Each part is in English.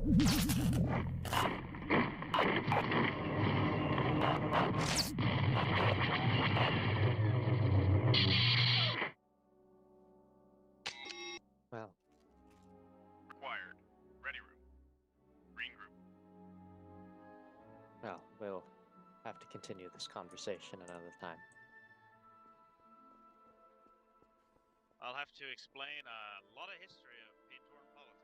Well. Required. Ready room. Green group. Well, we'll have to continue this conversation another time. I'll have to explain a lot of history of Paintorn politics.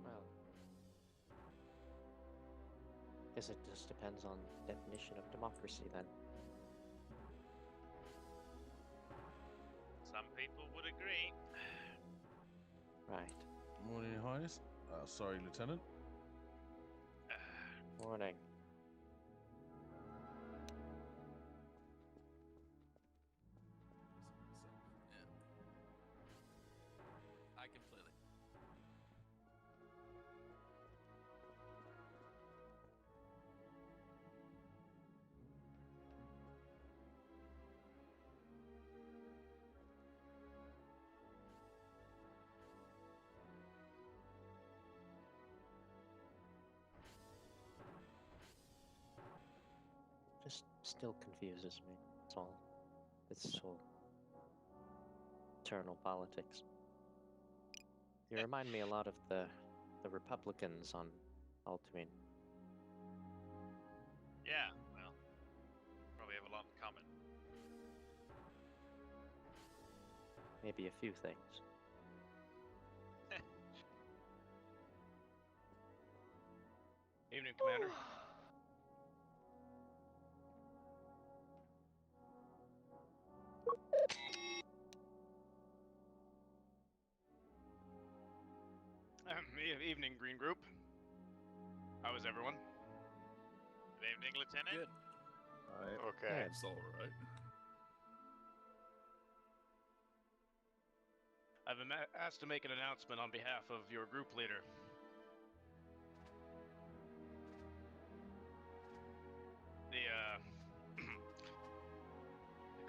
Well, guess it just depends on definition of democracy then. Some people would agree. Right. Morning, Your Highness. Sorry, Lieutenant. Morning. I completely. Just still confuses me. That's all. This whole eternal politics. You remind me a lot of the Republicans on Altuin. Yeah, well, probably have a lot in common. Maybe a few things. Evening, Commander. Evening, Green Group. How is everyone? Good evening, Lieutenant. Good. Okay. It's all right. I've been asked to make an announcement on behalf of your group leader. The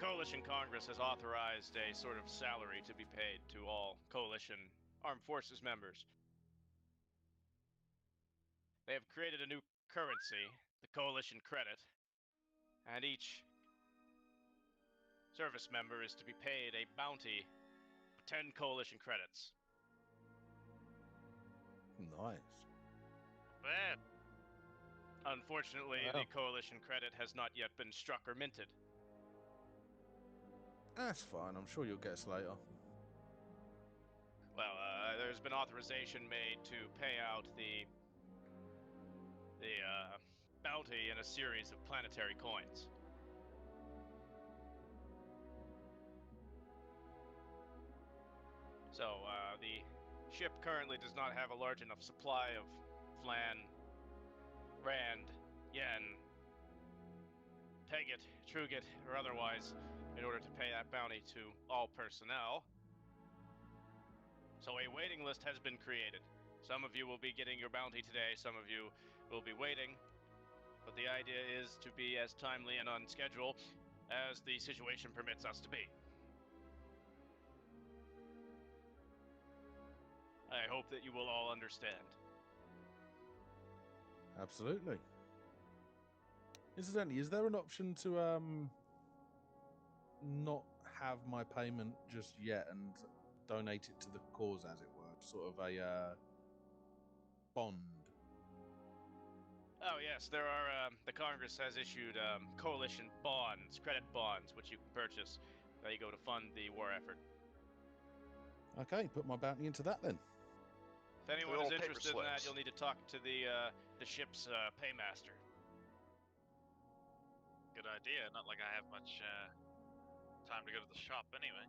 Coalition Congress has authorized a sort of salary to be paid to all Coalition Armed Forces members. They have created a new currency, the Coalition Credit, and each service member is to be paid a bounty of 10 Coalition credits. Nice. Bad. Unfortunately, Wow. the Coalition credit has not yet been struck or minted. That's fine. I'm sure you'll get us later. Well, there's been authorization made to pay out the bounty in a series of planetary coins. So, the ship currently does not have a large enough supply of flan, rand, yen, Teggit, Trugit, or otherwise, in order to pay that bounty to all personnel. So a waiting list has been created. Some of you will be getting your bounty today, some of you will be waiting, but the idea is to be as timely and on schedule as the situation permits us to be. I hope that you will all understand. Absolutely. Incidentally, is there an option to not have my payment just yet and donate it to the cause, as it were, sort of a bond? Oh yes, there are, the Congress has issued coalition bonds, credit bonds, which you can purchase. There you go to fund the war effort. Okay, put my bounty into that then. If anyone They're is all paper interested in that, slips. you'll need to talk to the ship's paymaster. Good idea. Not like I have much time to go to the shop anyway.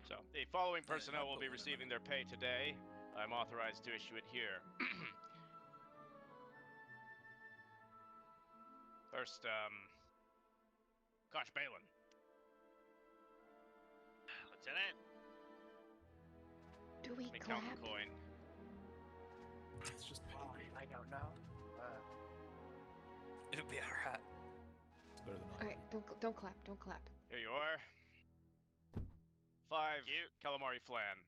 So, the following personnel will be receiving their pay today. I'm authorized to issue it here. First, Kosh Balin. Lieutenant, Do we Let me count clap? the coin. It's just pay. I don't know. It'll be alright. It's better than All right, don't clap. Don't clap. Here you are. 5 you. calamari flan,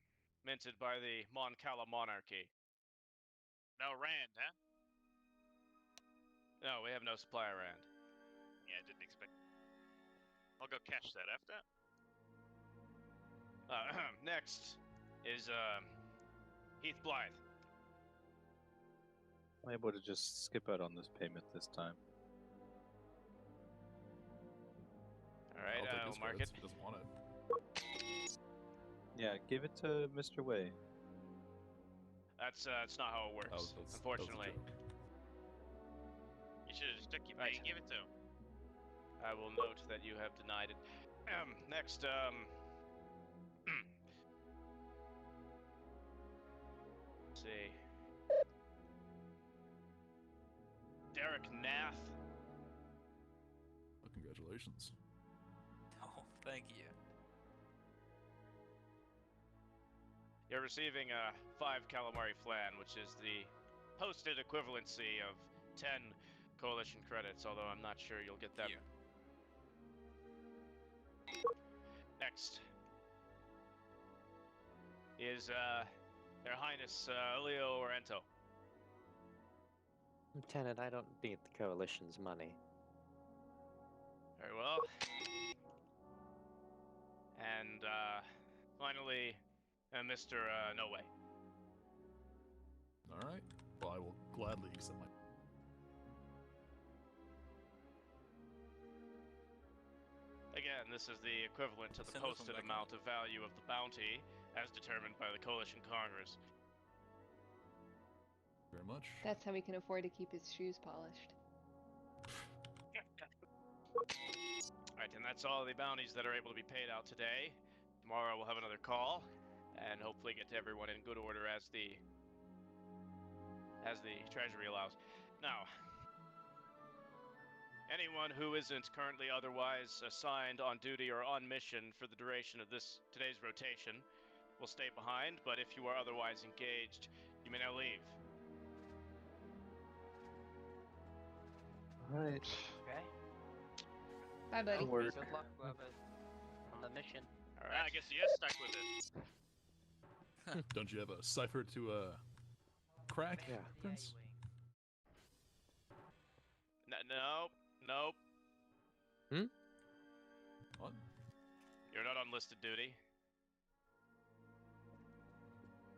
minted by the Mon Cala monarchy. no Rand, huh? No, we have no supply of Rand. Yeah, I didn't expect. I'll go catch that after. Next is Heath Blythe. I'm able to just skip out on this payment this time. All right, I'll take we'll his mark credits it. if he doesn't want it. Yeah, give it to Mr. Way. That's not how it works, That was a unfortunately. joke. You should have just took your Right. pay and give it to him. I will note that you have denied it. Next, let's see. Derek Nath. Oh, congratulations. Oh, thank you. You're receiving a 5 calamari flan, which is the posted equivalency of 10 coalition credits, although I'm not sure you'll get that. Here. Next is Their Highness Leo Orento. Lieutenant, I don't need the coalition's money. Very well. And finally, Mr. No Way. All right. Well, I will gladly accept my. Again, this is the equivalent to the Send this one posted back amount of value of the bounty as determined by the Coalition Congress. Very much. That's how he can afford to keep his shoes polished. Alright, and that's all the bounties that are able to be paid out today. Tomorrow we'll have another call, and hopefully get to everyone in good order as the treasury allows. Now, anyone who isn't currently otherwise assigned on duty or on mission for the duration of today's rotation will stay behind, but if you are otherwise engaged, you may now leave. Alright. Okay. Bye, buddy. Onward. Good luck, whoever on the mission. Alright. I guess he is stuck with it. Don't you have a cipher to crack, Yeah. Prince? Nope. What? You're not on listed duty.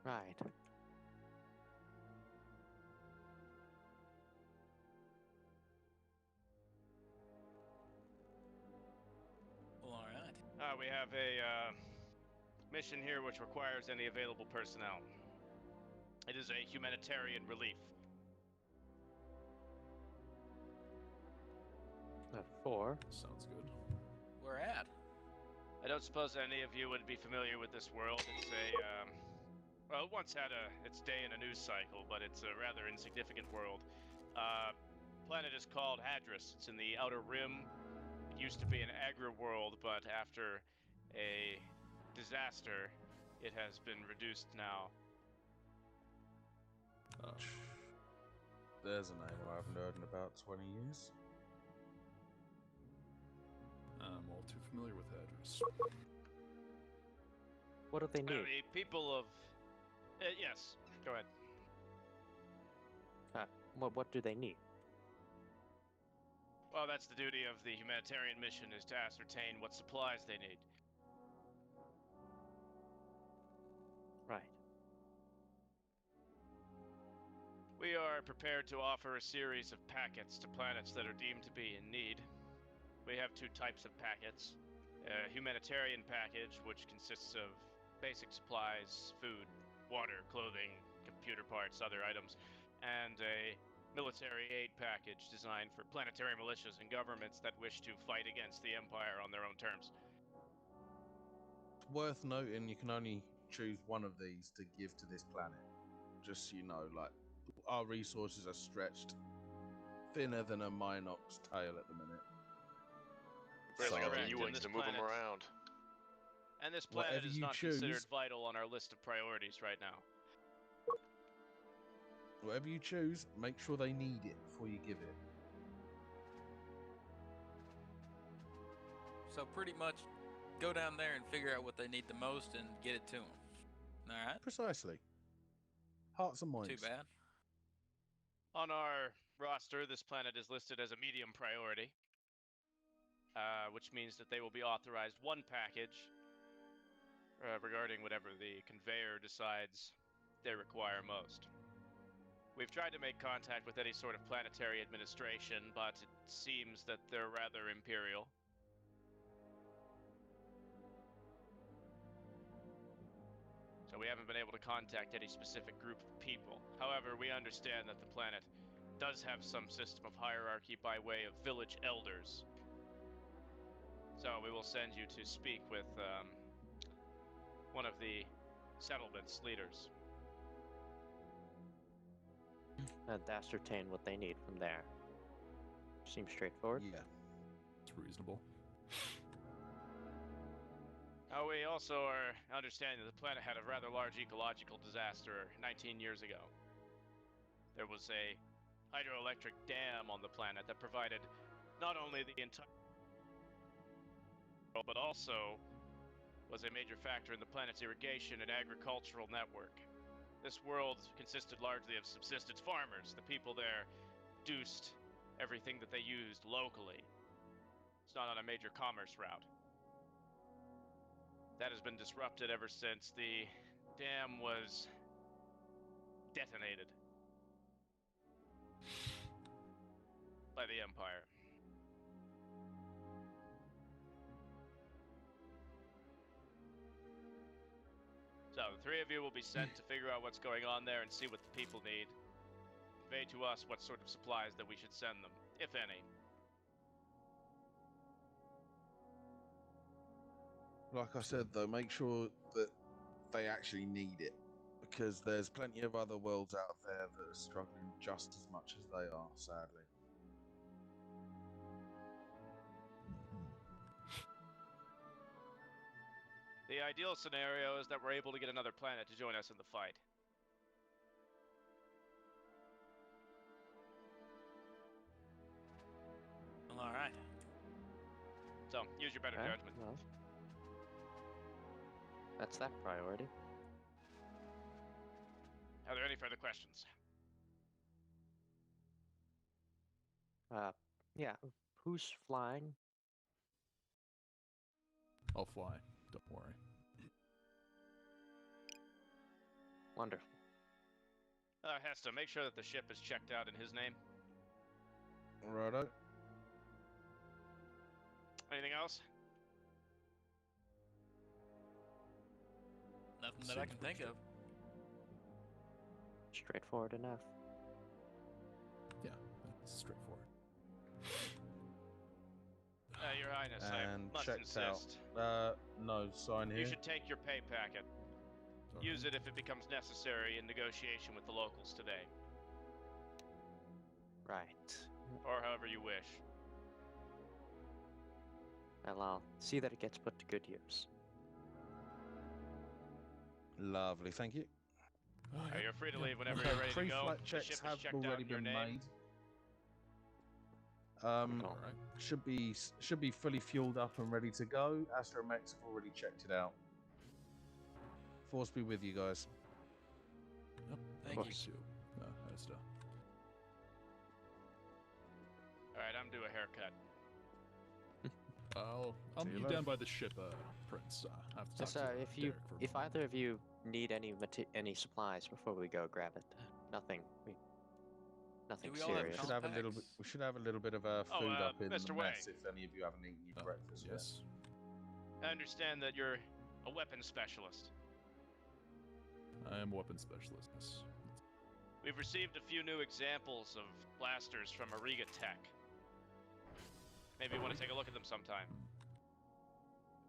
Right. Well, alright. We have a mission here which requires any available personnel. It is a humanitarian relief. 4. Sounds good. We're at. I don't suppose any of you would be familiar with this world. It's a, well, it once had its day in a news cycle, but it's a rather insignificant world. Planet is called Hadris. It's in the Outer Rim. It used to be an agri-world, but after a disaster, it has been reduced now. There's a name I haven't heard in about 20 years. I'm all too familiar with Hadris. What do they need? The people of... yes, go ahead. What do they need? Well, that's the duty of the humanitarian mission, is to ascertain what supplies they need. Right. We are prepared to offer a series of packets to planets that are deemed to be in need. have two types of packets. A humanitarian package, which consists of basic supplies, food, water, clothing, computer parts, other items, and a military aid package designed for planetary militias and governments that wish to fight against the Empire on their own terms. It's worth noting you can only choose one of these to give to this planet. Just so you know, like, our resources are stretched thinner than a Minox tail at the minute. Really So, got correct, the and Ewings this to move them planet- around. And this planet Whatever is you not considered choose- vital on our list of priorities right now. Whatever you choose, make sure they need it before you give it. So pretty much, go down there and figure out what they need the most and get it to them. All right. Precisely. Hearts and minds. Too bad. On our roster, this planet is listed as a medium priority, which means that they will be authorized one package regarding whatever the conveyor decides they require most. We've tried to make contact with any sort of planetary administration, but it seems that they're rather imperial. So we haven't been able to contact any specific group of people. However, we understand that the planet does have some system of hierarchy by way of village elders. So we will send you to speak with one of the settlement's leaders. And ascertain what they need from there. Seems straightforward. Yeah. It's reasonable. We also are understanding that the planet had a rather large ecological disaster 19 years ago. There was a hydroelectric dam on the planet that provided not only the entire world, but also was a major factor in the planet's irrigation and agricultural network. This world consisted largely of subsistence farmers. The people there produced everything that they used locally. It's not on a major commerce route. That has been disrupted ever since the dam was detonated by the Empire. So the three of you will be sent to figure out what's going on there and see what the people need. Convey to us what sort of supplies that we should send them, if any. Like I said, though, make sure that they actually need it, because there's plenty of other worlds out there that are struggling just as much as they are, sadly. The ideal scenario is that we're able to get another planet to join us in the fight. Well, all right. So, use your better Alright, judgment. well, that's that priority. Are there any further questions? Yeah. Who's flying? I'll fly. Don't worry. Wonderful. Hesta, make sure that the ship is checked out in his name. Righto. Anything else? Nothing that I can think of. Straightforward enough. Yeah, it's straightforward. Your Highness, And I must checked out. insist. No, sign here. You should take your pay packet. Use it if it becomes necessary in negotiation with the locals today, Right. or however you wish. Well, I'll see that it gets put to good use. Lovely, thank you. You're free to leave whenever Okay, you're ready to go. pre-flight The checks ship is have checked out already in your been name. made. All right. Should be fully fueled up and ready to go. Astromex have already checked it out. Force be with you guys. Yep. Thank course. you. Hesta. Alright, I'm due a haircut. I'll See meet you you later. down by the ship, Prince. I have to Just talk to if Derek for a if moment. either of you need any supplies before we go, grab it. Nothing. Nothing we all have serious. We should have a little bit. Contacts. We should have a little bit of Oh, food up in Mr. the Wei. mess if any of you haven't eaten your breakfast yet. Yes. I understand that you're a weapons specialist. I am a weapon specialist. Yes. We've received a few new examples of blasters from Ariga Tech. Maybe you want to take a look at them sometime.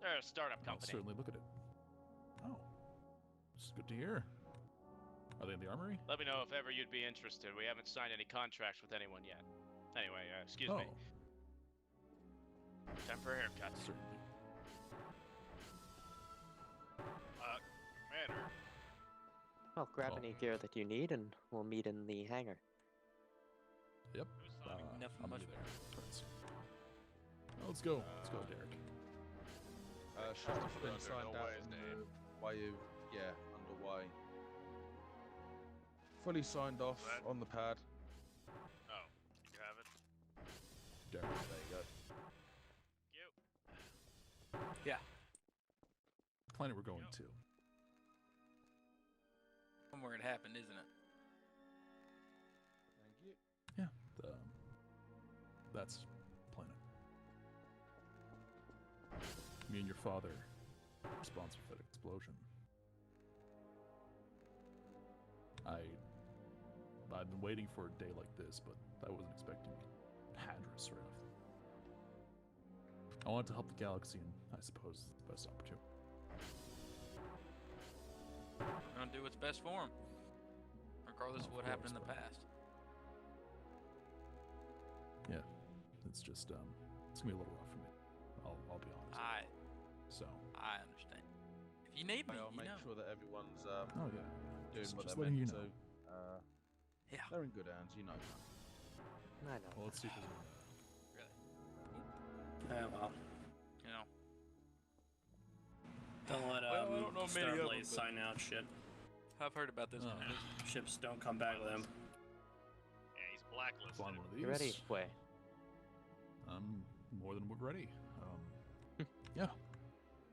They're a startup I'll company. certainly look at it. Oh, it's good to hear. Are they in the armory? Let me know if ever you'd be interested. We haven't signed any contracts with anyone yet. Anyway, excuse Oh, me. Time for a haircut. certainly. Commander. Well, grab Oh. any gear that you need, and we'll meet in the hangar. Yep. Who's signing? Nothing I'll much. be there, Prince. Well, let's go. Let's go, Derek. Stuff's been Under signed no out Wei's in name. the way of, underway. Fully signed off That- on the pad. Oh, you have it. Derek. There you go. You. Planet we're going to. Somewhere it happened, isn't it? Thank you. Yeah. That's planet. Me and your father are responsible for that explosion. I've been waiting for a day like this, but I wasn't expecting Hadris right off. I wanted to help the galaxy, and I suppose it's the best opportunity. We're gonna do what's best for him, regardless of Of what happened in course, the but- past. Yeah, it's just it's gonna be a little rough for me. I'll be honest. So, I understand. If you need me, I'll you make know. sure that everyone's oh yeah, doing just, what just they're letting meant you know. to. Yeah. They're in good hands, you know. I know. Well, let's see if there's Really. Yeah, well, You know. don't let Well, I don't know many of them, Starblaze but- sign out shit. I've heard about this Oh. one. Ships don't come back with them. Yeah, he's blacklisted. find one of these. You ready? Way. I'm more than ready. Yeah.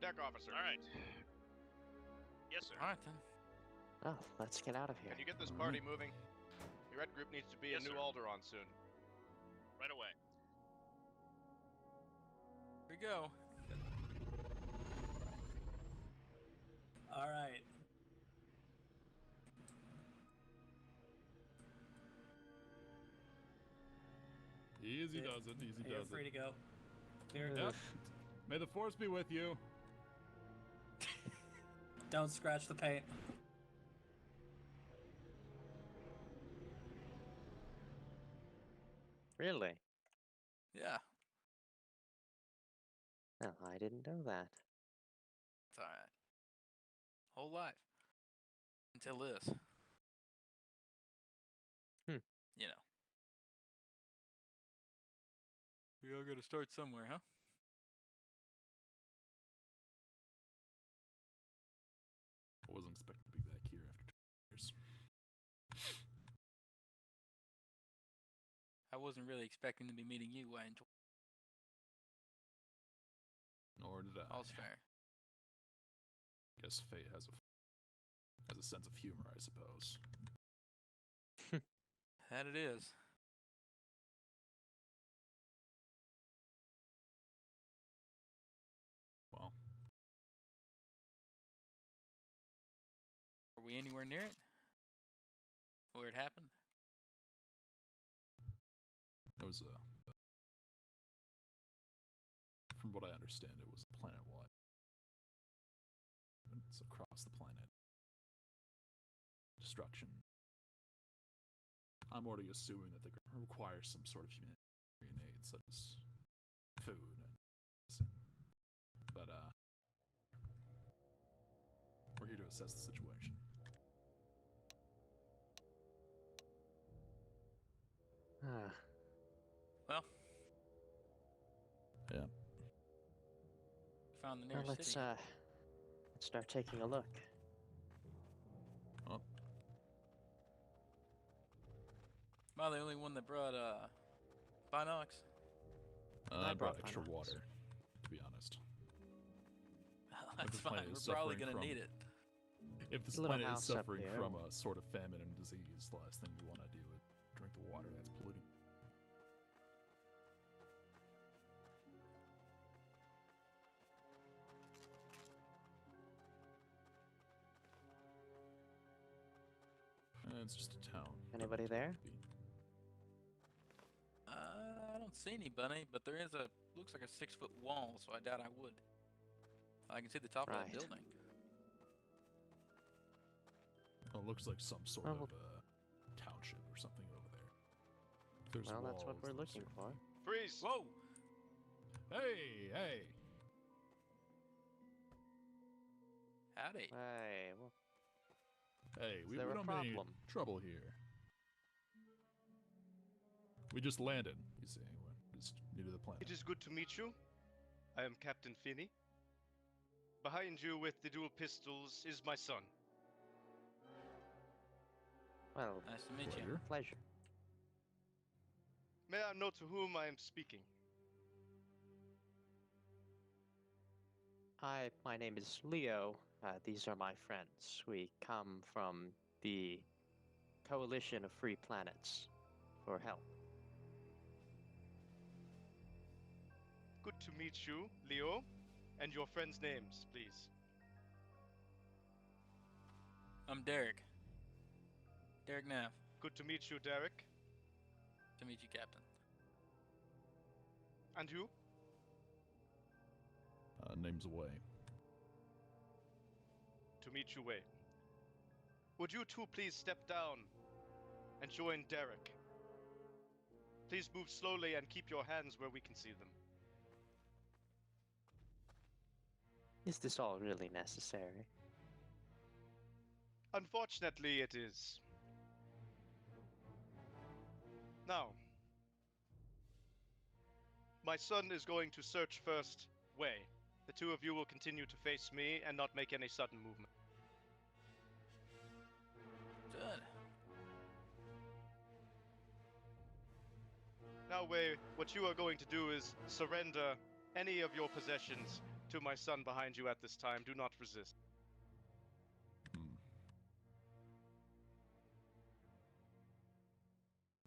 Deck officer. All right. Yes, sir. All right then. Oh, let's get out of here. Can you get this party moving? Your red group needs to be Yes, a new sir. Alderaan soon. Right away. Here we go. All right. Easy Yeah. does it. Easy You're does free it. to go. Clear. Yep. May the force be with you. Don't scratch the paint. Really? Yeah. Well, I didn't know that. It's all right. Whole life. Until this. You know. We all gotta start somewhere, huh? I wasn't expecting to be back here after 2 years. I wasn't really expecting to be meeting you, Wayne. Nor did I. All's fair. Guess fate has a sense of humor, I suppose. That it is. Well, Are we anywhere near it? Where it happened? it was from what I understand, it was planet-wide. It's across the planet. Destruction. I'm already assuming that they're going to require some sort of humanitarian aid, such as food and medicine. But we're here to assess the situation. Ah, Well, Yeah. found the well, nearest city. let's start taking a look. Well, Am I the only one that brought binocs? I brought brought extra binocs. water, to be honest. That's this planet fine. is We're probably suffering gonna from- need it. If this Little planet is house up suffering here. from a sort of famine and disease, the last thing we want to do is drink the water that's polluting. It's just a town. Anybody there? I don't see anybody, but there is looks like a 6-foot wall, so I doubt I would. I can see the top of Right. that building. Oh, it looks like some sort Oh. of township or something over there. There's Well, that's what walls, we're there's looking for. Freeze! Whoa! Hey! Howdy. Hey, well, Hey, Is we there a don't mean any problem? trouble here. We just landed, you see. We're just new to the planet. It is good to meet you. I am Captain Finney. Behind you with the dual pistols is my son. well, Nice to meet you. Pleasure. pleasure. May I know to whom I am speaking? My name is Leo. These are my friends. We come from the Coalition of Free Planets for help. Good to meet you, Leo. And your friends' names, please. I'm Derek. Derek Neff. Good to meet you, Derek. To meet you, Captain. And you? Name's Away. To meet you, Wei. Would you two please step down and join Derek? Please move slowly and keep your hands where we can see them. Is this all really necessary? Unfortunately, it is. Now, my son is going to search first Wei. The two of you will continue to face me and not make any sudden movement. Good. Now, Wei, what you are going to do is surrender any of your possessions to my son behind you at this time. Do not resist. Hmm.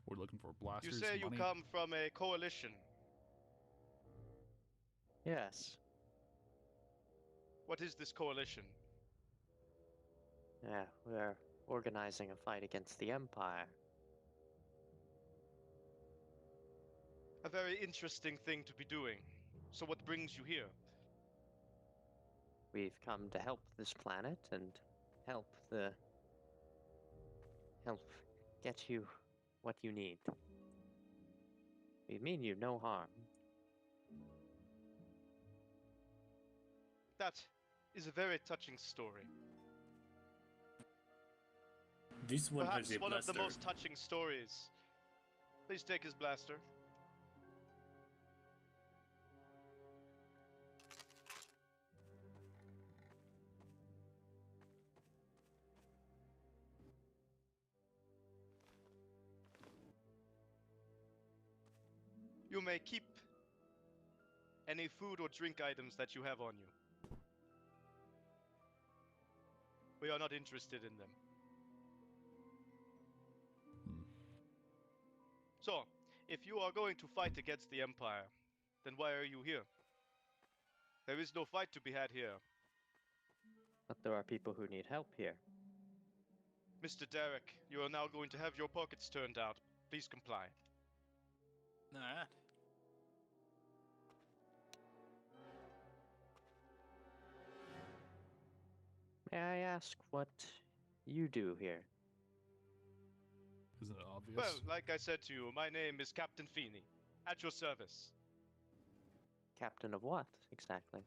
We're looking for You blasters. say you money. come from a coalition. Yes. What is this coalition? Yeah, we're organizing a fight against the Empire. A very interesting thing to be doing. So what brings you here? We've come to help this planet and help get you what you need. We mean you no harm. That is a very touching story. This one Perhaps has a one of blaster. the most touching stories. Please take his blaster. You may keep any food or drink items that you have on you. We are not interested in them. Hmm. So, if you are going to fight against the Empire, then why are you here? There is no fight to be had here. But there are people who need help here. Mr. Derek, you are now going to have your pockets turned out. Please comply. Alright. May I ask what you do here? Isn't it obvious? Well, like I said to you, my name is Captain Feeney. At your service. Captain of what, exactly?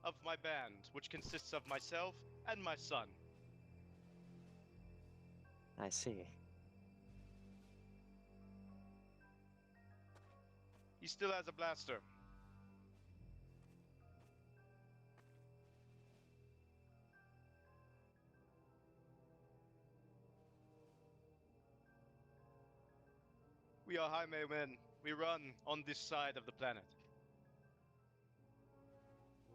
Of my band, which consists of myself and my son. I see. He still has a blaster. We are highwaymen. We run on this side of the planet.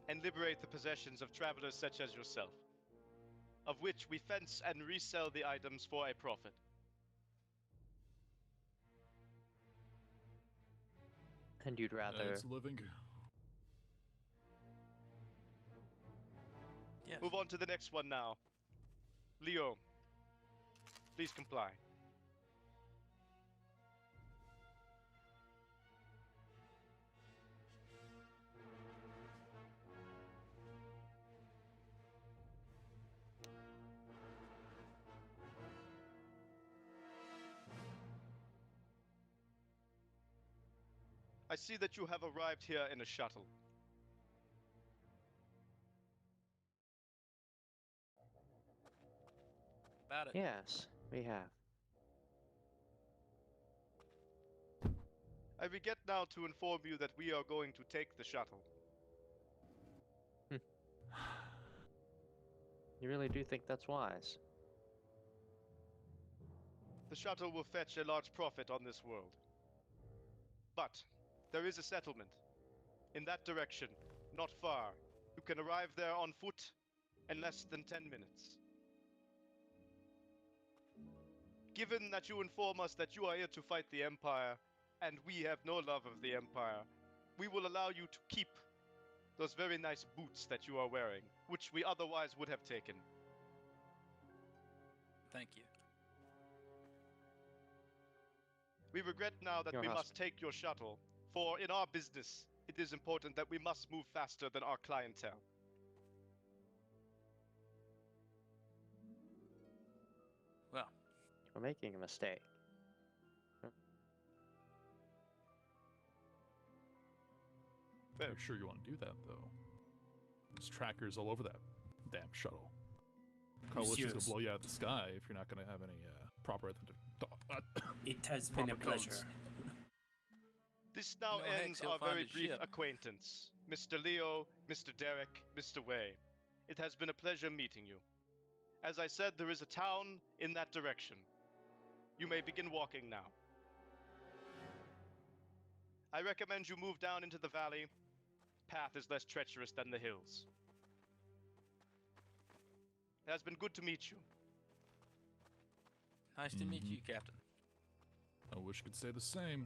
And liberate the possessions of travelers such as yourself. Of which we fence and resell the items for a profit. And you'd rather... It's living. Yes. Move on to the next one now. Leo, please comply. I see that you have arrived here in a shuttle. About it. Yes, we have. I regret now to inform you that we are going to take the shuttle. You really do think that's wise? The shuttle will fetch a large profit on this world. But there is a settlement. In that direction, not far. You can arrive there on foot in less than 10 minutes. Given that you inform us that you are here to fight the Empire, and we have no love of the Empire, we will allow you to keep those very nice boots that you are wearing, which we otherwise would have taken. Thank you. We regret now that Your we must husband. take your shuttle, for in our business, it is important that we must move faster than our clientele. Well, We're making a mistake. Are you sure you want to do that, though? There's trackers all over that damn shuttle. Coalition's gonna blow you out of the sky if you're not gonna have any proper... It has been a proper codes. pleasure. This now You know, Hex, ends he'll our find very his brief ship. acquaintance. Mr. Leo, Mr. Derek, Mr. Way. It has been a pleasure meeting you. As I said, there is a town in that direction. You may begin walking now. I recommend you move down into the valley. Path is less treacherous than the hills. It has been good to meet you. nice to meet you, Captain. I wish I could say the same.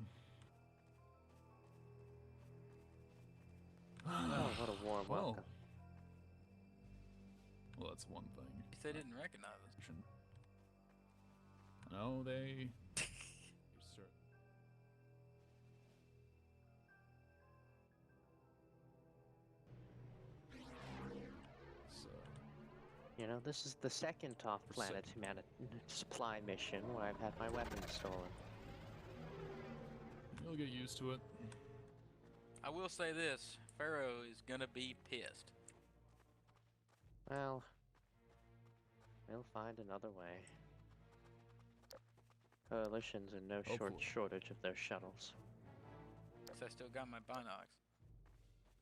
Oh, what a warm Well. welcome. Well, that's one thing. They didn't recognize us. No, they... So, You know, this is the second off-planet supply mission where I've had my weapons stolen. you'll get used to it. I will say this: Pharaoh is gonna be pissed. Well, we'll find another way. Coalition's in no Hopefully. shortage of their shuttles. Guess I still got my binocs.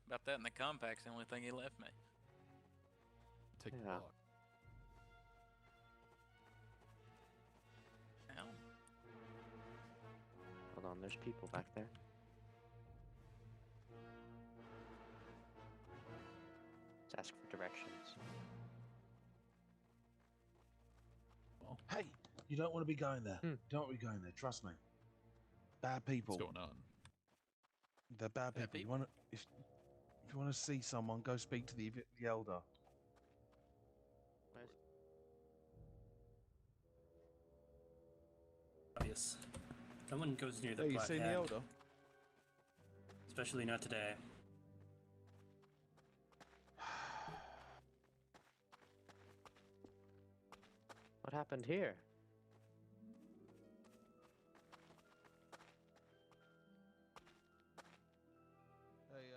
About that, and the compact's the only thing he left me. Take Yeah. the block. Ow. Hold on, there's people back there. Let's ask for directions. Hey, you don't want to be going there. Hmm. Don't want to be going there. Trust me. Bad people. What's going on? They're bad Bad people. You want to, if you want to see someone, go speak to the elder. Obvious. No one goes near the Hey, you Black seen the Hand, elder? especially not today. What happened here? Hey,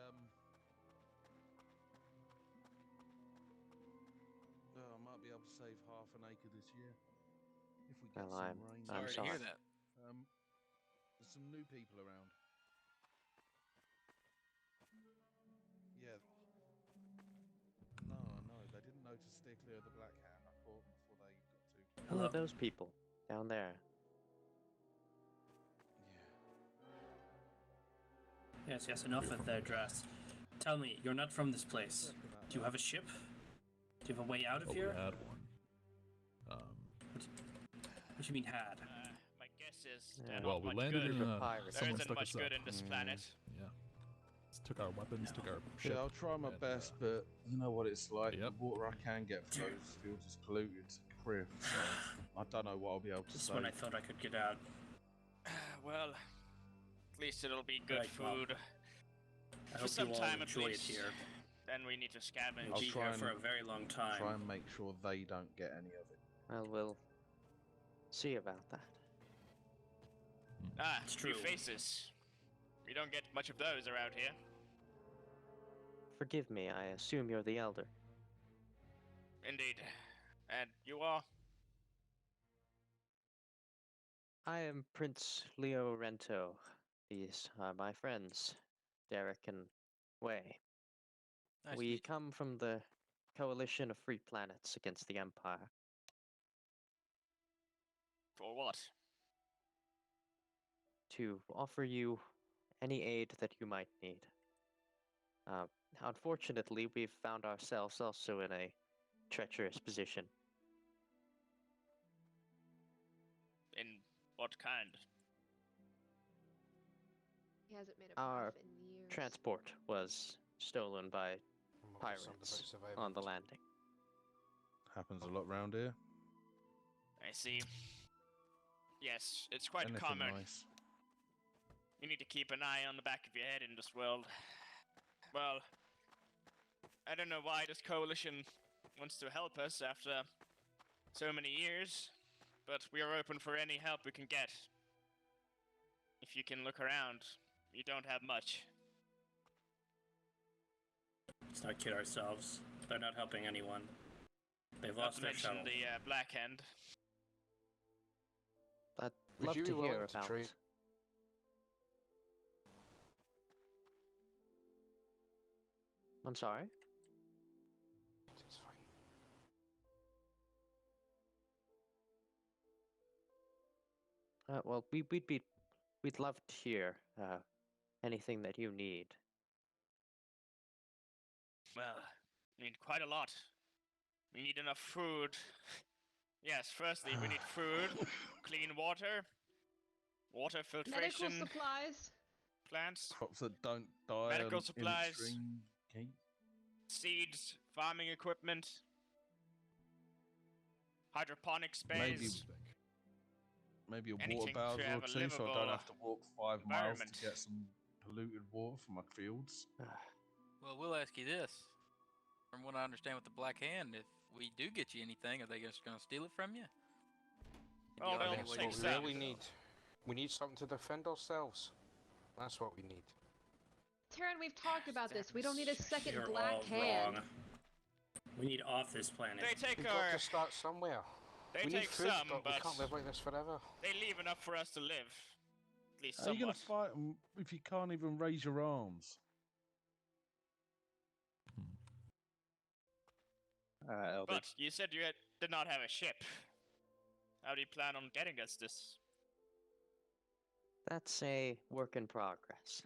I might be able to save half an acre this year if we get Well, some I'm rain. I'm Sorry to hear sorry. that. There's some new people around. Yeah. No, they didn't know to steer clear of the Black Hand. I thought before they got too. Who Hello. are those people down there? Yeah. Yes, enough of their dress. Tell me, you're not from this place. Do you have a ship? Do you have a way out of Oh, we here? had one. What do you mean had? My guess is Yeah. they're Well, not we much landed good. in Good pirates. There someone isn't stuck much us up. good in this planet. Yeah. Took our weapons, took our ship. Yeah, I'll try my and, best, but you know what it's like. Yep. The water I can get from those fields is polluted to criff, so I don't know what I'll be able to Just say. when I thought I could get out. Well, at least it'll be good Right, well, food. I For hope some you all time at enjoy it least. here. Then we need to scavenge. We'll I'll be try here and- for a very long time. Try and make sure they don't get any of it. Well, we'll see about that. Ah, It's new true. faces. We don't get much of those around here. Forgive me, I assume you're the elder. Indeed. And you are? I am Prince Leo Rento. These are my friends, Derek and Wei. Nice to We meet you. come from the Coalition of Free Planets against the Empire. For what? To offer you any aid that you might need. Unfortunately, we've found ourselves also in a treacherous position. In what kind? He hasn't made a Our profit in years. transport was stolen by pirates on the landing. Happens a lot round here. I see. Yes, it's quite Anything common. nice. You need to keep an eye on the back of your head in this world. Well, I don't know why this coalition wants to help us after so many years, but we are open for any help we can get. If you can look around, you don't have much. Let's not kid ourselves. They're not helping anyone. They've Not lost to their mention shuttle. the Black Hand. I'd Would love you to be willing hear to about. trade? I'm sorry? It's fine. Well, we'd love to hear anything that you need. Well, we need quite a lot. We need enough food. Yes, firstly, we need food, clean water, water Medical filtration supplies. plants, Crops that don't die Medical in supplies. extreme heat. seeds, farming equipment, hydroponic Maybe space. Maybe a water Anything to bowser or have a two, so I livable don't have to walk 5 miles environment. to get some polluted water from my fields. Well, we'll ask you this. From what I understand with the Black Hand, if we do get you anything, are they just going to steal it from you? Do you Oh, have they'll any That's way take what to we some. really need. We need something to defend ourselves. That's what we need. Terran, we've talked about this. We don't need a second You're black all hand. wrong. We need off this planet. They take We've our. got to start somewhere. They we take need food, some, but we but can't live like this forever. they leave enough for us to live. At least How are you going somewhat. to fight them if you can't even raise your arms? Elder, But you said you did not have a ship. How do you plan on getting us this? That's a work in progress.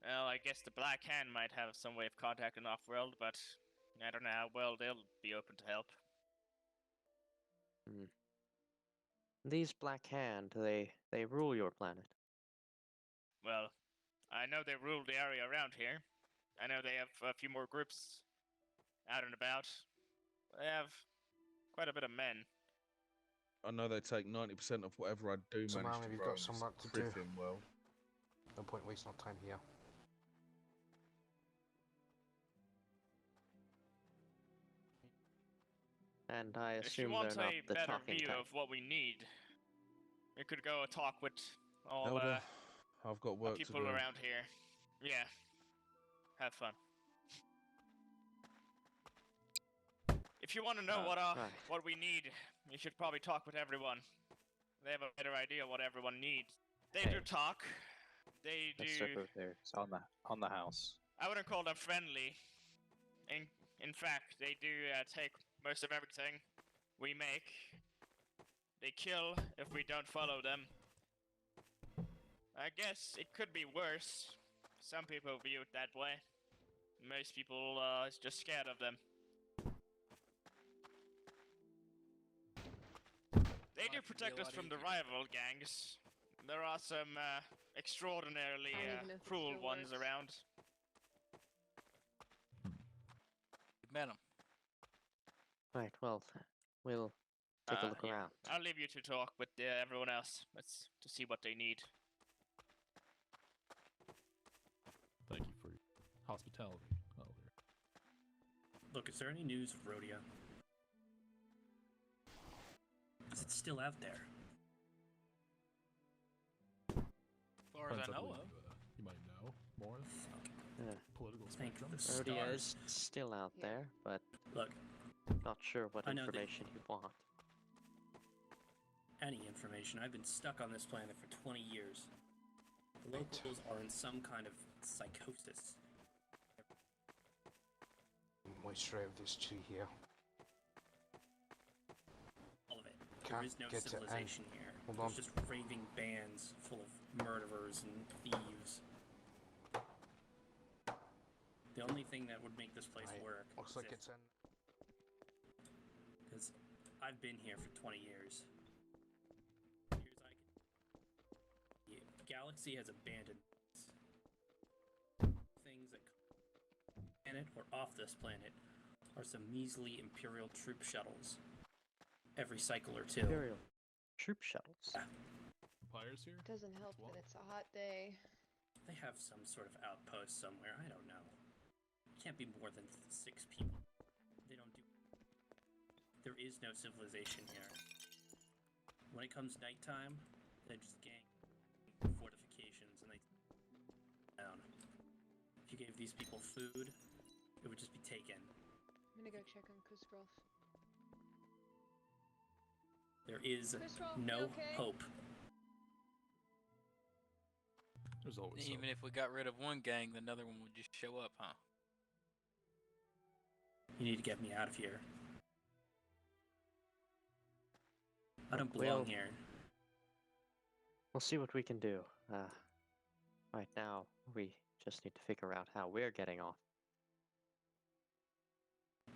Well, I guess the Black Hand might have some way of contacting Off-World, but I don't know how well they'll be open to help. These Black Hand, they rule your planet. Well, I know they rule the area around here. I know they have a few more groups out and about. They have quite a bit of men. I know they take 90% of whatever I do So, manage man, to if you've grow got in some this work to do. Griffin world. No point wasting our time here. And I If you assume want they're not a the better talking view type. of what we need, we could go talk with all Elder, I've got the work to people do. around here. Yeah. Have fun. If you want to know right. what we need, you should probably talk with everyone. They have a better idea what everyone needs. They do Okay. talk. They let's do. step over there. It's on the house. I wouldn't call them friendly. In fact, they do take most of everything we make. They kill if we don't follow them. I guess it could be worse. Some people view it that way. Most people is just scared of them. They do Life would be a protect us lot from the easier. rival gangs. There are some extraordinarily I don't even know if it cruel still ones works. around. You met him. Right, well, we'll take a look Yeah. around. I'll leave you to talk with everyone else. Let's to see what they need. Thank you for your hospitality, Elder. Look, is there any news of Rhodia? Is it still out there? As far as Friends, I know believe, of. you might know more Yeah. political Thank spectrum. the Rhodia is stars. still out Yeah. there, but Look, not sure what I know that- information you want. any information. I've been stuck on this planet for 20 years. The locals are in some kind of psychosis. Moisture out of this tree here. All of it. There Can't is no get it in. civilization here. Hold There's on. just raving bands full of murderers and thieves. The only thing that would make this place Right. work Looks is like if- it's in. because I've been here for 20 years. Here's I can... The galaxy has abandoned things that planet or off this planet are some measly Imperial troop shuttles. Every cycle or two. Imperial troop shuttles. Empires here? Doesn't help What? that it's a hot day. They have some sort of outpost somewhere. I don't know. Can't be more than 6 people. They don't do. There is no civilization here. When it comes nighttime, they just gang fortifications and they down. If you gave these people food, it would just be taken. I'm gonna go check on Kusgrolf. There is Kusgrolf, no you okay? hope. There's always Even hope. if we got rid of one gang, another one would just show up, huh? You need to get me out of here. I don't belong Well- here. We'll see what we can do. Right now, we just need to figure out how we're getting off.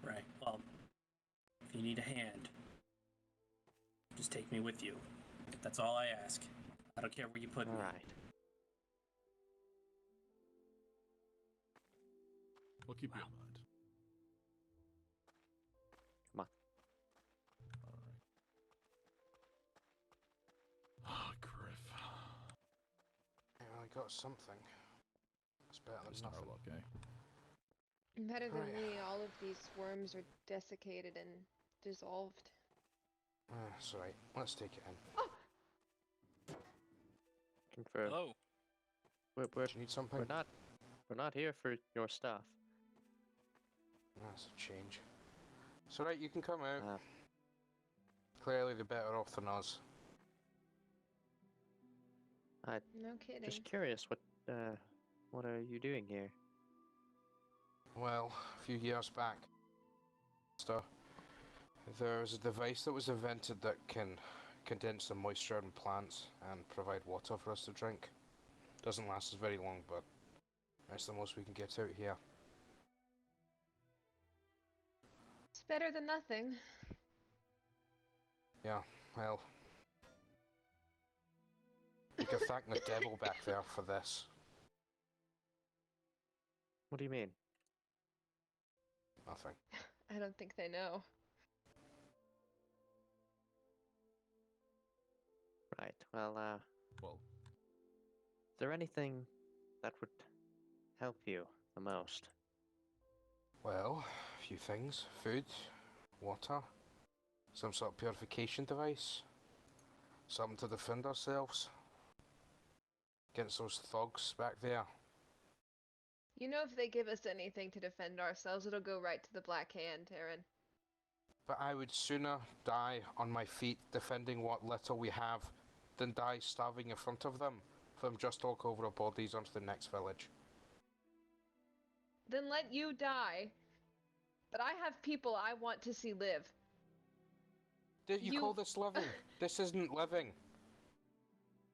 Right. Well, if you need a hand, just take me with you. That's all I ask. I don't care where you put me. Alright. We'll keep you in mind. Come on. Alright. Ah, Griff. Yeah, I got something. It's better It's than not our nothing. luck, eh? Better than Right. me, all of these worms are desiccated and dissolved. That's right. Let's take it in. Confirm. Hello. We're Do you need something? we're not here for your stuff. That's a change. It's alright, you can come out. Uh, Clearly they're better off than us. No kidding. just curious, what are you doing here? Well, a few years back, there was a device that was invented that can condense the moisture in plants and provide water for us to drink. Doesn't last us very long, but that's the most we can get out here. It's better than nothing. Yeah, well, you can thank the devil back there for this. What do you mean? Nothing. I don't think they know. Right. Well, Well, is there anything that would help you the most? Well, a few things. Food, water, some sort of purification device, something to defend ourselves against those thugs back there. You know, if they give us anything to defend ourselves, it'll go right to the Black Hand, Aaron. But I would sooner die on my feet defending what little we have than die starving in front of them for them just to walk over our bodies onto the next village. Then let you die. But I have people I want to see live. Did you You- call this living? This isn't living.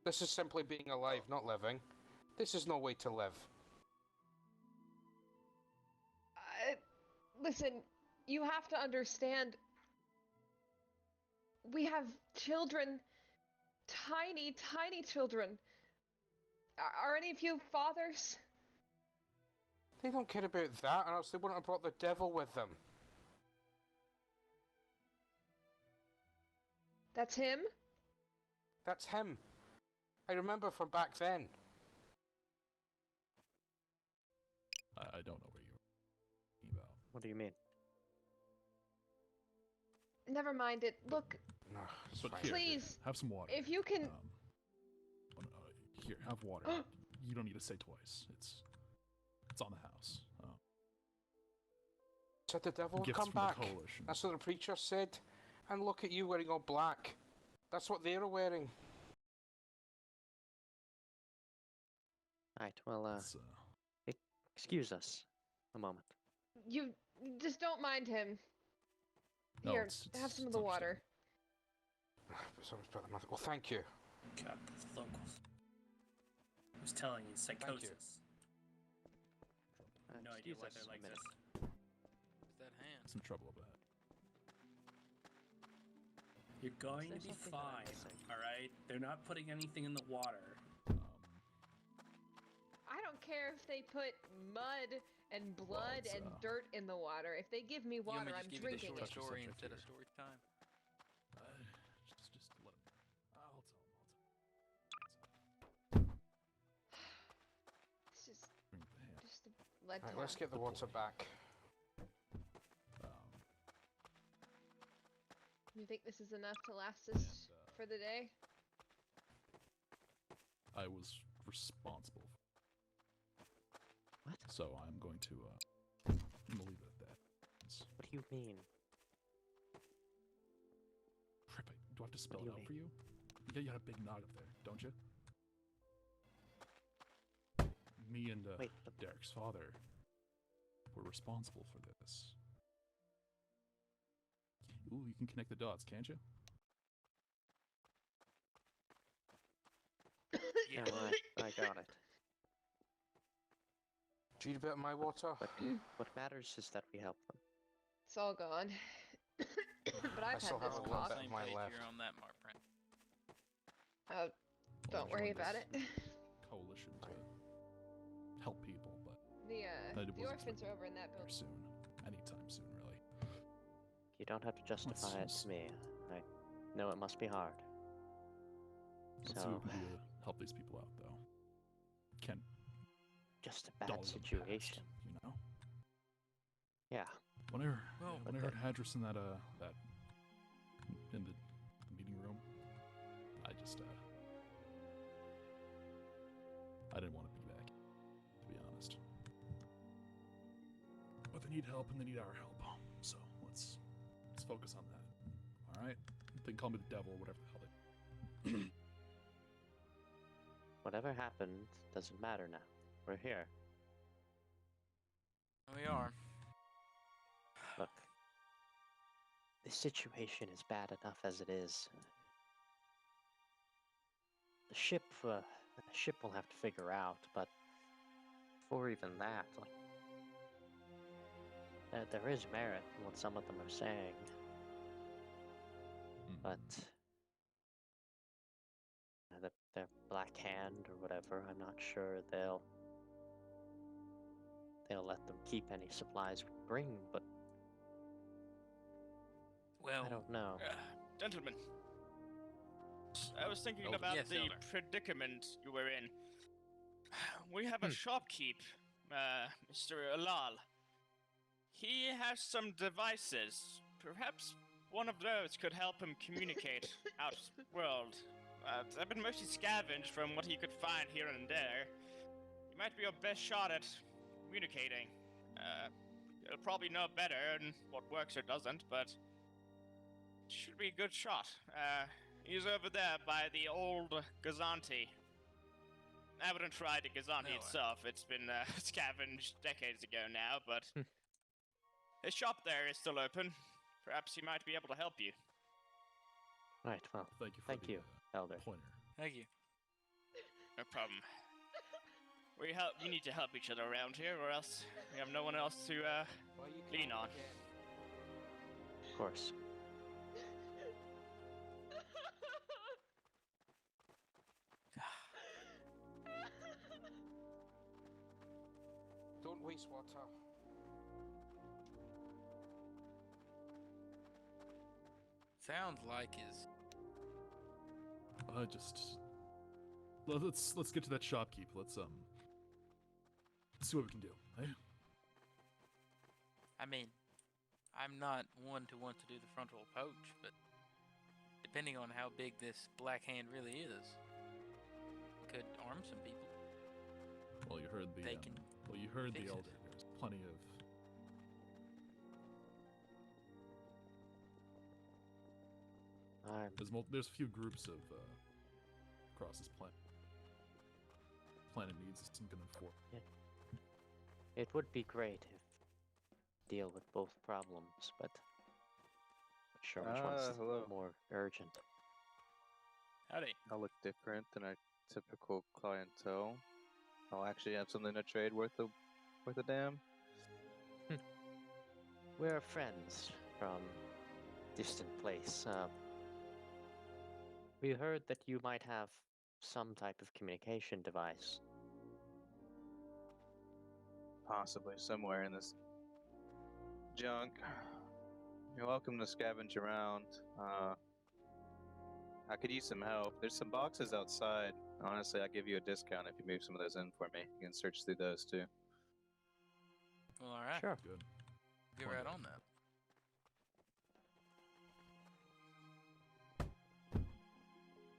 This is simply being alive, not living. This is no way to live. Listen, you have to understand. We have children. Tiny, tiny children. Are any of you fathers? They don't care about that, or else they wouldn't have brought the devil with them. That's him? That's him. I remember from back then. I don't know what you're talking about. What do you mean? Never mind it. Look, No, it's But fine. here, please, have some water. if you can. Here, have water. You don't need to say twice. It's on the house. Said the devil would Gifts come from the back. coalition. That's what the preacher said. And look at you wearing all black. That's what they're wearing. Right, well, excuse us a moment. You just don't mind him. No, Here, it's have some of the water. Someone's put them. Well, thank you. God, those locals. I was telling you, psychosis. No idea Excuse why us they're a like minute. this. It's that hand. Some trouble with that. You're going to Is be there something that I'm fine, missing? alright? They're not putting anything in the water. I don't care if they put mud and blood it's, and dirt in the water. If they give me You want water, me to I'm just give you the drinking short it. story Subject instead of here. story time? Just let him. I'll tell him. It's just, Bring the hand. just let Right, down. let's get the water back. You think this is enough to last us for the day? I was responsible. What? So I'm going to I'm gonna leave it at that. What do you mean? Crap, do I have to spell do it you out mean? for you? You got a big knot up there, don't you? Me and Wait, Derek's father were responsible for this. Ooh, you can connect the dots, can't you? Yeah, I got it. Do you need a bit of my water? But what matters is that we help them. It's all gone. But I've still had have this a little cough. bit of Same my page left. you're on that, Mark Brent. Oh, don't worry joined about this it. Coalition to help people, but The I the wasn't orphans expecting are over in that here building. soon. Anytime soon, really. You don't have to justify it to me. I know it must be hard. Let's see what we can do to help these people out, though. Can't Just a dwell bad on the past, situation. you know. Yeah. When I heard okay. Hadris in that in the meeting room, I just I didn't want to be back, to be honest. But they need help and they need our help. So let's focus on that. Alright? They can call me the devil, whatever the hell they Whatever happened doesn't matter now. We're here. We are. Look. This situation is bad enough as it is. The ship will have to figure out, but before even that, like, there is merit in what some of them are saying, but their Black Hand or whatever, I'm not sure they'll let them keep any supplies we bring, but Well, I don't know. Gentlemen, I was thinking Oh, about yes, the Elder. predicament you were in. We have a shopkeep, Mr. Alal. He has some devices. Perhaps one of those could help him communicate outworld. They've been mostly scavenged from what he could find here and there. He might be your best shot at communicating. He'll probably know better and what works or doesn't, but should be a good shot. He's over there by the old Gazanti. I wouldn't try the Gazanti No way. itself. It's been scavenged decades ago now, but his shop there is still open. Perhaps he might be able to help you. Right, well, Thank you for thank the you, Elder. pointer. thank you. No problem. We need to help each other around here, or else we have no one else to Well, you lean can't on. again. Of course. Wastewater. Sounds like his. Just let's get to that shopkeep. Let's see what we can do. Eh? I mean, I'm not one to want to do the frontal approach, but depending on how big this Black Hand really is, could arm some people. Well, you heard the They can you heard fix the it. elder. There's plenty of. There's a few groups of across this planet. Planet needs some good for. It would be great if deal with both problems, but not sure which one's hello. more urgent. Howdy. I'll look different than our typical clientele. I'll actually have something to trade worth a damn. We're friends from distant place. We heard that you might have some type of communication device. Possibly somewhere in this junk. You're welcome to scavenge around. I could use some help. There's some boxes outside. Honestly, I'll give you a discount if you move some of those in for me. You can search through those too. Well, all right. Sure. Good. Get right on that.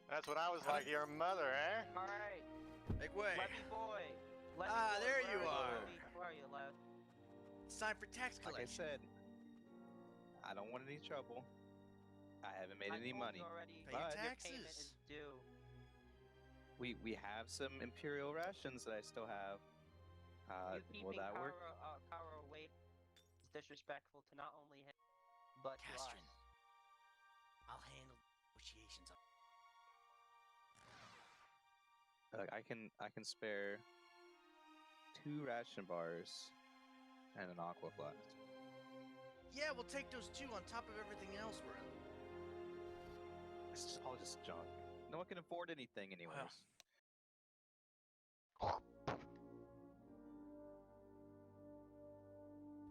That's what I was like, your mother, eh? Alright. Make way. Levy boy. Levy boy, There where you are. Where are you, Lev? It's time for tax Like I collection. said, I don't want any trouble. I haven't made I any told money. you already, Pay your but your payment taxes. is due. we have some Imperial rations that I still have. You Will keeping that work? Kara away is disrespectful to not only him, but to us. Castron, I'll handle negotiations. I can spare 2 ration bars and an aqua flask. Yeah, we'll take those two on top of everything else we're in. It's all just junk. No one can afford anything anyways.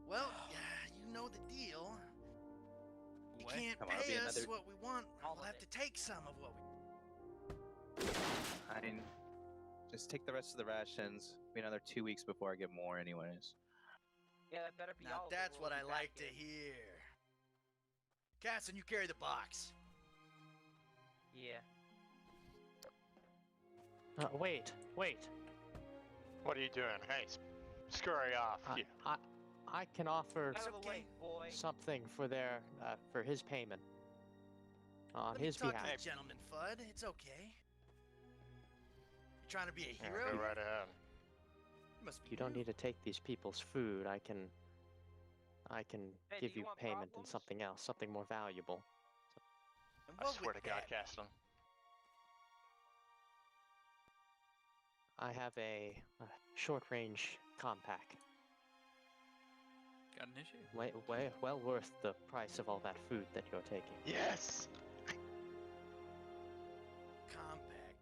Well, yeah, you know the deal. You What? can't Come on, it'll pay be us another- what we want. All We'll of have it. to take some of what we. I mean, just take the rest of the rations. Be another 2 weeks before I get more anyways. Yeah, that better be Now all of it, that's or what we'll I be back like to here. hear. Casson, you carry the box. Yeah. Wait. What are you doing? Hey, scurry off. You. I can offer Out of the way, boy. something for his payment. On Let me his talk behalf. to the gentleman, Fudd. It's okay. You trying to be a Yeah, hero? go right ahead. You must be. You don't new. need to take these people's food. I can Hey, give do you you want payment in problems? something else, something more valuable. And I what swear to would God, that be? Gaston. I have a short-range compact. Got an issue? Well worth the price of all that food that you're taking. Yes! Compact.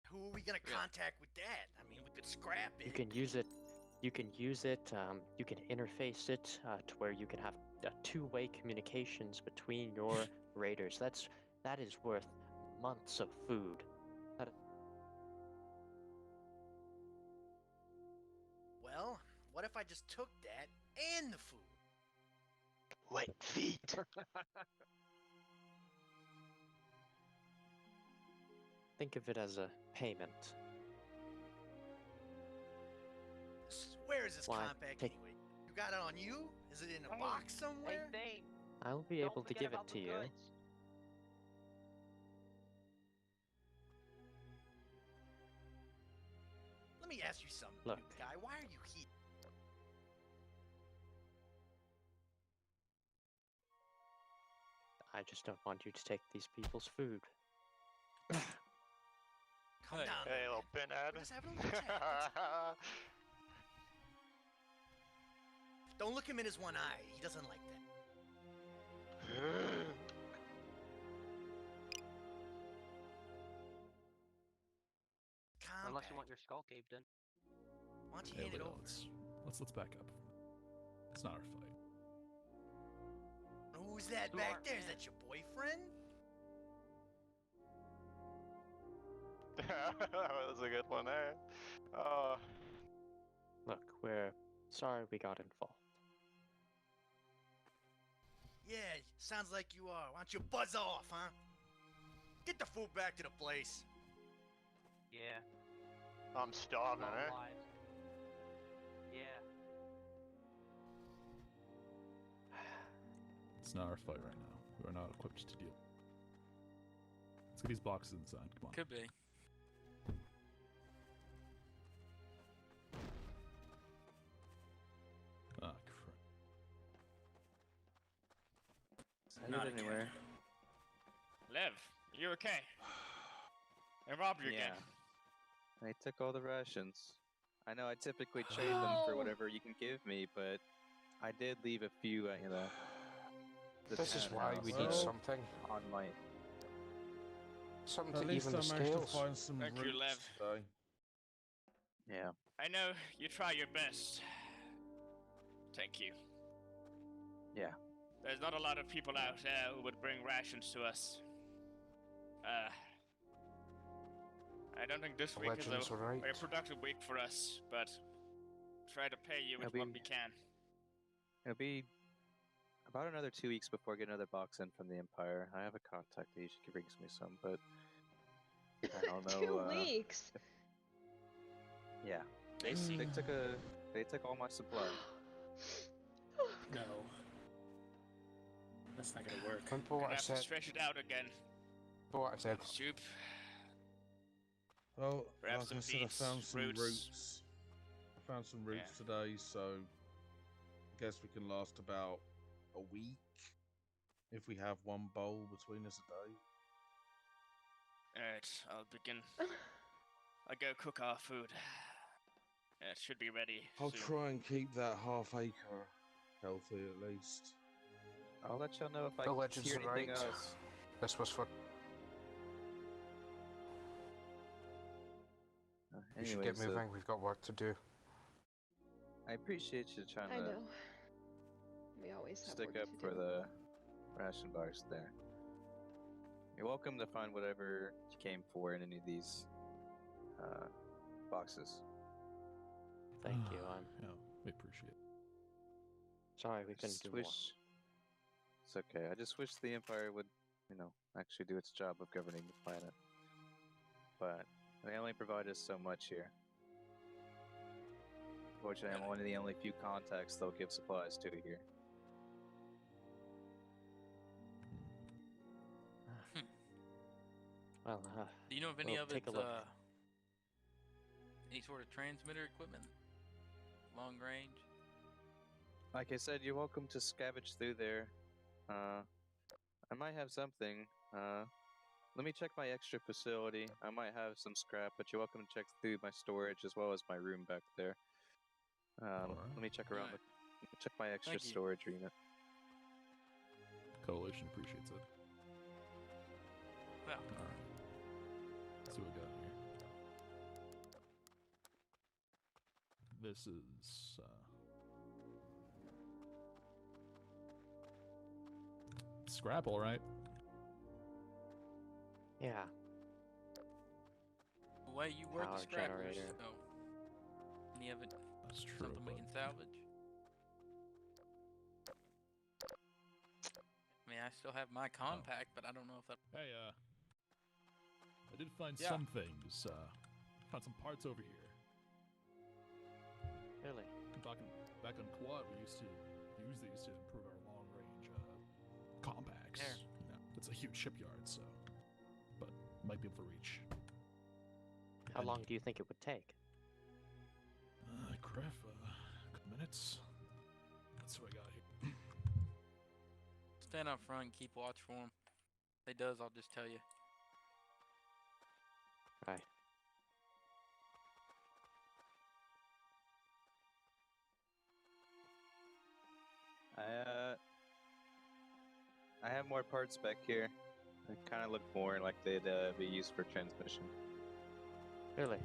Who are we gonna Yeah. contact with that? I mean, we could scrap it. You can use it. You can interface it to where you can have two-way communications between your raiders. That is worth months of food. Well, what if I just took that and the food? Wet feet! Think of it as a payment. Where is this Why, compact take- anyway? You got it on you? Is it in a Hey, box Hey, somewhere? Thane. I'll be Don't able to forget give it about to the you. goods. Let me ask you something, Look. new guy. Why are you here? I just don't want you to take these people's food. Calm Hey. down. Hey, there, little man. pinhead. We're just having a little chat. That's all. Don't look him in his one eye. He doesn't like that. Unless you Compact. want your skull caved in. Why don't you Hey, hand it Leo, over? let's back up. It's not our fight. Who's that back there? Is that your boyfriend? That was a good one there. Look, we're sorry we got involved. Yeah, sounds like you are. Why don't you buzz off, huh? Get the food back to the place. Yeah. I'm starving, Long eh? lives. Yeah. It's not our fight right now. We are not equipped to deal. Let's get these boxes inside. Come on. Could be. Ah, crap. Send Not it anywhere. Lev, you okay? I robbed you again. They took all the rations. I know I typically trade them for whatever you can give me, but I did leave a few at the This is why we need Well, something. on my. Something At to least even I the managed to scales. find some Thank you, roots Lev. today. Yeah. I know you try your best. Thank you. Yeah. There's not a lot of people out there who would bring rations to us. I don't think this The week is legends a are right. very productive week for us, but try to pay you with It'll what be- we can. It'll be about another 2 weeks before I get another box in from the Empire. I have a contact that usually brings me some, but I don't know. 2 weeks. Yeah. I see. They took all my supplies. No. That's not gonna work. Remember Gonna what I have to said? stretch it out again. Remember what I said? Soup. Well, Grab like some I said, beets, I found some roots. roots. I found some roots today, so I guess we can last about a week if we have one bowl between us a day. Alright, I'll begin. I'll go cook our food. It should be ready I'll soon. try and keep that half acre healthy at least. I'll let y'all know if I The legends hear are anything right. else. This was for. We should get Anyways, moving. We've got work to do. I appreciate you trying I to know. We always have stick work up to for do. the ration bars there. You're welcome to find whatever you came for in any of these boxes. Thank you. I'm Yeah, we appreciate it. sorry we I couldn't just do more. wish. It's okay. I just wish the Empire would, actually do its job of governing the planet. But they only provide us so much here. Fortunately, I'm one of the only few contacts they'll give supplies to here. Well, Do you know of any we'll of take its a look. any sort of transmitter equipment? Long range? Like I said, you're welcome to scavenge through there. I might have something. Let me check my extra facility. I might have some scrap, but you're welcome to check through my storage as well as my room back there. Let me check around. Check my extra Thank you. storage unit. Coalition appreciates it. Well, Alright. Let's see what we got here. This is scrap, all right. Yeah. the way you work Power the scrappers, generator. so any of it That's true. something we But can salvage? I mean, I still have my compact, but I don't know if that. hey, I did find Yeah. some things. Found some parts over here. Really? Back on Quad, we used to use these to improve our long-range compacts. There. It's a huge shipyard, so but might be able to reach. How long do you think it would take? Griff, a couple minutes. That's what I got here. Stand up front and keep watch for them. If they does, I'll just tell you. Right. I have more parts back here. They kind of look more like they'd be used for transmission. Really?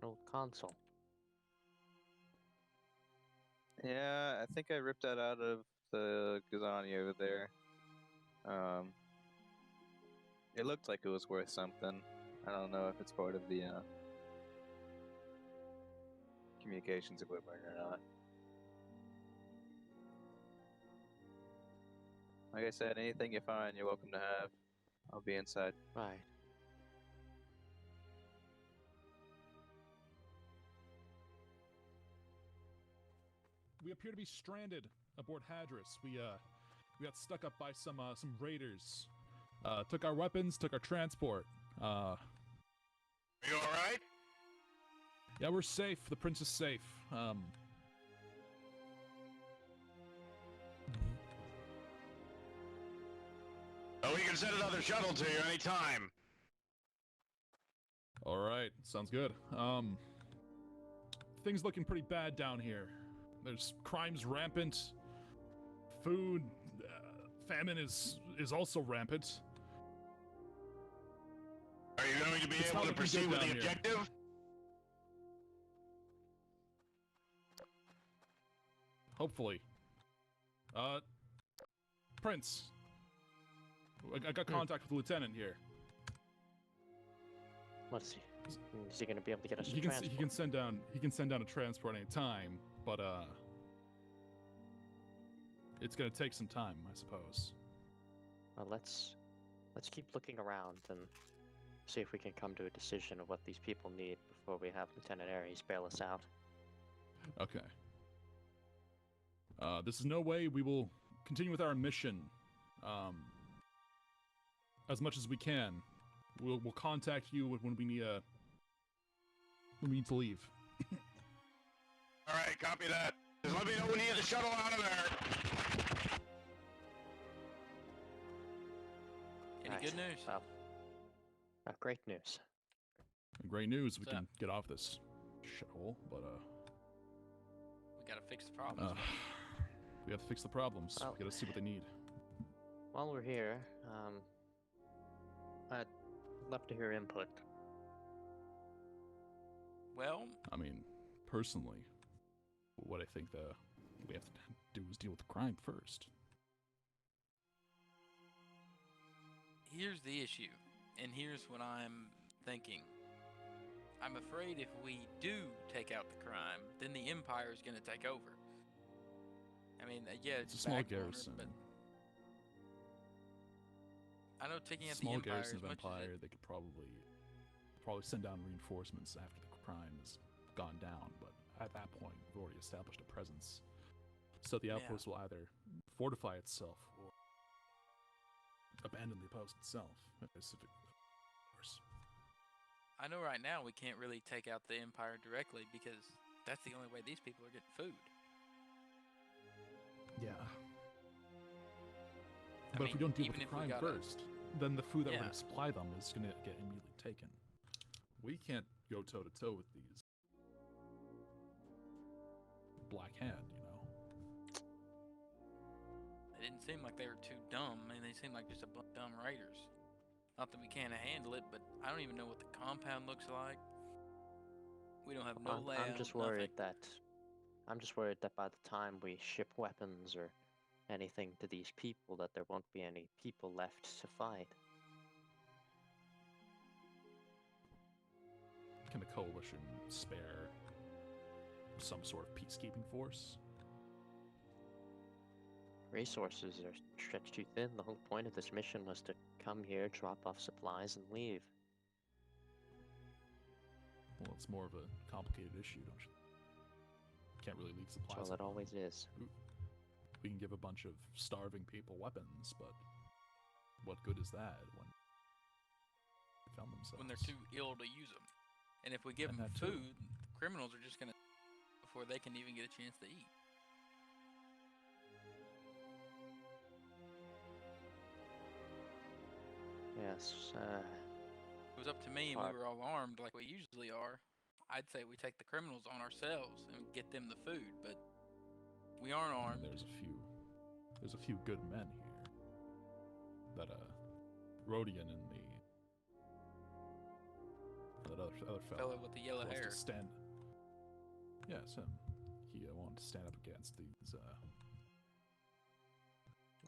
old console. Yeah, I think I ripped that out of the Gazani over there. It looked like it was worth something. I don't know if it's part of the communications equipment or not. Like I said, anything you find, you're welcome to have. I'll be inside. Right. We appear to be stranded aboard Hadris. We got stuck up by some raiders. Took our weapons, took our transport. Are you alright? Yeah, we're safe. The prince is safe. Oh, we can send another shuttle to you anytime. All right, sounds good. Things looking pretty bad down here. There's crimes rampant. Food, famine is also rampant. Are you going to be It's able not to looking proceed good with the down here. objective? Hopefully. Prince. I got contact with the lieutenant here. Let's see. Is he going to be able to get us He to can send down a transport any time, but it's gonna take some time, I suppose. Well, let's keep looking around and see if we can come to a decision of what these people need before we have Lieutenant Ares bail us out. Okay. This is no way we will continue with our mission. As much as we can, we'll contact you when we need to leave. All right, copy that. Just let me know when you get the shuttle out of there. Any good news? Well, great news. Great news. We What's can up? get off this shithole, but We gotta fix the problems. we have to fix the problems. Well- We gotta see what they need. While we're here, I'd love to hear input. Well, I mean, personally, what I think we have to do is deal with the crime first. here's the issue, and here's what I'm thinking. I'm afraid if we do take out the crime, then the Empire is going to take over. I mean, yeah, It's a small back corner, garrison. but I know taking out the Small Empire garrison as of much Empire, as they could probably send down reinforcements after the crime has gone down, but at that point, we've already established a presence. So the outpost will either fortify itself or abandon the post itself. Of course. I know right now we can't really take out the Empire directly because that's the only way these people are getting food. Yeah. I But if we mean, don't deal with even the if we crime gotta- first, then the food that we're Yeah. going to supply them is going to get immediately taken. We can't go toe-to-toe with these Black Hand, you know? They didn't seem like they were too dumb. I mean, they seemed like just a bunch of dumb raiders. Not that we can't handle it, but I don't even know what the compound looks like. We don't have no lab. I'm just worried that by the time we ship weapons or anything to these people, that there won't be any people left to fight. Can the coalition spare some sort of peacekeeping force? Resources are stretched too thin. The whole point of this mission was to come here, drop off supplies, and leave. Well, it's more of a complicated issue, don't you? Can't really leave supplies. Well, it always is. We can give a bunch of starving people weapons, but what good is that when they found themselves? When they're too ill to use them. And if we give And them that too. food, criminals are just going to before they can even get a chance to eat. Yes, If it was up to me and we were all armed like we usually are, I'd say we take the criminals on ourselves and get them the food, but we aren't armed. There's a few good men here. That Rodian and that other Fellow with the yellow wants hair. to stand. Yes, him. He wanted to stand up against these.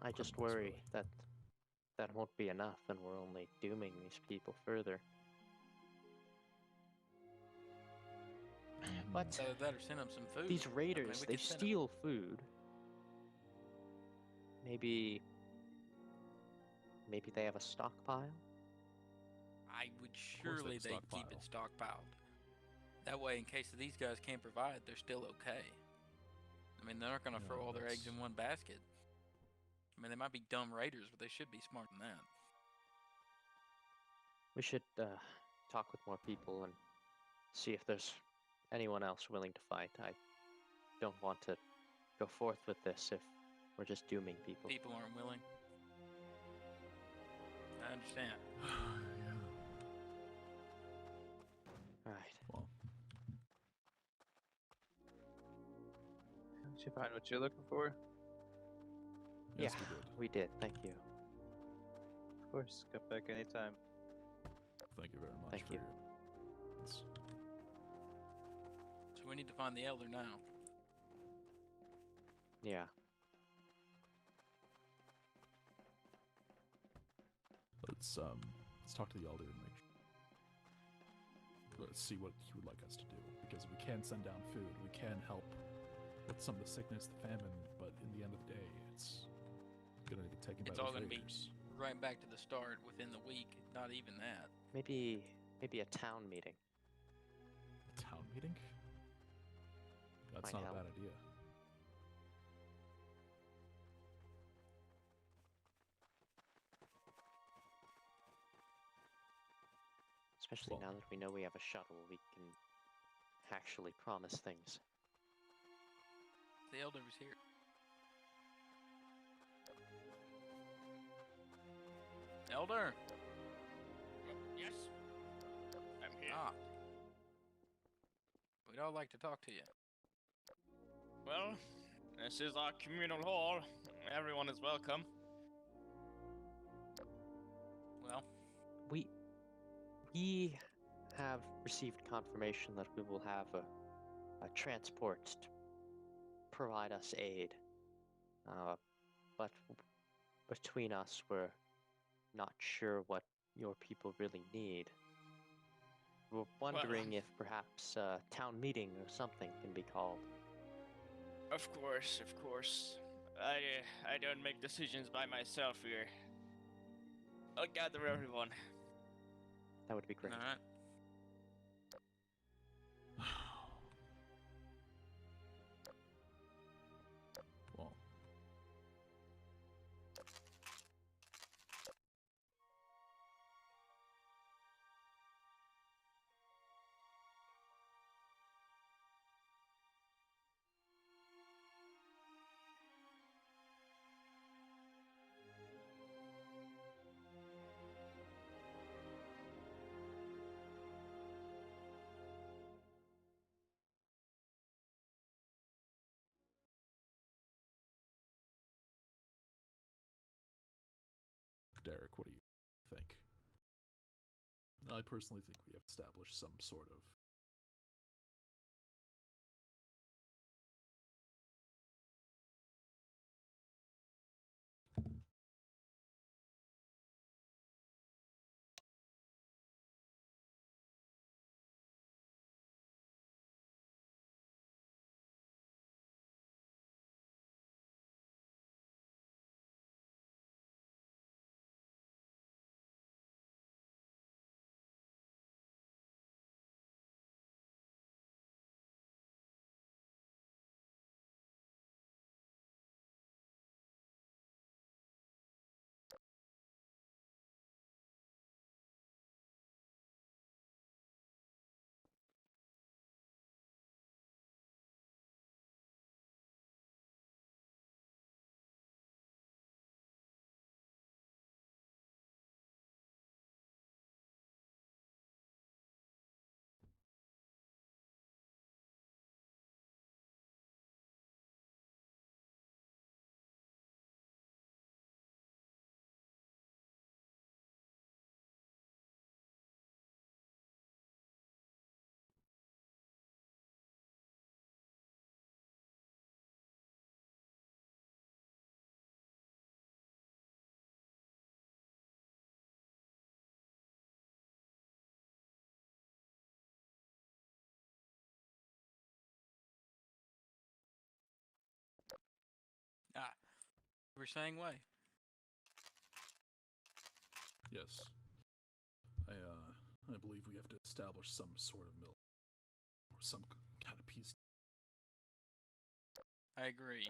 I just criminals, worry really. that that won't be enough, and we're only dooming these people further. But So that or send them some food. these I mean, raiders, we they could send 'em- steal food. Maybe they have a stockpile? I would course they surely have a they'd keep it stockpiled. That way, in case these guys can't provide, they're still okay. I mean, they're not going to Yeah, throw all their eggs that's- in one basket. I mean, they might be dumb raiders, but they should be smarter than that. We should talk with more people and see if there's anyone else willing to fight. I don't want to go forth with this if we're just dooming people. People aren't willing. I understand. Alright. Well, Did you find what you're looking for? yes, Yeah, we did. Thank you. Of course, come back anytime. Thank you very much Thank for you. your. So we need to find the elder now. Yeah. Let's talk to the elder and let's see what he would like us to do, because we can send down food, we can help with some of the sickness, the famine, but in the end of the day, it's gonna get taken by It's all those going to be raiders. right back to the start within the week. Not even that. Maybe a town meeting. A town meeting? That's Might not help. a bad idea. Especially now that we know we have a shuttle, we can actually promise things. The elder was here. Elder! Yes? I'm here. Ah. We'd all like to talk to you. Well, this is our communal hall. Everyone is welcome. Well, we have received confirmation that we will have a transport to provide us aid. But between us, we're not sure what your people really need. We're wondering if perhaps a town meeting or something can be called. Of course, of course. I don't make decisions by myself here. I'll gather everyone. That would be great. alright. Well, Derek, what do you think? I personally think we have established some sort of Ah, we're saying way. Yes. I believe we have to establish some sort of mill or some kind of peace. I agree.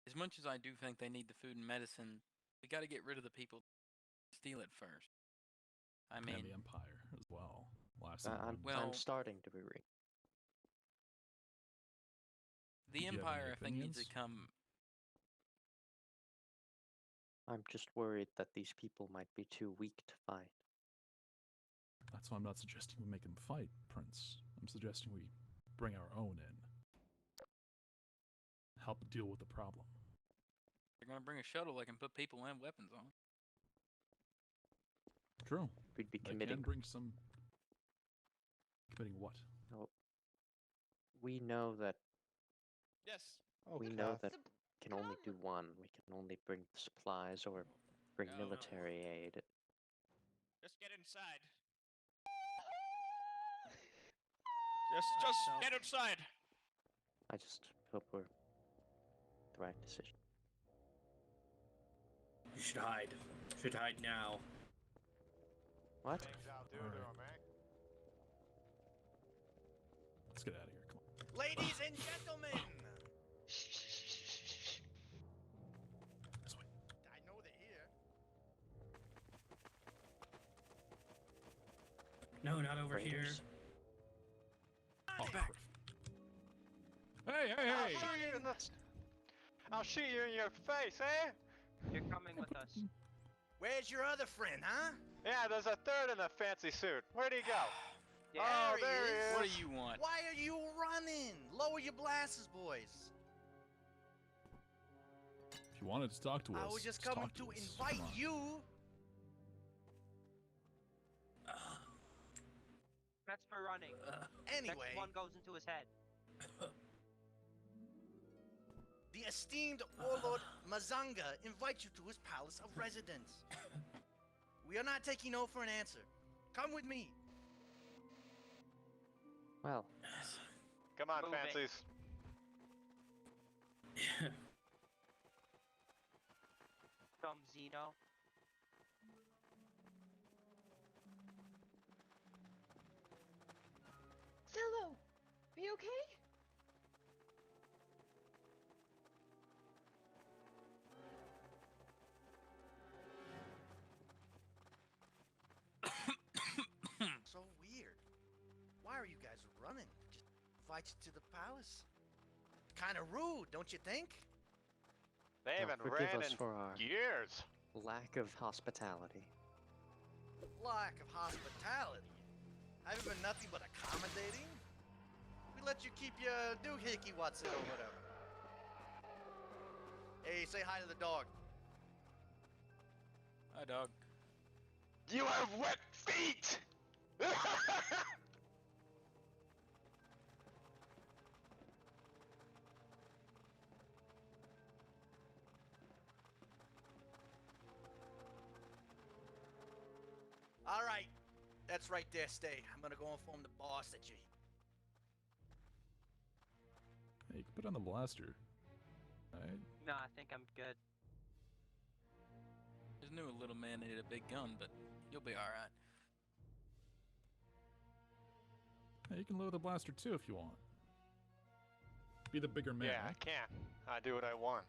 As much as I do think they need the food and medicine, we got to get rid of the people who steal it first. I mean, and the Empire as well. I'm starting to be the Do you have any Empire, I think, needs to opinions? come. I'm just worried that these people might be too weak to fight. That's why I'm not suggesting we make them fight, Prince. I'm suggesting we bring our own in. Help deal with the problem. They're going to bring a shuttle that can put people and weapons on. True. We'd be They committing. can bring some. Committing what? No, we know that. Yes. We know that we can only do one. We can only bring supplies or bring No. military aid. Just get inside. Just get inside. I just hope we're the right decision. You should hide. Should hide now. What? Let's get out of here. Come on. Ladies and gentlemen! This way. I know they're here. No, not over here. Raiders? Oh, back. Hey! I'll shoot you in your face, eh? You're coming with us. Where's your other friend, huh? Yeah, there's a third in a fancy suit. Where'd he go? Yeah. Oh, There he there he is. is. What do you want? Why are you running? Lower your blasters, boys. If you wanted to talk to us, I was just coming talk to us. invite Come on. you. That's for running. Anyway, Next one goes into his head. the esteemed warlord Mazanga invites you to his palace of residence. We are not taking no for an answer. Come with me. Well, Come on, Move it. fancies. From Zeno. Zello, are you okay? So weird. Why are you guys running? Just invite you to the palace. Kind of rude, don't you think? They now haven't forgive ran us in for our years. lack of hospitality. Lack of hospitality. Have you been nothing but accommodating? We let you keep your doohickey what's it or whatever. Hey, say hi to the dog. Hi, dog. You have wet feet! All right. That's right there, stay. I'm gonna go inform the boss that you... Hey, you can put on the blaster. Alright. Nah, I think I'm good. Just knew a little man needed a big gun, but you'll be alright. Hey, you can load the blaster too if you want. Be the bigger man. Yeah, I can. I do what I want.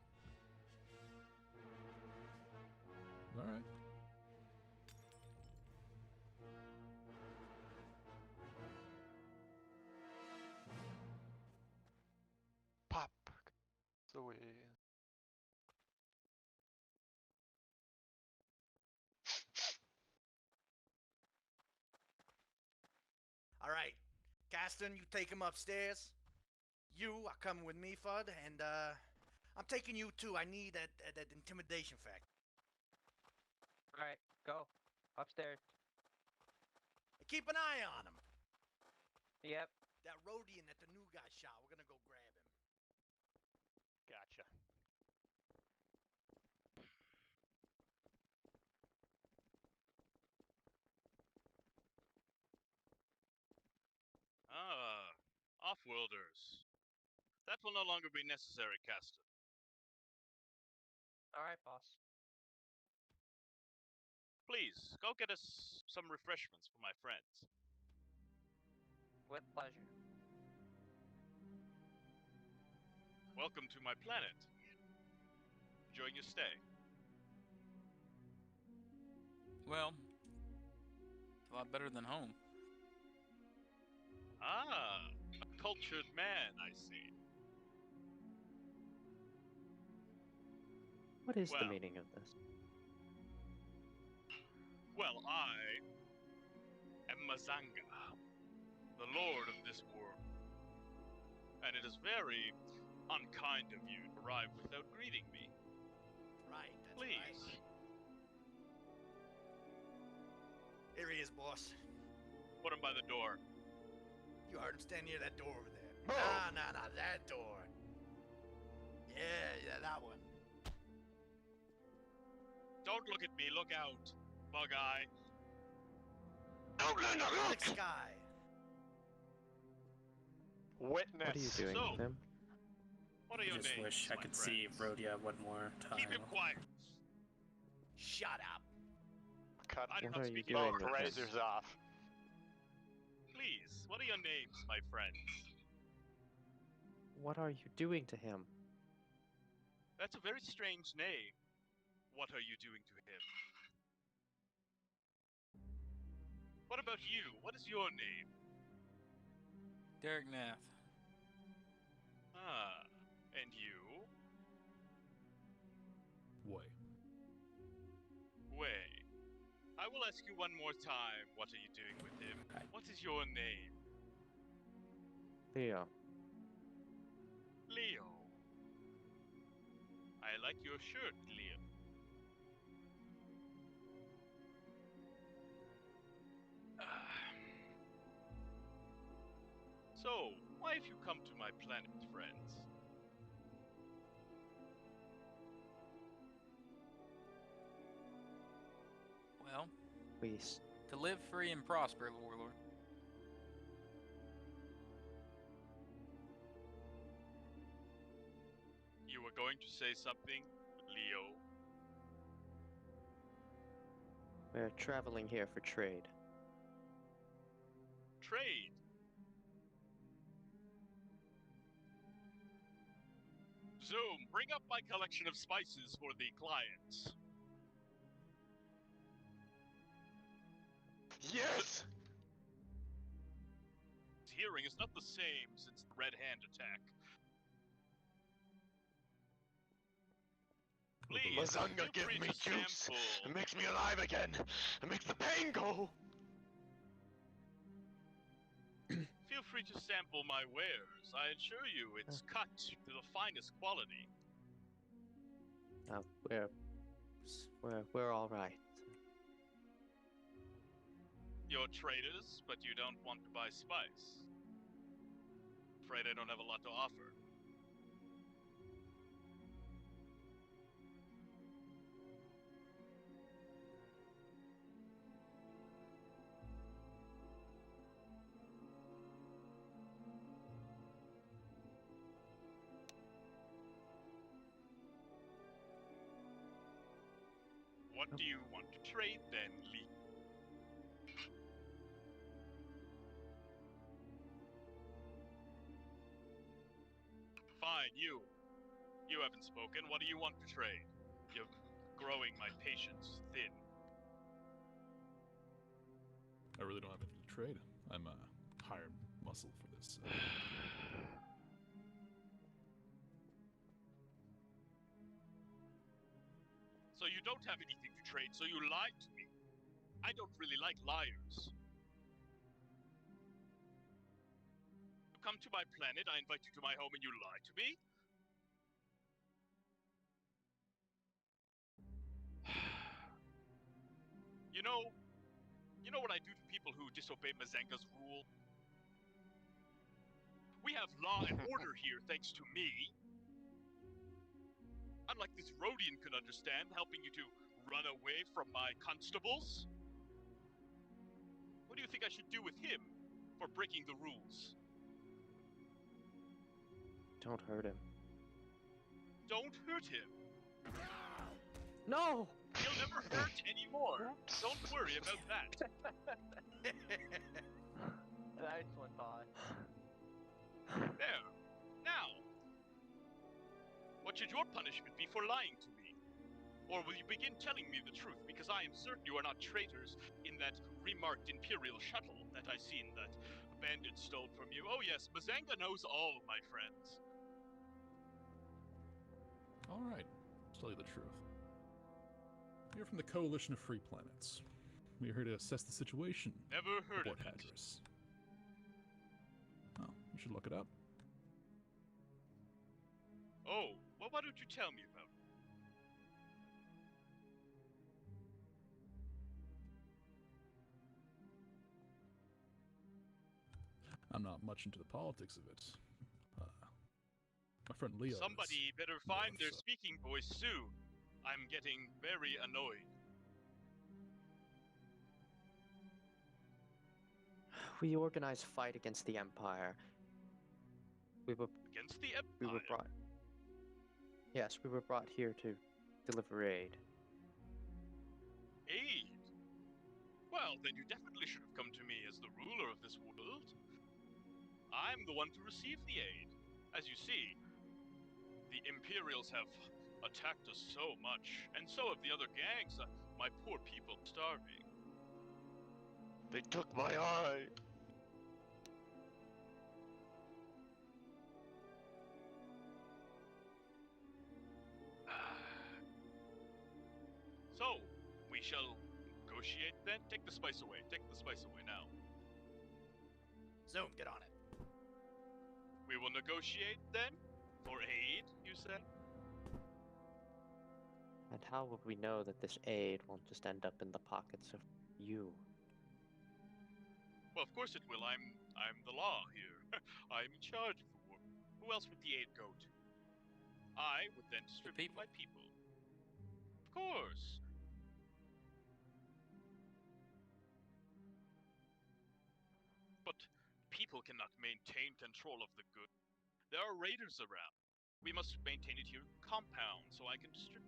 Alright. Pop. So we. All right. Caston, you take him upstairs. You are coming with me, Fudd, and I'm taking you too. I need that intimidation factor. Alright, go. Upstairs. Keep an eye on him. Yep. That Rhodian that the new guy shot, we're gonna go grab him. Gotcha. Ah, off-worlders. That will no longer be necessary, Castor. Alright, boss. Please, go get us some refreshments for my friends. With pleasure. Welcome to my planet. Enjoying your stay. Well, it's a lot better than home. Ah, a cultured man, I see. What is the Well. meaning of this? Well, I am Mazanga, the lord of this world. And it is very unkind of you to arrive without greeting me. Right, that's Please. right. Here he is, boss. Put him by the door. You heard him stand near that door over there. Move! Nah, that door. Yeah, that one. Don't look at me, look out, bug eye. Outlander, look! Next guy. Witness. What are you doing So, with him? What are I your just names, wish I my could friends? see Rhodia one more time. Keep him quiet. Shut up. Cut I'm What not are you speaking doing both with him? razors off. Please, what are your names, my friends? What are you doing to him? That's a very strange name. What are you doing to him? What about you? What is your name? Derek Nath. Ah, and you? Way. Wei. I will ask you one more time, what are you doing with him? What is your name? Leo. Leo. I like your shirt, Leo. So, why have you come to my planet, friends? Well, Please. to live free and prosper, Warlord. You were going to say something, Leo? We're traveling here for trade. Trade. Zoom, bring up my collection of spices for the clients. Yes! His hearing is not the same since the Red Hand attack. Please, Lasagna, feel give free me to juice. sample. It makes me alive again. It makes the pain go. Feel free to sample my wares. I assure you, it's cut to the finest quality. We're all right. You're traders, but you don't want to buy spice. Afraid I don't have a lot to offer. What do you want to trade then, Lee? Fine, you. You haven't spoken. What do you want to trade? You're growing my patience thin. I really don't have anything to trade. I'm a hired muscle for this. So you don't have anything to trade, so you lied to me. I don't really like liars. You come to my planet, I invite you to my home, and you lie to me? You know what I do to people who disobey Mazanga's rule? We have law and order here, thanks to me. Unlike this Rhodian could understand, helping you to run away from my constables. What do you think I should do with him for breaking the rules? Don't hurt him. Don't hurt him. No! He'll never hurt anymore. Don't worry about that. Nice one, boss. There. Now, what should your punishment be for lying to me? Or will you begin telling me the truth, because I am certain you are not traitors in that remarked Imperial shuttle that I seen that bandit stole from you. Oh yes, Mazanga knows all, my friends. Alright, I'll tell you the truth. We're from the Coalition of Free Planets. We're here to assess the situation Never heard aboard of it. Hadris. Oh, you should look it up. Oh, well, why don't you tell me about it? I'm not much into the politics of it. My friend Leo Somebody better find their speaking voice soon. I'm getting very annoyed. We organized a fight against the Empire. We were Against the Empire? we were brought. Yes, we were brought here to deliver aid. Aid? Well, then you definitely should have come to me as the ruler of this world. I'm the one to receive the aid. As you see, the Imperials have attacked us so much, and so have the other gangs. My poor people starving. They took my eye. So, we shall negotiate then? Take the spice away. Take the spice away now. Zoom, get on it. We will negotiate then? For aid, you say? And how will we know that this aid won't just end up in the pockets of you? Well, of course it will. I'm the law here. I'm in charge of the war. Who else would the aid go to? I would then distribute my people. Of course. But people cannot maintain control of the good. There are raiders around. We must maintain it here in the compound so I can distribute.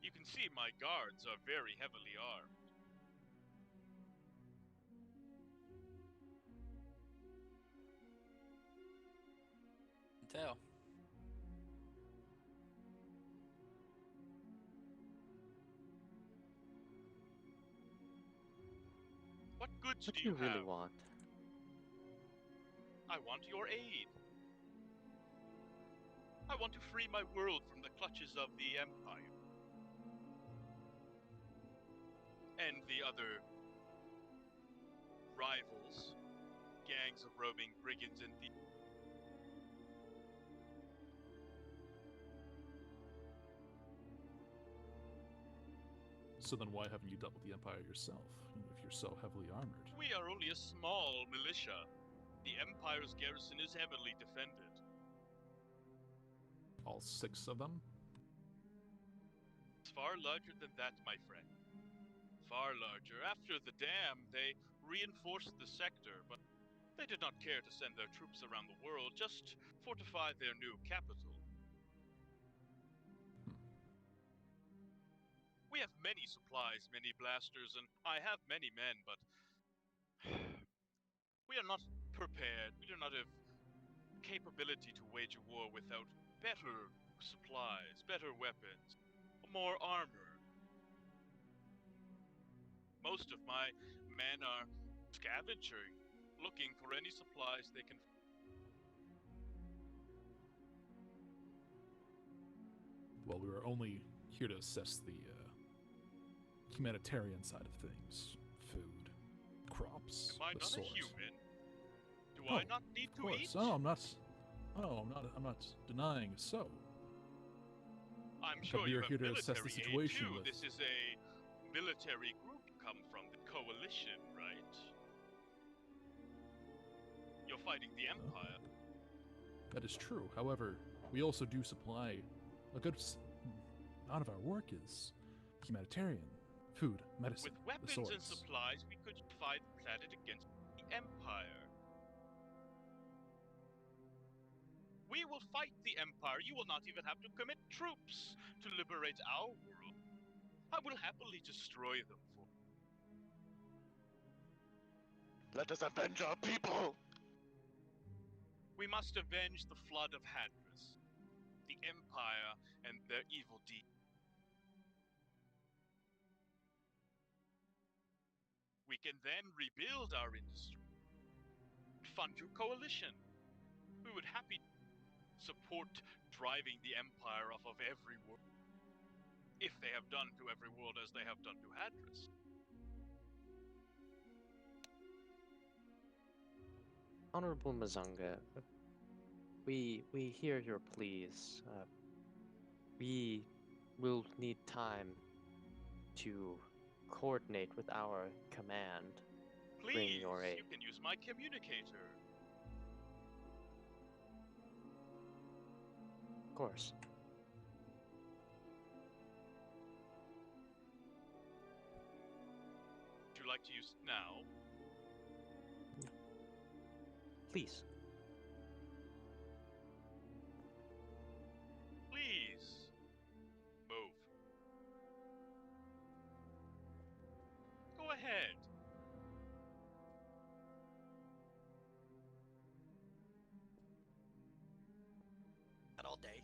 You can see my guards are very heavily armed. Tell. What goods What do do you really have? want? I want your aid. I want to free my world from the clutches of the Empire. And the other rivals, gangs of roving brigands and thieves. So then why haven't you dealt with the Empire yourself, if you're so heavily armored? We are only a small militia. The Empire's garrison is heavily defended. All 6 of them? It's far larger than that, my friend. Far larger. After the dam, they reinforced the sector, but they did not care to send their troops around the world, just fortify their new capital. We have many supplies, many blasters, and I have many men, but we are not prepared. We do not have capability to wage a war without better supplies, better weapons, more armor. Most of my men are scavenging, looking for any supplies they can. Well, we were only here to assess the humanitarian side of things. Food, crops, Am I the not sort. a human? Do Oh, I not need of to course. eat? No, I'm not. No, I'm not denying so. I'm But sure we you are have here to assess the military situation aid too. with- This is a military group you come from, the Coalition, right? You're fighting the Empire. That is true. However, we also do supply a good amount of our work is humanitarian, food, medicine, With the weapons sorts. and supplies, we could fight the planet against the Empire. We will fight the Empire. You will not even have to commit troops to liberate our world. I will happily destroy them for you. Let us avenge our people! We must avenge the flood of Hadris, the Empire, and their evil deeds. We can then rebuild our industry, fund your coalition. We would happy support driving the Empire off of every world, if they have done to every world as they have done to Hadris. Honorable Mazunga, we hear your pleas. We will need time to coordinate with our command. Bring Please, your aid. you can use my communicator. Of course. Would you like to use it now? Please. Please. Move. Go ahead. Not all day.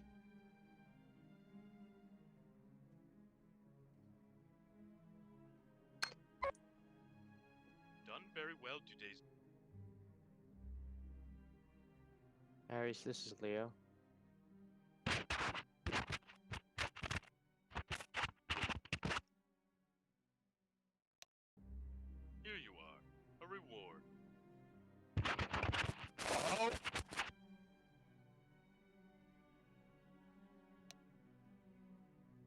Done very well today. Ares, this is Leo. Here you are. A reward. Oh!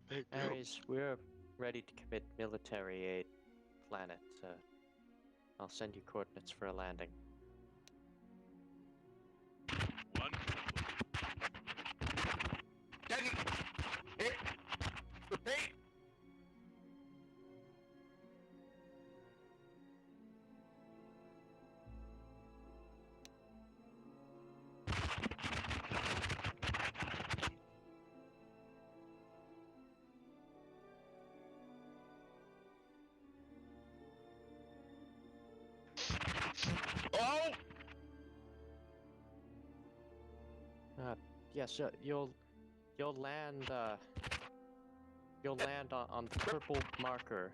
Thank you. Ares, we're ready to commit military aid. Planet. I'll send you coordinates for a landing. Wonderful. Didn't it repeat? Oh! Yes, you'll land. You'll land on the purple marker.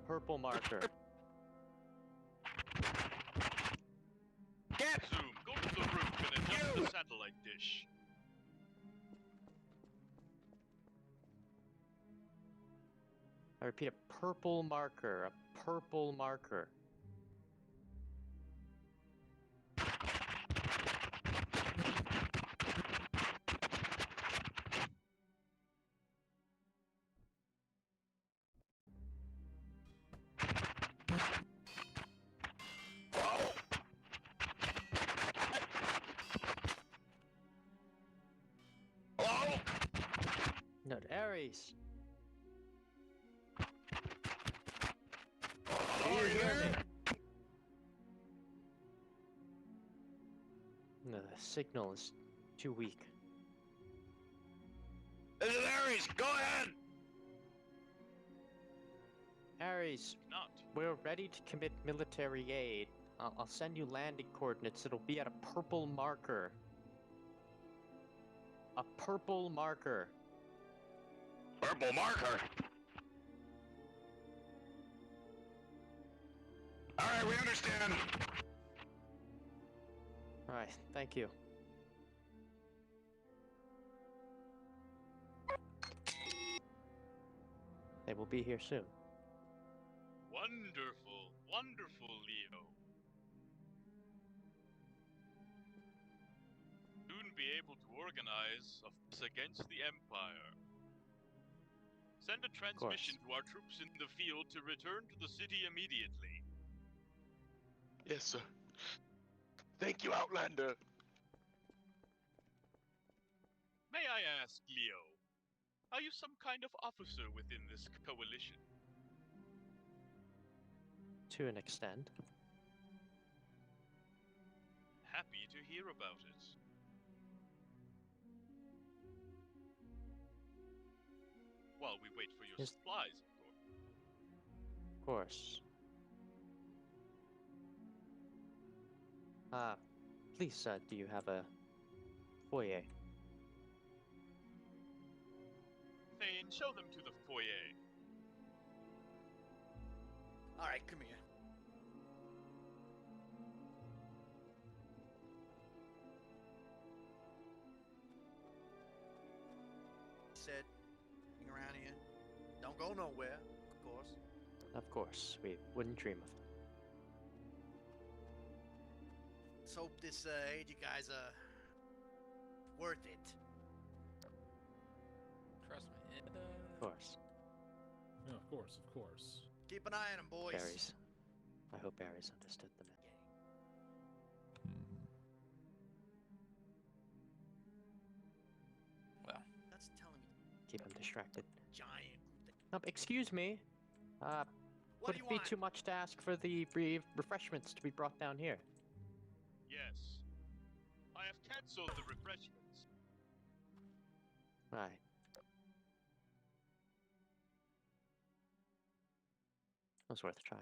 Purple marker. Get! Zoom, go to the roof and adjust the satellite dish. I repeat, a purple marker. A purple marker. No, Ares. Do you hear me? No, the signal is too weak. This is Ares! Go ahead! Ares, Not. we're ready to commit military aid. I'll send you landing coordinates. It'll be at a purple marker. A purple marker. Purple marker? Alright, we understand. Alright, thank you. They will be here soon. Wonderful, wonderful, Leo. Soon be able to organize a force against the Empire. Send a transmission to our troops in the field to return to the city immediately. Yes, sir. Thank you, Outlander. May I ask, Leo, are you some kind of officer within this coalition? To an extent. Happy to hear about it. While we wait for your Yes. supplies, of course. Of course. Please, do you have a foyer? Thane, show them to the foyer. Alright, come here. Said, hang around here. Don't go nowhere, of course. Of course, we wouldn't dream of it. Let's hope this aid you guys are worth it. Trust me. Of course. Yeah, of course, of course. Keep an eye on them, boys. Ares. I hope Ares understood the message. Well, that's telling me. Keep him distracted. Giant. Excuse me. What Would do you it be want? too much to ask for the refreshments to be brought down here? Yes. I have cancelled the refreshments. Right. Was worth a try.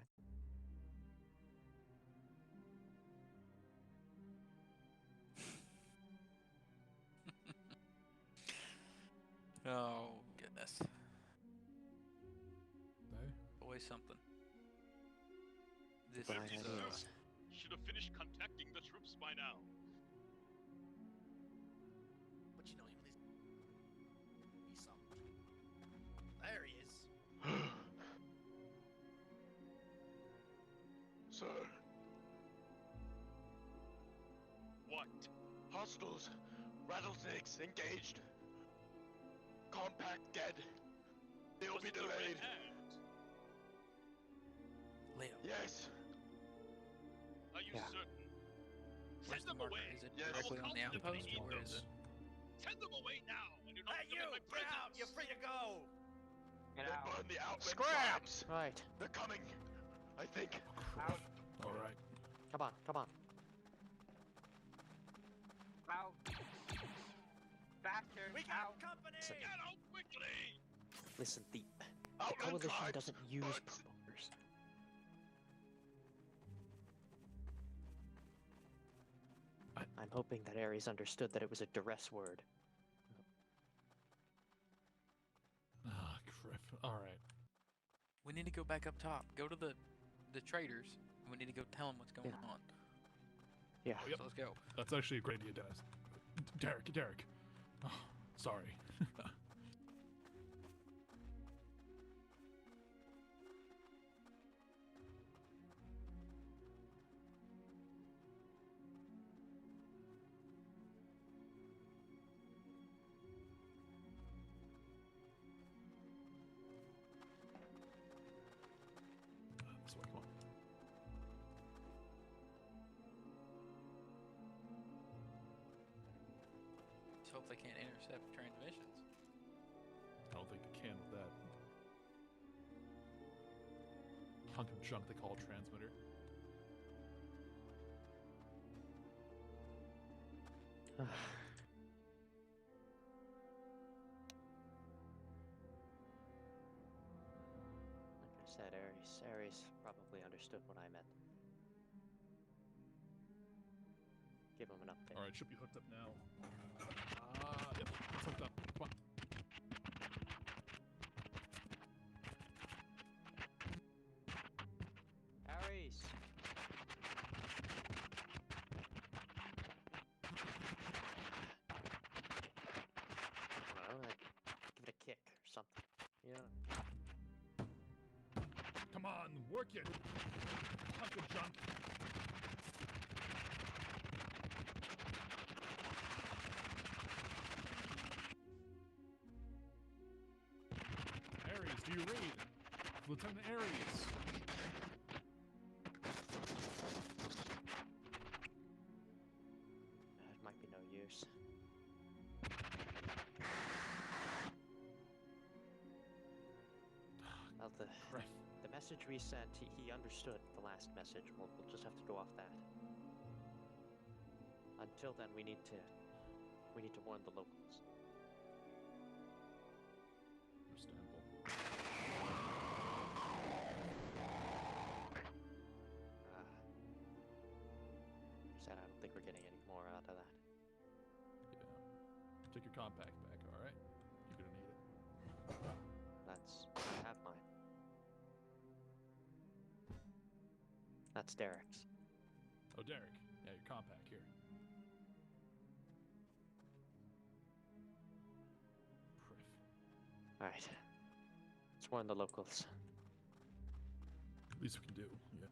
oh goodness. Okay. Always something. This Bright is ideas. Should have finished contacting the troops by now. But you know him, he's something. There he is. Sir, What? hostiles, rattlesnakes engaged. Compact dead. They'll Was be it the Red delayed. Hand? Leo. Yes. Are you Yeah. certain? Where's Send the them marker? away. Is it Yes. directly on the I will call outpost, them or when is they it? Send them away now, and do not Hey, put them you! in my Get out! presence. You're free to go! Get They out. burn the outland Scraps! tribes. Right. They're coming. I think. Out. All right. Come on, come on. Out. Bastard. We got out. company! Listen. Get out quickly! Listen, the Outland coalition tribes. doesn't use Bugs. provokers. I'm hoping that Ares understood that it was a duress word. Ah, crap. All right. We need to go back up top. Go to the traders, and we need to go tell them what's going Yeah. on. Yeah. Oh, yep. So let's go. That's actually a great idea, Dennis. Derek. Oh, sorry. This way, come on. Let's hope they can't intercept transmissions. I don't think it can with that hunk of junk they call a transmitter. Like I said, Ares probably understood what I meant. Give him an update. All right, should be hooked up now. Yep, it's hooked up. Come on. Ares! Well, give it a kick or something. Yeah. Come on, work it. Hunk of junk. Ares, do you read? Lieutenant Ares. It might be no use. Well, the message we sent, he understood the last message. We'll just have to go off that. Until then, we need to warn the locals. Understandable. compact back, all right? You're gonna need it. I have mine. That's Derek's. Oh, Derek. Yeah, your compact here. All right. Let's warn the locals. Least we can do. Yeah.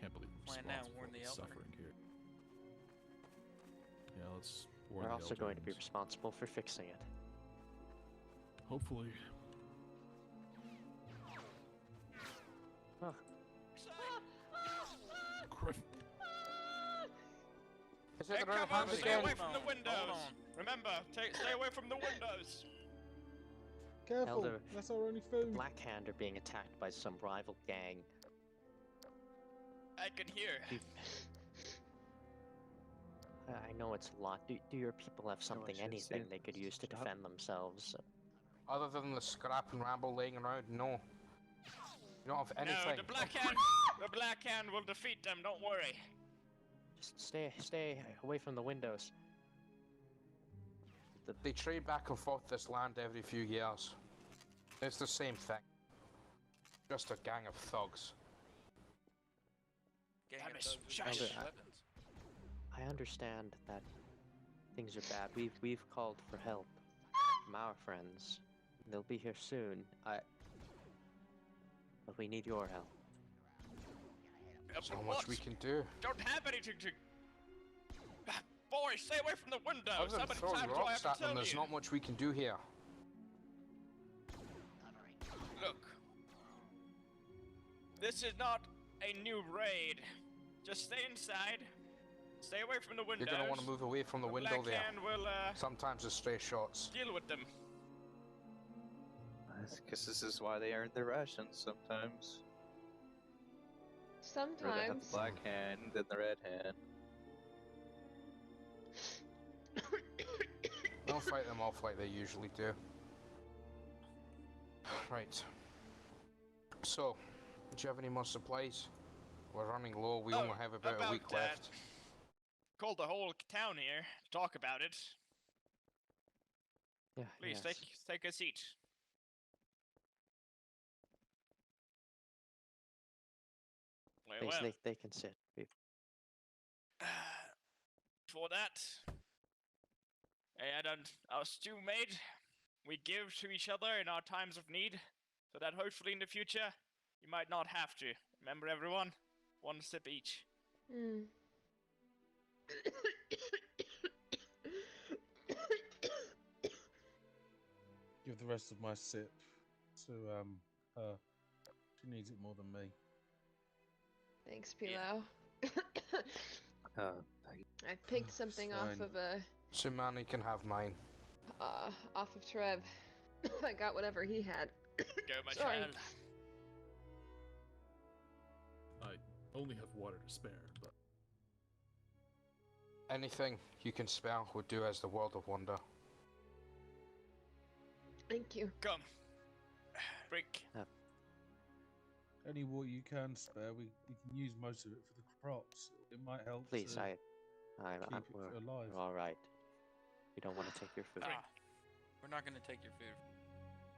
Can't believe we're Plan now, responsible warn for the the elder. suffering here. Yeah, let's warn We're the also elder going to be and responsible for fixing it. hopefully. Huh. Griff. Is Hey, it the right come hand on, stay again? away from the Hold on, hold windows. on. Remember, stay away from the windows. Careful, Elder, that's our only The food. Black Hand are being attacked by some rival gang. I can hear. I know it's a lot. Do your people have something, should see anything it. they could use to Stop. defend themselves? Other than the scrap and ramble laying around, no. You don't have anything. No, the Black Hand will defeat them. Don't worry. Just stay away from the windows. They trade back and forth this land every few years. It's the same thing. Just a gang of thugs. Gang Damn of it, thugs with shush. loaded weapons. I understand that things are bad. We've called for help from our friends. They'll be here soon. But we need your help. There's not much we can do. Don't have anything to. Boys, stay away from the windows. Other How than many throwing times do I rocks have at to them, tell there's you? not much we can do here. Look, this is not a new raid. Just stay inside. Stay away from the windows. You're gonna want to move away from the window Black there. Hand will Sometimes it's stray shots. deal with them. I guess this is why they earn their rations sometimes. Or they have the Sometimes. black hand than the red hand. Don't fight them off like they usually do. Right. So, do you have any more supplies? We're running low. We only have about a week left. Called the whole town here to talk about it. Yeah. Please yes. take a seat. Well, Please, well. they can sit. For that, I had our stew made. We give to each other in our times of need, so that hopefully in the future, you might not have to. Remember, everyone? One sip each. Hmm. Give the rest of my sip to her. She needs it more than me. Thanks, Pilau. Thank I picked something off fine. of a Simani can have mine. off of Trev. I got whatever he had. Go, my Sorry. child. I only have water to spare, but Anything you can spare would do as the world of wonder. Thank you. Come. Drink. Any water you can spare, we can use most of it for the crops. It might help. Please, to I'm keep it alive. we're all right. We don't want to take your food. We're not going to take your food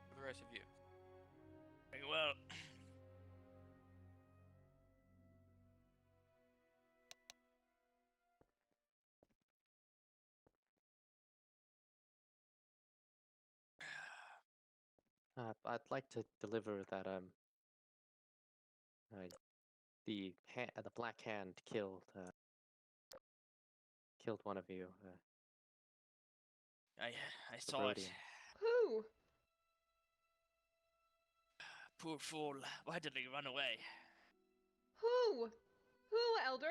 for the rest of you. Very well. I'd like to deliver that the Black Hand killed one of you. I saw it. Brodian. Who? Poor fool. Why did he run away? Who? Who, Elder?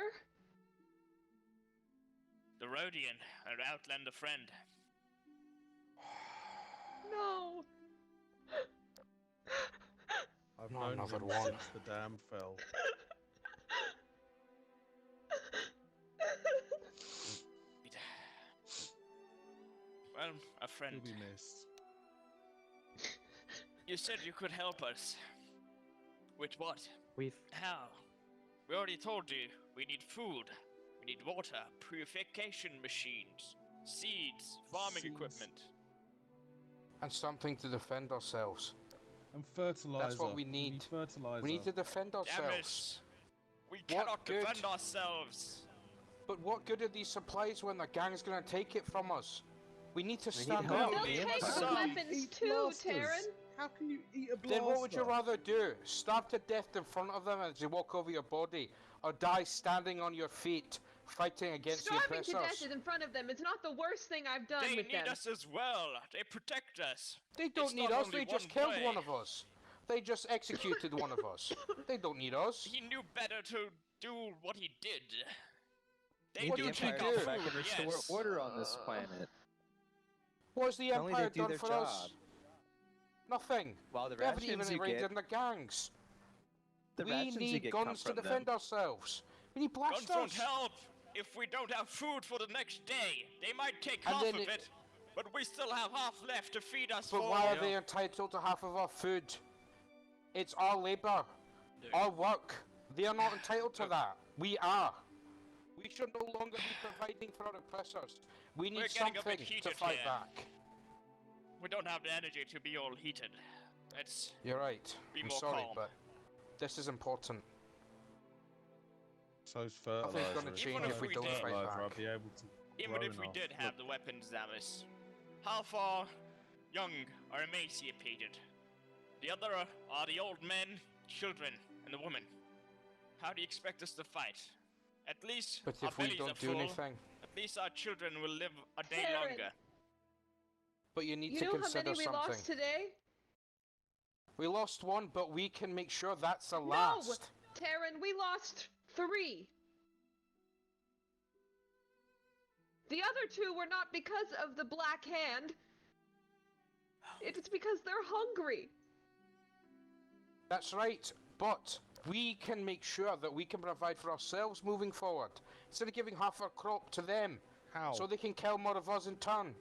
the Rhodian, our Outlander friend. No. I've Not known another him one. since the dam fell. Well, a friend. He'll be missed. You said you could help us. With what? How? We already told you. We need food. We need water, purification machines, seeds, farming equipment. And something to defend ourselves. And fertilizer. That's what we need. Fertilizer. We need to defend ourselves. We cannot defend ourselves. But what good are these supplies when the gang's gonna take it from us? We need to stand They'll up. take the weapons too, Taryn. How can you eat a blaster? Then what would you rather do? Starve to death in front of them as you walk over your body, or die standing on your feet, fighting against the Starving to oppressors? death in front of them is not the worst thing I've done They with need them. us as well. They protect us. They don't It's need not us, only they just one killed way. one of us. They just executed one of us. They don't need us. He knew better to do what he did. They What do did you take do? our Come back food, and restore yes. order on this planet. What's the Only Empire they do done their for job. us? Nothing. While the They haven't even rations you raided get, the gangs. the We rations you need get come guns to from them. defend ourselves. We need Guns blasters. won't help if we don't have food for the next day. They might take And half then of it- it, but we still have half left to feed us But for. why are they entitled to half of our food? It's our labor, our work. They are not entitled to that. We are. We should no longer be providing for our oppressors. We need We're getting a something bit to heated fight here. back. We don't have the energy to be all heated. Let's You're right. be I'm more sorry, calm. but this is important. So's Nothing's fertilizer. gonna change if we don't fight Fertilizer, I'll back. be able to Even grow if we enough. did have the weapons, Zavis, how far young or emaciated? The other are the old men, children, and the women. How do you expect us to fight? At least But our if we bellies don't are do full. anything, At least our children will live a day Taryn. longer. but you need You to know how consider many we something. lost today? We lost one, but we can make sure that's the No, last. Taryn, we lost 3. The other 2 were not because of the Black Hand. It's because they're hungry. That's right, but we can make sure that we can provide for ourselves moving forward, instead of giving half our crop to them. How? So they can kill more of us in turn.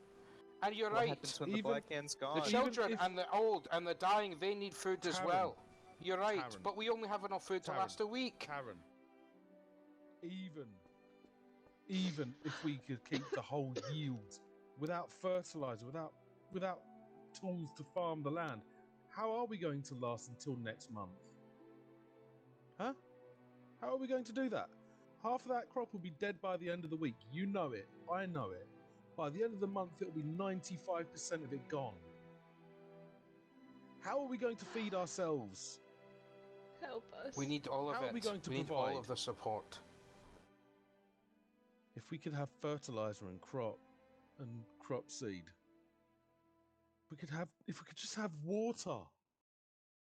And you're What right. happens when the Even- Black Hand's gone? The Even children if- and the old and the dying, they need food as Karen, well. You're right, Karen, but we only have enough food to Karen, last a week. Karen, even if we could keep the whole yield without fertilizer, without tools to farm the land, how are we going to last until next month? Huh? How are we going to do that? Half of that crop will be dead by the end of the week. You know it. I know it. By the end of the month, it'll be 95% of it gone. How are we going to feed ourselves? Help us. We need all of How it. are we going to need provide? all of the support. If we could have fertilizer and crop seed, if we could just have water.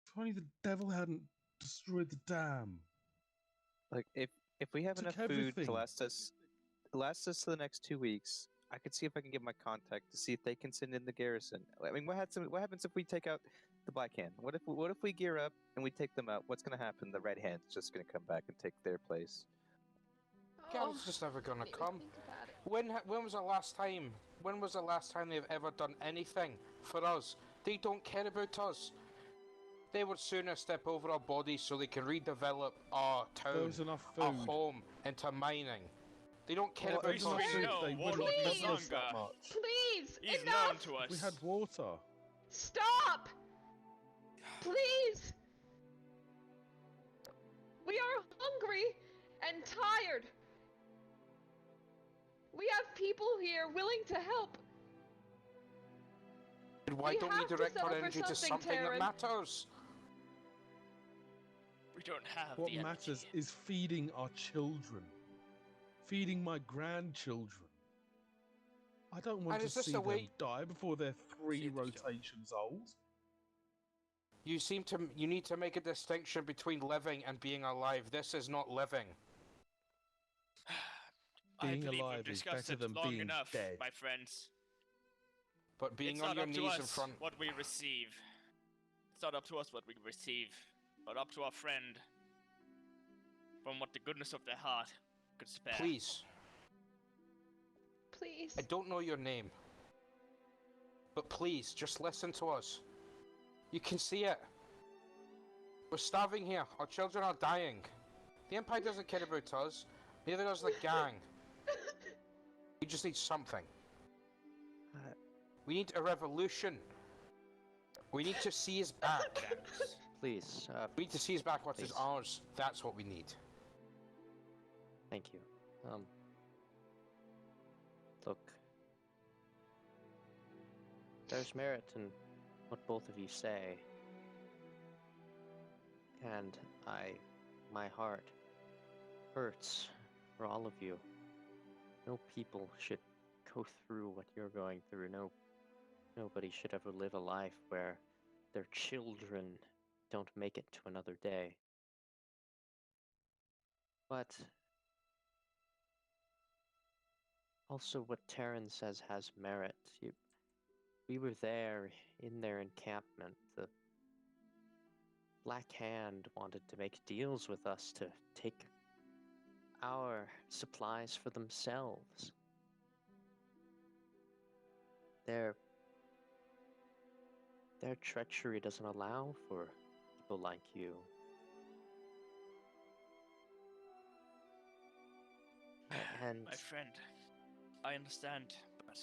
If only the devil hadn't destroyed the dam. Like if we have Took enough food everything. to last us to the next 2 weeks, I could see if I can get my contact to see if they can send in the garrison. I mean, what happens if we take out the Black Hand? What if we gear up and we take them out? What's gonna happen? The Red Hand's just gonna come back and take their place. Garrett's just never gonna Didn't even come. think about it. When was the last time? When was the last time they've ever done anything for us? They don't care about us. They would sooner step over our bodies so they can redevelop our There town, was enough our food. home, into mining. They don't care Well, about If us. there was enough food, No, they Warlord wouldn't Please. bother us that much. Please, He's enough! known to us. We had water. Stop! Please! We are hungry and tired. We have people here willing to help. And why we don't we have to direct our settle for energy to something, something that Taryn. matters? We don't have What the matters energy. is feeding our children, feeding my grandchildren. I don't want And to is this see the them way- die before they're 3 See this, Joe. rotations old. You need to make a distinction between living and being alive. This is not living. Being believe alive we've is discussed better it than long being enough, dead. my friends. But being It's on not your up to knees us in front. what we receive. It's not up to us what we receive, but up to our friend. From what the goodness of their heart could spare. Please. Please. I don't know your name. But please, just listen to us. You can see it. We're starving here. Our children are dying. The Empire doesn't care about us. Neither does the gang. We just need something. We need a revolution. We need to seize back. Please. We need to seize back what is please. ours. That's what we need. Thank you. Look. There's merit in what both of you say. And my heart hurts for all of you. No people should go through what you're going through. Nobody should ever live a life where their children don't make it to another day. But also what Terran says has merit. We were there in their encampment. The Black Hand wanted to make deals with us to take our supplies for themselves. Their treachery doesn't allow for people like you. And My friend, I understand, but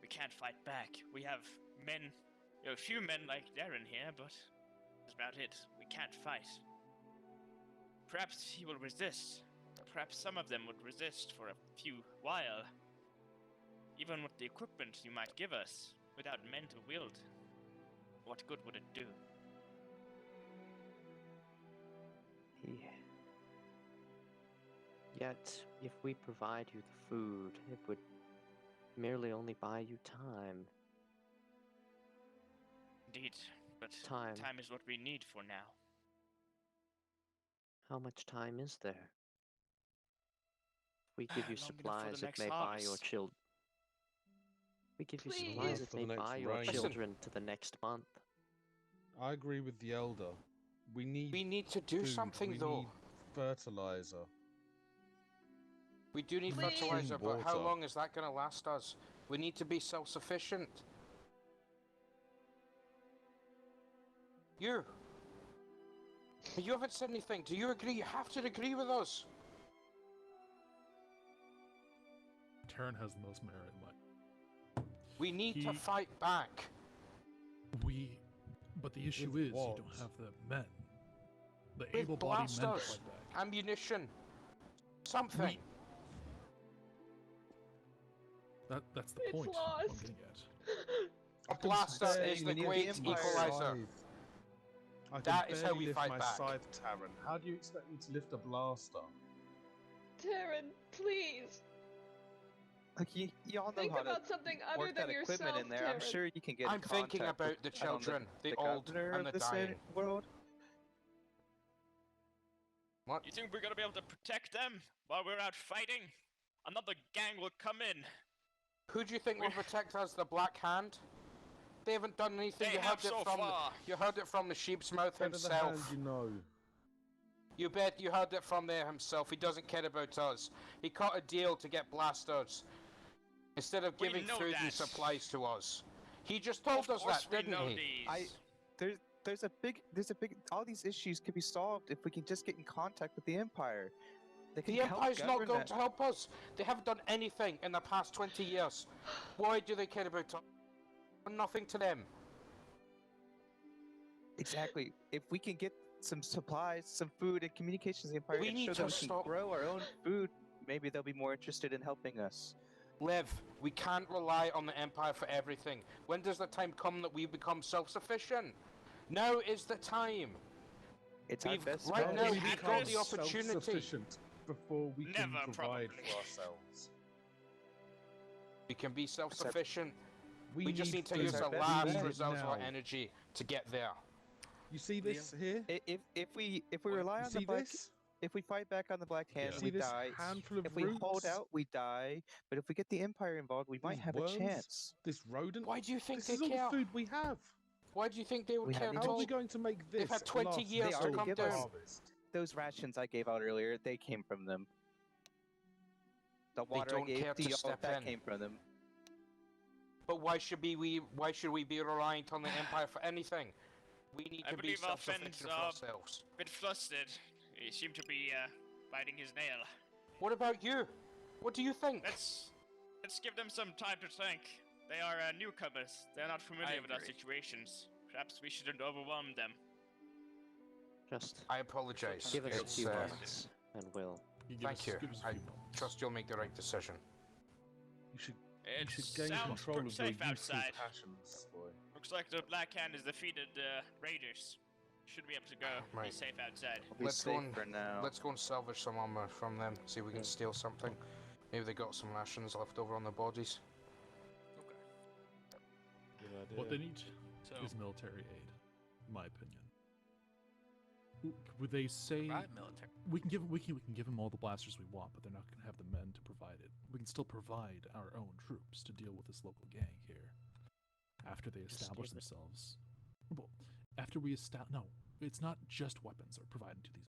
we can't fight back. We have men, a few men like Darren here, but that's about it. We can't fight. Perhaps he will resist. Perhaps some of them would resist for a few while. Even with the equipment you might give us, without men to wield, what good would it do? Yet, if we provide you the food, it would merely only buy you time. Indeed, but Time. time is what we need for now. How much time is there? If we give you Long enough for supplies the that next may buy your harvest. children. We give you Please. supplies that For may the next buy your rain. children to the next month. I agree with the elder. We need to do food. something, we though. Need fertilizer. We do need Please. fertilizer, but how Water. long is that going to last us? We need to be self-sufficient. You haven't said anything. Do you agree? You have to agree with us. Terran has the most merit in my. We need to He- fight back. But the issue With is what? you don't have the men, the With able-bodied men to blasters, fight back. ammunition, something. That's the It's point lost. I'm getting at. A blaster say is we the need the great Empire. equalizer. I can That is how barely we lift fight my back. scythe, Taran. How do you expect me to lift a blaster? Terran, please. Like y'all know Think how about to something other work than that equipment yourself, in there. I'm Terran. sure you can get. I'm in thinking contact about with, the I don't know, children, the the old, governor and of the this dying. world. What? You think we're gonna be able to protect them while we're out fighting? Another gang will come in. Who do you think will protect us? The Black Hand? They haven't done anything. They You have heard it so from far. you heard it from the sheep's mouth Better the hand himself. you know. You bet you heard it from there himself. He doesn't care about us. He cut a deal to get blasters instead of We giving know food and that. supplies to us. He just told Of us course that, we didn't know he? these. There's a big all these issues could be solved if we can just get in contact with the Empire. They can The help Empire's not govern going that. to help us. They haven't done anything in the past 20 years. Why do they care about us? Nothing to them. Exactly. If we can get some supplies, some food, and communications to the Empire, We and need show to them we can stop- grow our own food, maybe they'll be more interested in helping us. Liv, we can't rely on the Empire for everything. When does the time come that we become self-sufficient? Now is the time. It's our We've- best right bet. now, we we've become got the opportunity. Self-sufficient before we can Never, provide probably. for ourselves. We can be self-sufficient. We just need to food. use the We last need it reserves of our now. energy to get there. You see this here? If we Wait, rely you on the see Black, this? If we fight back on the Black Hand, See we this die. handful of If we hold roots? out, we die. But if we get the Empire involved, we might These have worms? a chance. This rodent? Why do you think This they is all care? the food we have. Why do you think they would We care haven't at How are all? we going to make this They've had 20 last years until to already come give down. us- harvest? Those rations I gave out earlier, they came from them. The water I don't gave care to to y'all, step that in. came from them. But why should we be reliant on the Empire for anything? We need I to be believe our self-sufficient friends for are ourselves. a bit flustered. He seemed to be biting his nail. What about you? What do you think? Let's give them some time to think. They are newcomers. They're not familiar with our agree. situations. Perhaps we shouldn't overwhelm them. Just I apologize. give us a It's, few months, and we'll. Thank you. Give us a I few moments. trust you'll make the right decision. You should It gain sounds control pretty of your safe youthful outside. passions, boy. Looks like the Black Hand has defeated raiders. Should be able to go. Be Right. safe outside. Let's go and for now. let's go and salvage some armor from them. See if we can steal something. Maybe they got some rations left over on their bodies. Good idea. What they need So, is military aid, in my opinion. Would they say provide military. we can give them all the blasters we want, but they're not going to have the men to provide it. We can still provide our own troops to deal with this local gang here. After they establish themselves, well, after we establish, no, it's not just weapons we're providing to these.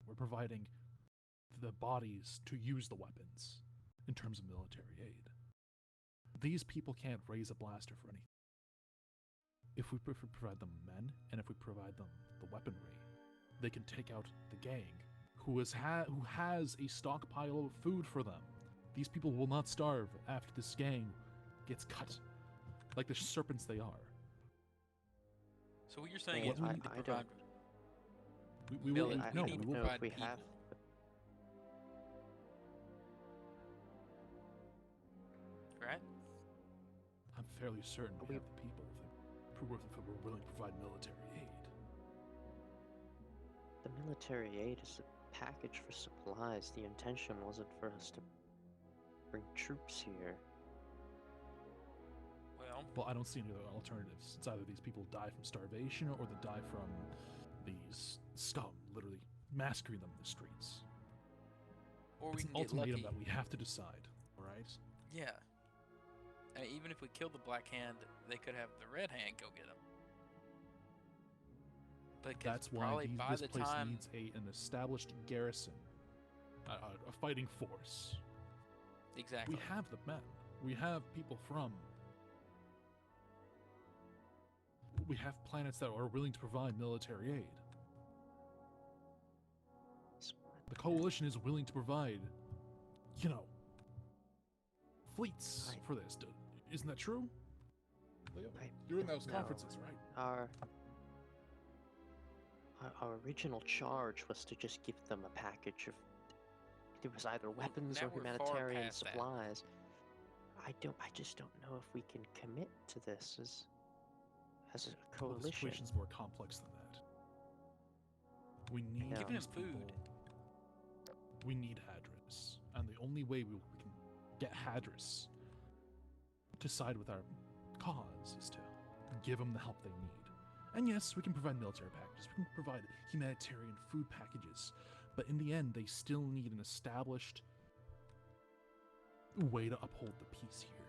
We're providing the bodies to use the weapons in terms of military aid. These people can't raise a blaster for anything. If we provide them men, and if we provide them the weaponry, they can take out the gang, who has a stockpile of food for them. These people will not starve after this gang gets cut, like the serpents they are. So what you're saying Well, is we I- need to I provide. We will. Mili- I No, we we need to will. know provide if we people. have. Right? I'm fairly certain we We- have the people if we're willing to provide military aid. The military aid is a package for supplies. The intention wasn't for us to bring troops here. Well, I don't see any other alternatives. It's either these people die from starvation or they die from these scum literally massacring them in the streets. Or we It's can an get ultimatum lucky. that we have to decide, alright? Yeah. And even if we kill the Black Hand, they could have the Red Hand go get them. Because That's why probably by this the place time needs an established garrison, a fighting force. exactly. We have the men. We have people from. We have planets that are willing to provide military aid. The coalition is willing to provide, fleets for this. Isn't that true? Leo, you're in those No. conferences, right? Our original charge was to just give them a package of. It was either weapons now or we're far humanitarian past that. supplies. I just don't know if we can commit to this as a Well, the coalition. situation's more complex than that. We need Giving these them food. people. We need Hadris, and the only way we can get Hadris to side with our cause is to give them the help they need. And yes, we can provide military packages, we can provide humanitarian food packages, but in the end, they still need an established way to uphold the peace here.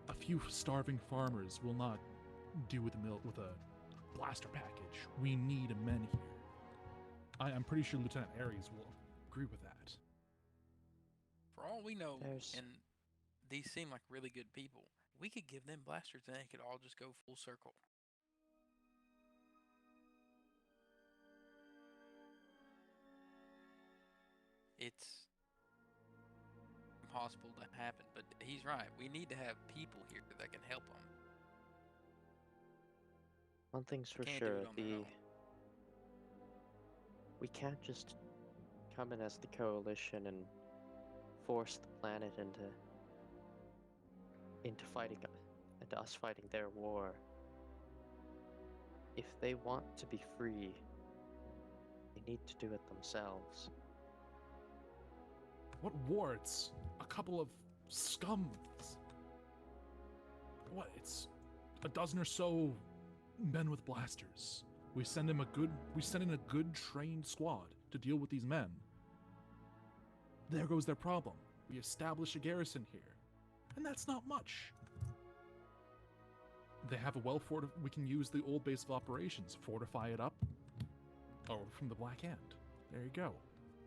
A few starving farmers will not do with a blaster package. We need men here. I'm pretty sure Lieutenant Ares will agree with that. For all we know, There's- and these seem like really good people, we could give them blasters and they could all just go full circle. It's impossible to happen, but he's right. We need to have people here that can help them. One thing's for Can't do sure, it on their own. we can't just come in as the coalition and force the planet into fighting into us fighting their war. If they want to be free, they need to do it themselves. What war? It's a couple of scum. What? It's a dozen or so men with blasters. We send in a good trained squad to deal with these men. There goes their problem. We establish a garrison here, and that's not much. They have a we can use the old base of operations, fortify it up, or from the Black Hand. There you go.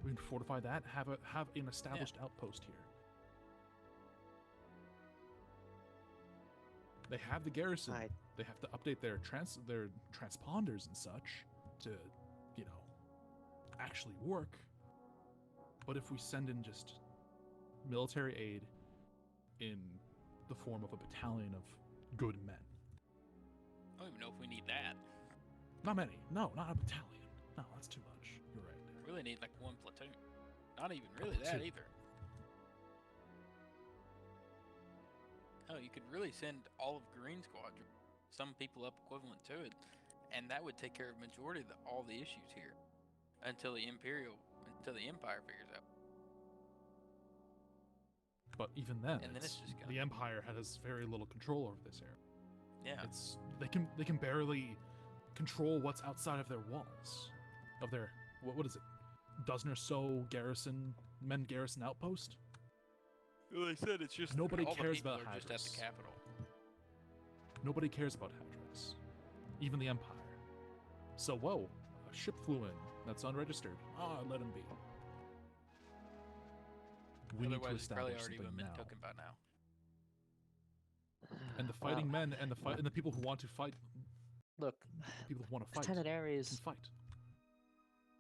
We can fortify that, have an established outpost here. They have the garrison. They have to update their transponders and such to, actually work. But if we send in just military aid in the form of a battalion of good men. I don't even know if we need that. Not many. No, not a battalion. No, that's too much. You're right. We really need like one platoon. Not even really that either. Oh, you could really send all of Green Squadron, some people up equivalent to it, and that would take care of majority of all the issues here until the Empire figures out. But even then, and then it's just the Empire has very little control over this area. Yeah, they can barely control what's outside of their walls, of their what is it, dozen or so garrison outpost. Well, they said it's just nobody all cares the people about are Hadris. just at the capital. Nobody cares about Hadris, even the Empire. So whoa, a ship flew in that's unregistered. Let him be. We need to Otherwise, it's probably establish already something been now. taken by now. And the fighting men and the people who want to fight. Look, people who want to fight. Lieutenant Ares can fight.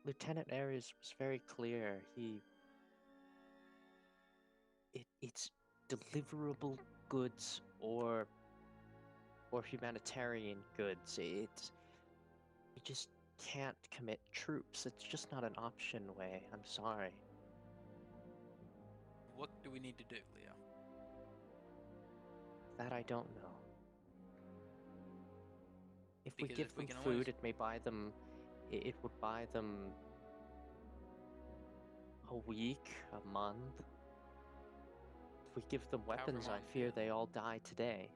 Lieutenant Ares was very clear. It's deliverable goods or humanitarian goods. You just can't commit troops. It's just not an option, Way. I'm sorry. What do we need to do, Leo? That I don't know. If we Because give if we them can food, always- it may buy them. It would buy them a week, a month. If we give them weapons, I long, fear yeah. they all die today.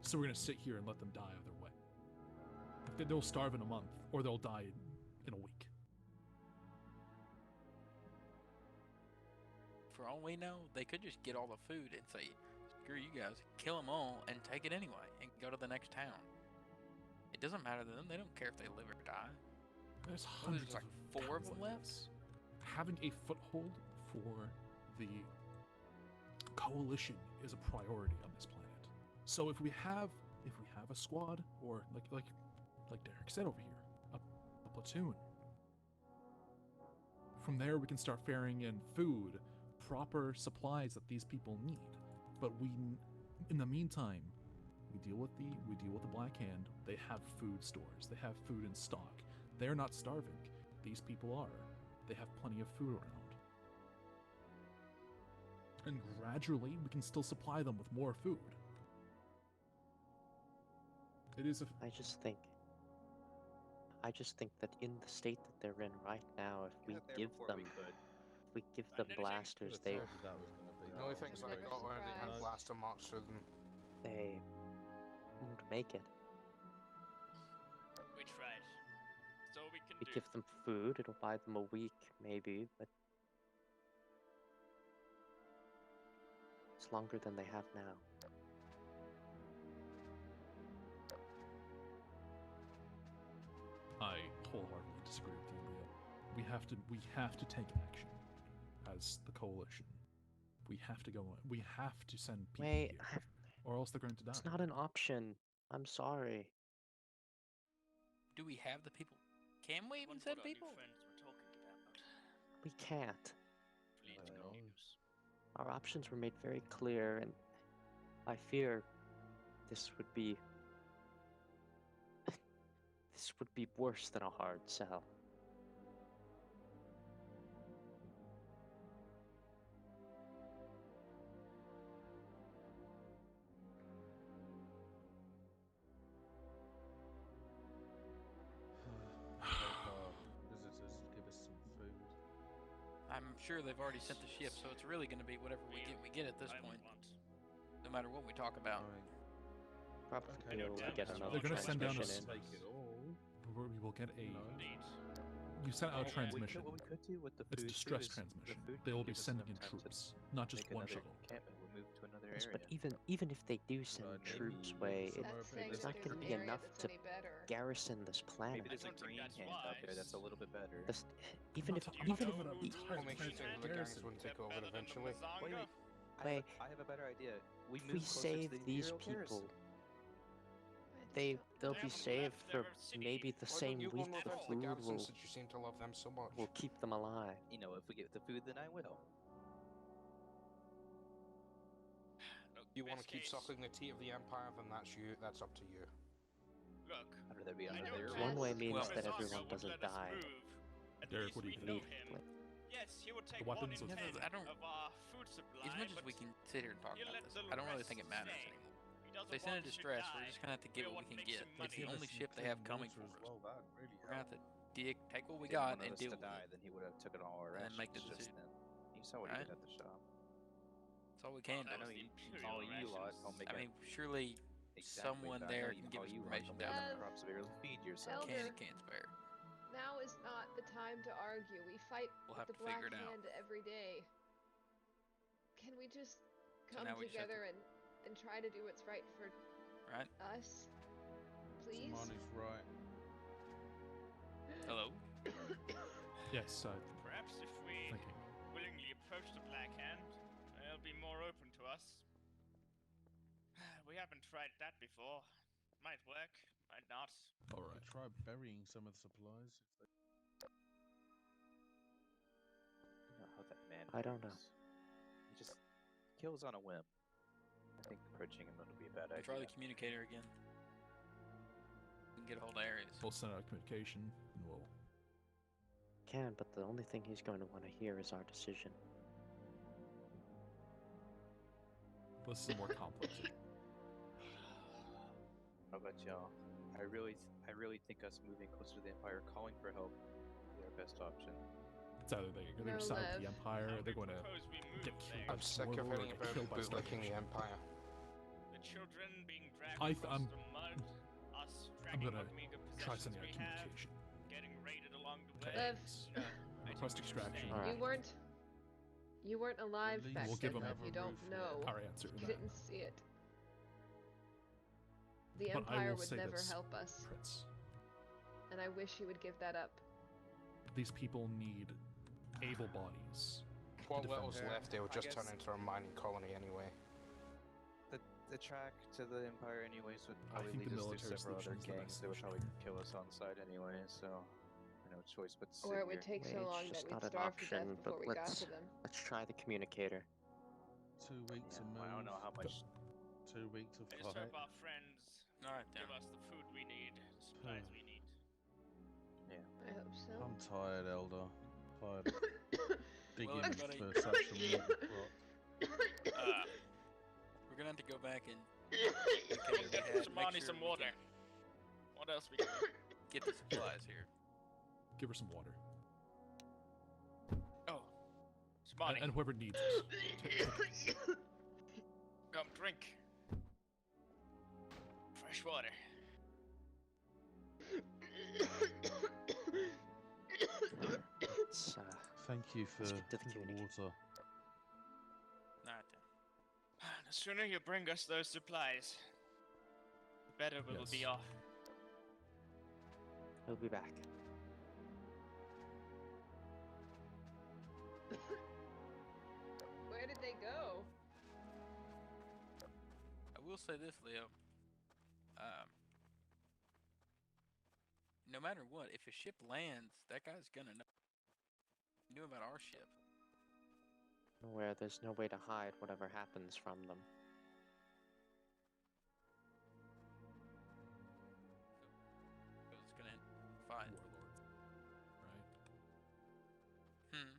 So we're gonna sit here and let them die either way. They'll starve in a month, or they'll die in a week. For all we know, they could just get all the food and say, screw you guys, kill them all and take it anyway and go to the next town. It doesn't matter to them. They don't care if they live or die. There's Well, hundreds there's like of 4 of towns them like left. this. Having a foothold for the coalition is a priority on this planet. So if we have a squad, or like Derek said over here, a platoon, from there we can start ferrying in food, proper supplies that these people need. But in the meantime, we deal with the Black Hand. They have food stores. They have food in stock. They're not starving. These people are. They have plenty of food around. And gradually, we can still supply them with more food. It is I just think that in the state that they're in right now, if we give them blasters, they The only things I got were they had blaster marks through them. they won't make it. We tried. So we can We do. give them food, it'll buy them a week maybe, but it's longer than they have now. I wholeheartedly disagree with you, Leo. We have to take action as the coalition. We have to go. We have to send people Wait, here, or else they're going to die. It's not an option. I'm sorry. Do we have the people? Can we even send people? We can't. Our options were made very clear, and I fear this would be worse than a hard sell. Visitors give us some food. I'm sure they've already sent the ship, so it's really going to be whatever we get at this point. No matter what we talk about. Probably Okay, be able to get another They're gonna send down a transmission in. Take it all. We will get a. Indeed. You sent out a What transmission. we could do with the It's food distress too is transmission. the food They can will be give us sending in enough time to troops, not just make one another shuttle. encampment. We'll move to another Yes, area. but even if they do send idea. troops Maybe way, somewhere That's up saying in it's that not there's going to an be area enough that's to any better. garrison this planet. Maybe there's a don't think green that's hand out there that's a wise. little bit better. This, even if I'm not even if talking about an who entire What makes you think the gangs wouldn't take over eventually? Wait, Wait. I have a better idea. We if we move closer save to the these Imperial people, garrison. they'll be saved for maybe the Why same don't you go week and live the off the food garrison will since you seem to love them so much? keep them alive. You know, if we get the food, then I will. You want to keep suckling the teat of the Empire, then that's up to you. Look, I'd rather be I under don't their trust One way means Well, that Mazanga everyone would doesn't let us die move. At Derek, least what do we you know think? him. Yes, he would take weapons 1 in are- 10 I don't- of our food supply, As much as but we can sit here and talk he'll about let this, the I don't really rest think it matters stay. anymore. He If doesn't they send want a us to distress, die. we're just gonna have to get We're what we can makes get. him That's money. the only ship they have coming for us. Well, that'd really We're gonna have to take what we Didn't got want and us deal to with die, it. then he would have took it all our And then make the rations just decision. then. You saw what he Right? did at the shop. That's all we can I do. know you, all you lot don't make I it mean, surely someone but I know there you- can give all us you lot information don't down make the Uh, the crops to barely feed yourself. Elder. can and can't spare. Now is not the time to argue. We fight We'll with have the to Black figure it out. Hand every day. Can we just So come now we just have to- together and try to do what's right for Right? us? Please? Samani's right. Hello? Yes, Perhaps if we thinking. willingly approach the Black Hand, they'll be more open to us. We haven't tried that before. Might work, might not. All right. Try burying some of the supplies. You know how that man I don't know. is. He just kills on a whim. I think approaching him would be a bad We'll try idea. the communicator again. We can get a hold of Ares. We'll send out communication, and we'll. Can, but the only thing he's going to want to hear is our decision. This is more complex. How about y'all? I really think us moving closer to the Empire, calling for help, would be our best option. It's either they're going No to side with the love. Empire, or they're going to Suppose we move get there. killed by I'm sick of Smorgel, or hearing get about killed by bootlicking the starvation. Empire. The children being dragged I'm across the mud, us I'm dragging gonna what meager try possessions sending out we have, communication. getting raided along the way. Lev. No, I Request think extraction. we're Alright. You weren't alive At back least we'll give then, him if you don't know. Our answer to You that. didn't see it. The But I Empire will would say never this, help us, Prince. and I wish you would give that up. These people need able bodies. What defend little's her. left, they'll I just turn guess- into a mining colony anyway. The track to the Empire, anyways, would I probably think lead the us through military several other solution is the gangs best that would solution. probably kill us on site anyway. So, no choice but to sit Or it would here. take so It's long that just we'd not an starve to death option, before but we got let's to them. try the communicator. 2 weeks to move. I don't know how much. 2 weeks to I just fight. hope our friends Alright, then. give us the food we need, the supplies we need. I hope so. I'm tired, Elder. Tired of digging everybody- for such a rotten plot. We're gonna have to go back and Get Samani some water. What else we can do? get the supplies here. Give her some water. Oh, Samani, And whoever needs it. Take it. come drink. Fresh water. Let's, Thank you for let's get to the the communicator. water. Alright then. The sooner you bring us those supplies, the better we will be Yes. off. We'll be back. Where did they go? I will say this, Leo. No matter what, if a ship lands, that guy's gonna know. He knew about our ship. Where there's no way to hide whatever happens from them. So it's gonna fight. Warlords. Right? Hmm.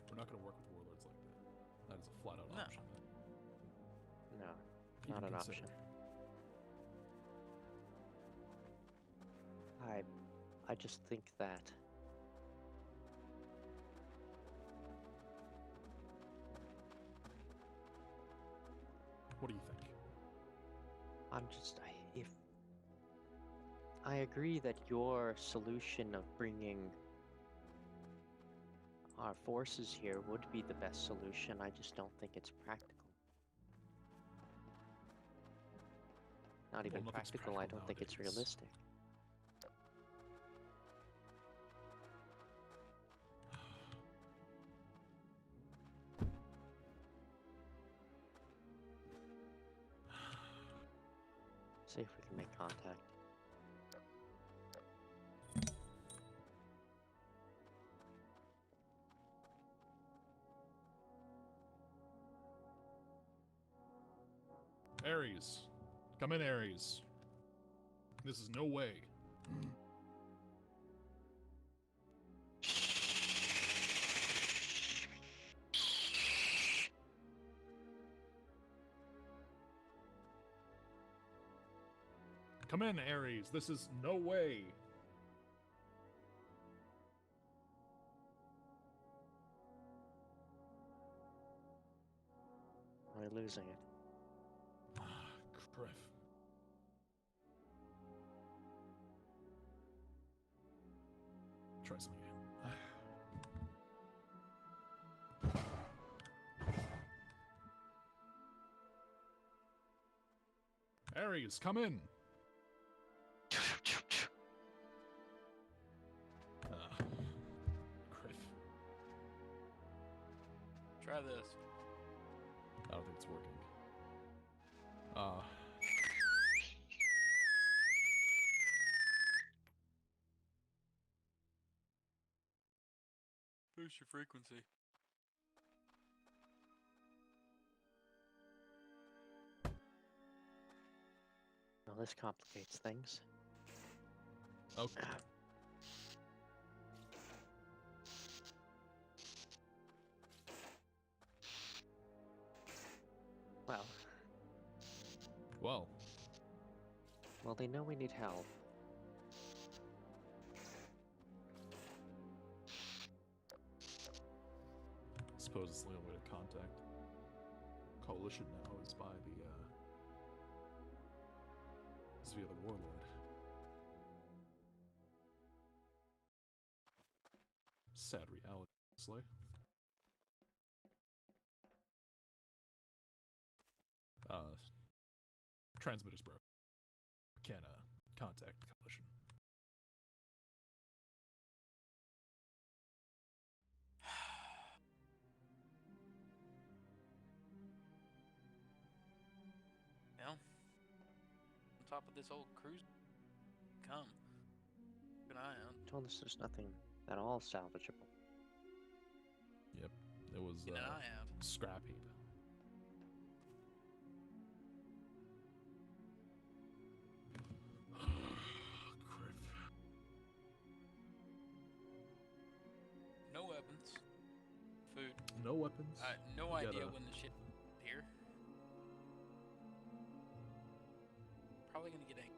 We're not going to work with warlords like that. That is a flat out No. option. No, Even not an consider. option. I just think that What do you think? if I agree that your solution of bringing our forces here would be the best solution, I just don't think it's practical. Not even nothing's practical, I don't think it's nowadays. realistic. See if we can make contact. Ares. Come in, Ares. This is no way. Come in, Ares. This is no way. We're losing it. Criff. Try something again. Ares, come in. Criff. Try this. I don't think it's working. Boost your frequency. Well, this complicates things. Okay. Well. Well. Well, they know we need help. I suppose it's the only way to contact Coalition now is by the, is via the Warlord. Sad reality, honestly. Transmitter's broke. Can't, contact Coalition. Well, on top of this old cruise, come. Keep an eye out. Told us there's nothing at all salvageable. Yep, it was Keep an eye out. scrap heap. No weapons. Food. No weapons. No You idea gotta- when the shit here. Probably gonna get angry.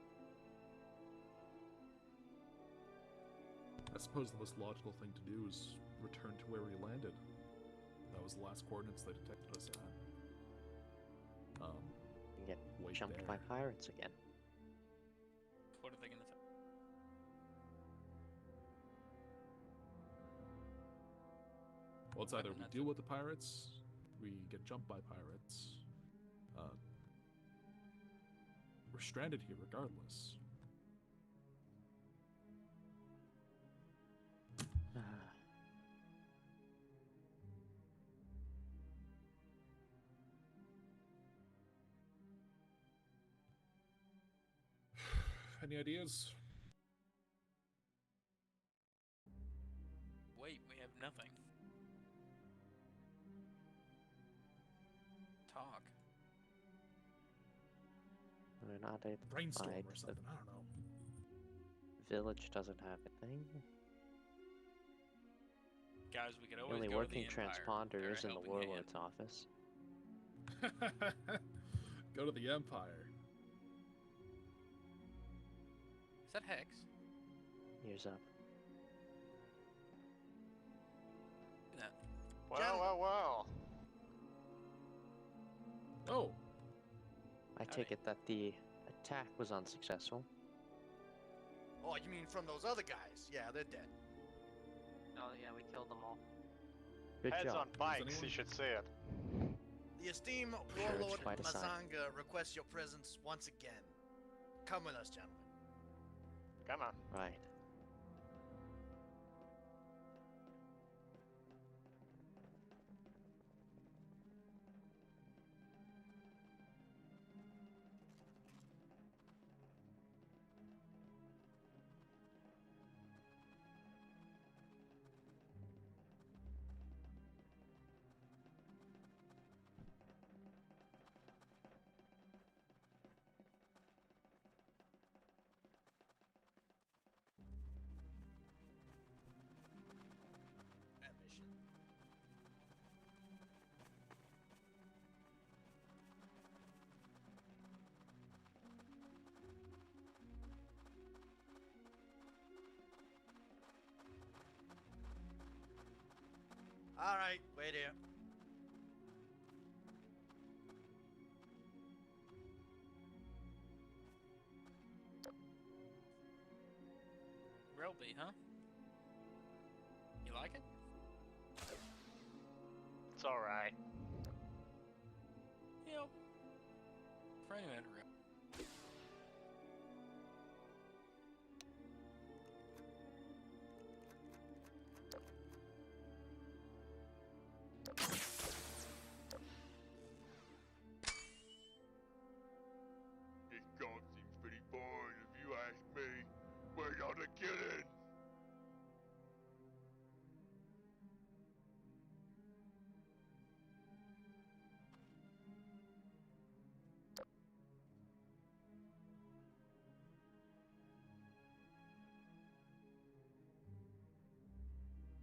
I suppose the most logical thing to do is return to where we landed. That was the last coordinates they detected us at. And get Wait jumped there. by pirates again. What are they gonna say? Well, it's either we deal with the pirates, we get jumped by pirates. We're stranded here regardless. Any ideas? Wait, we have nothing. Talk. We're not able to Brainstorm fight. or something, I don't know. The village doesn't have anything. Guys, we could The always only go working to the Empire. transponder They're a is in the helping Warlord's hand. office. Go to the Empire. Is that Hex? Ears up. No. Well. Oh. I take it that the attack was unsuccessful. Oh, you mean from those other guys? Yeah, they're dead. Oh yeah, we killed them all. Good Heads job. on bikes, you should see it. The esteemed Sure, it's warlord quite a sight. Mazanga requests your presence once again. Come with us, gentlemen. Come on. Right. That mission. All right, wait here. Relby, huh? You like it? It's alright. Yep. For anyone to This game seems pretty boring if you ask me. Where's all the killing?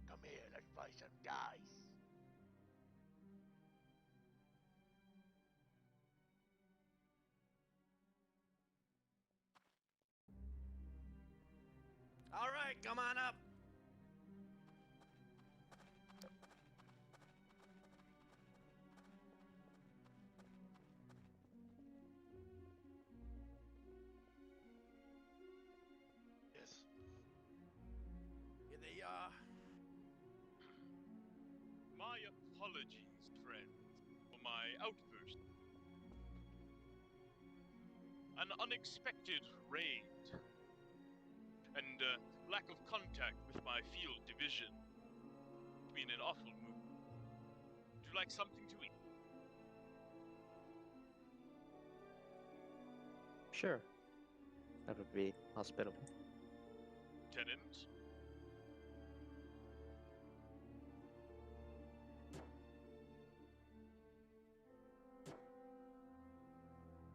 Come here, let's play some dice. All right, come on up. Yes. Here they are. My apologies, friends, for my outburst. An unexpected raid and lack of contact with my field division. It's been an awful mood. Would you like something to eat? Sure. That would be hospitable. Lieutenant?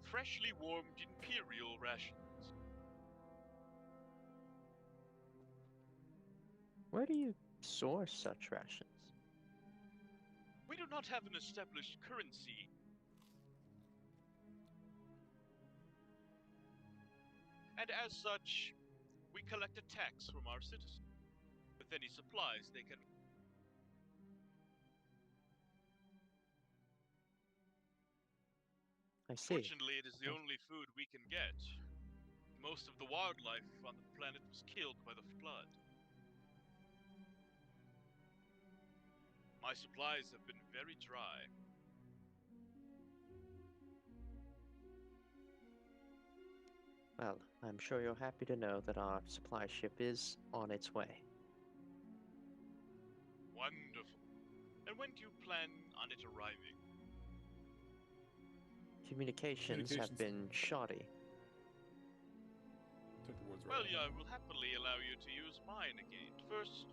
Freshly warmed Imperial rations. Where do you source such rations? We do not have an established currency. And as such, we collect a tax from our citizens. With any supplies they can... I see. Fortunately, it is the only food we can get. Most of the wildlife on the planet was killed by the flood. My supplies have been very dry. Well, I'm sure you're happy to know that our supply ship is on its way. Wonderful. And when do you plan on it arriving? Communications have been shoddy. Took the words Well, right. yeah, I will happily allow you to use mine again. First,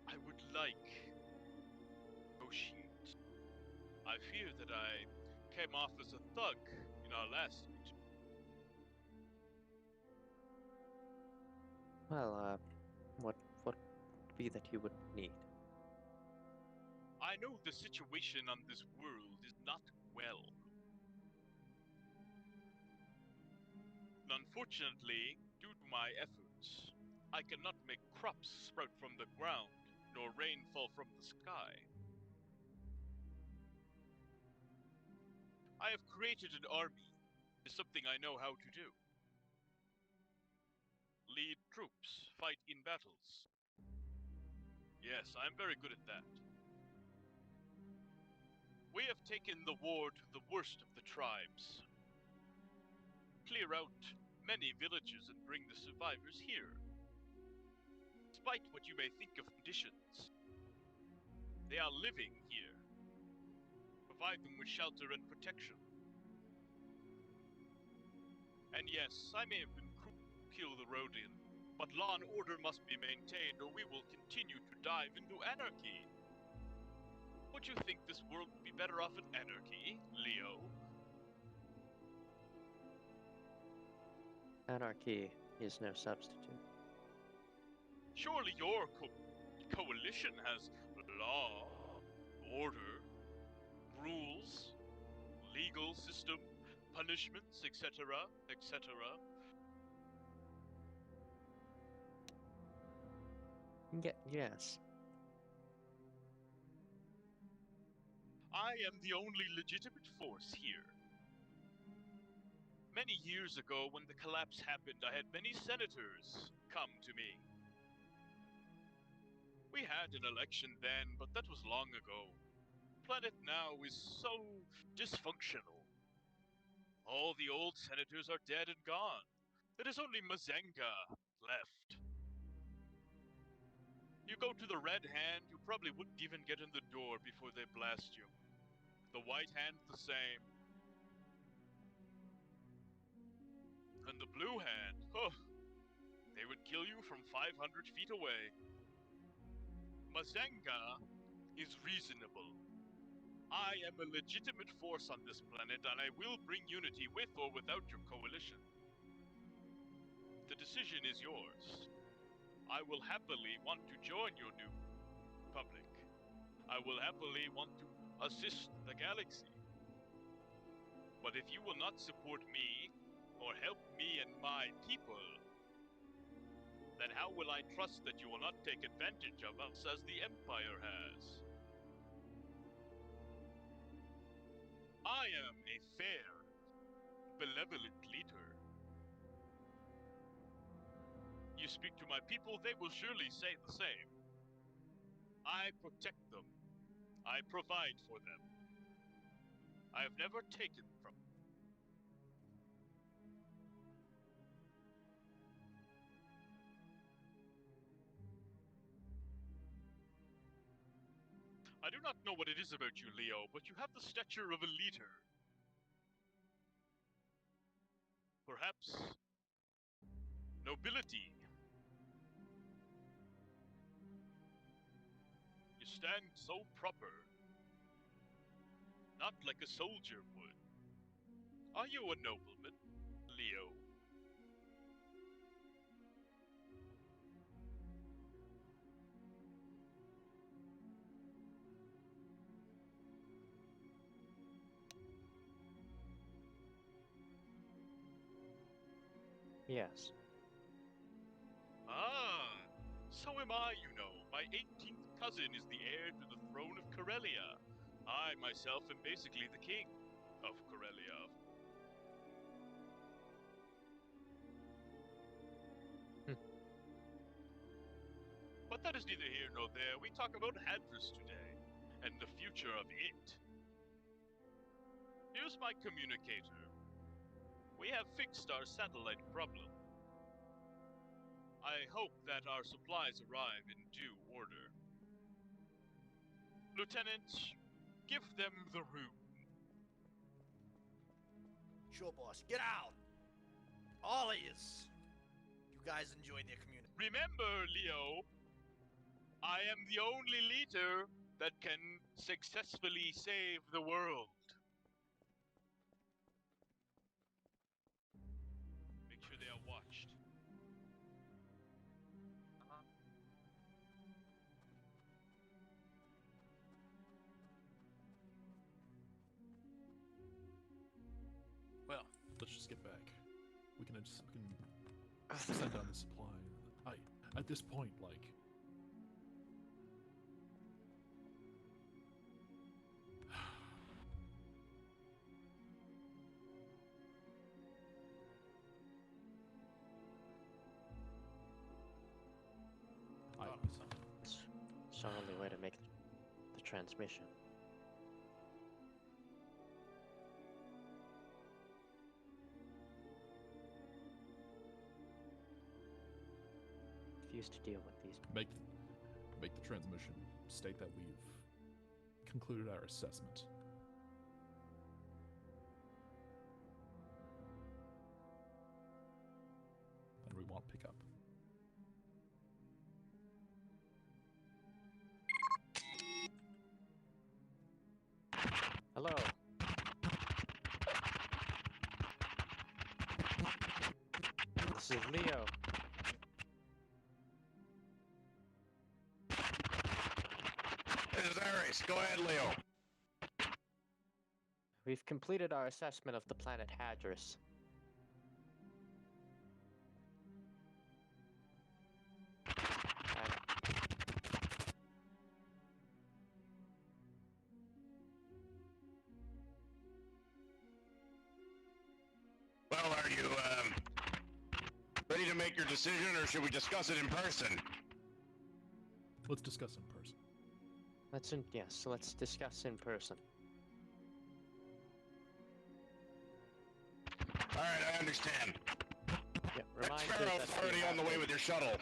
I would like no sheet. I fear that I came off as a thug in our last mission. Well, what would be that you would need? I know the situation on this world is not well. And unfortunately, due to my efforts, I cannot make crops sprout from the ground nor rain fall from the sky. I have created an army. It's something I know how to do. Lead troops, fight in battles. Yes, I'm very good at that. We have taken the war to the worst of the tribes. Clear out many villages and bring the survivors here. Despite what you may think of conditions, they are living here. Provide them with shelter and protection. And yes, I may have been cruel to kill the Rhodian, but law and order must be maintained or we will continue to dive into anarchy. Would you think this world would be better off in anarchy, Leo? Anarchy is no substitute. Surely your coalition has law, order, rules, legal system, punishments, etc., etc. Yes. I am the only legitimate force here. Many years ago, when the collapse happened, I had many senators come to me. We had an election then, but that was long ago. The planet now is so dysfunctional. All the old senators are dead and gone. There is only Mazenga left. You go to the Red Hand, you probably wouldn't even get in the door before they blast you. The White Hand, the same. And the Blue Hand, oh, they would kill you from 500 feet away. Mazenga is reasonable. I am a legitimate force on this planet, and I will bring unity with or without your coalition. The decision is yours. I will happily want to join your new republic. I will happily want to assist the galaxy. But if you will not support me, or help me and my people, then how will I trust that you will not take advantage of us as the Empire has? I am a fair, benevolent leader. You speak to my people, they will surely say the same. I protect them. I provide for them. I have never taken from them. I do not know what it is about you, Leo, but you have the stature of a leader. Perhaps nobility. You stand so proper, not like a soldier would. Are you a nobleman, Leo? Yes. Ah, so am I, you know. My 18th cousin is the heir to the throne of Corellia. I, myself, am basically the king of Corellia. But that is neither here nor there. We talk about Hadris today, and the future of it. Here's my communicator. We have fixed our satellite problem. I hope that our supplies arrive in due order. Lieutenant, give them the room. Sure, boss. Get out! All of yous. You guys enjoy their community. Remember, Leo, I am the only leader that can successfully save the world. Make sure they are watched. Well, let's just get back. We can send down the supply. At this point, like, transmission. Refuse to deal with these. Make the transmission state that we've concluded our assessment. And we won't pick up. Hello. This is Leo. This is Ares. Go ahead, Leo. We've completed our assessment of the planet Hadris. Well, are you ready to make your decision, or should we discuss it in person? Let's discuss in person. Yes, let's discuss in person. All right, I understand. Yeah, remind us Sparrow's that already on the way with your shuttle.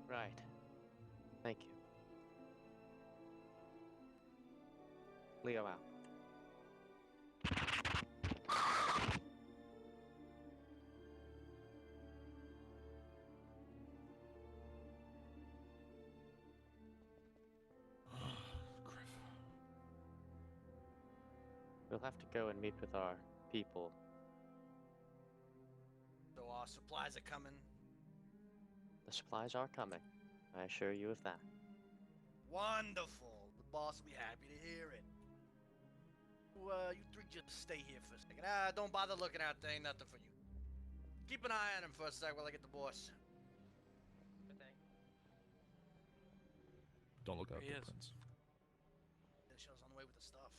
Right. Thank you. Leo out. We'll have to go and meet with our people. So our supplies are coming. The supplies are coming. I assure you of that. Wonderful. The boss will be happy to hear it. You three just stay here for a second. Don't bother looking out. There ain't nothing for you. Keep an eye on him for a sec while I get the boss. Good thing. Don't look out There he there, is. Prince. The show's on the way with the stuff.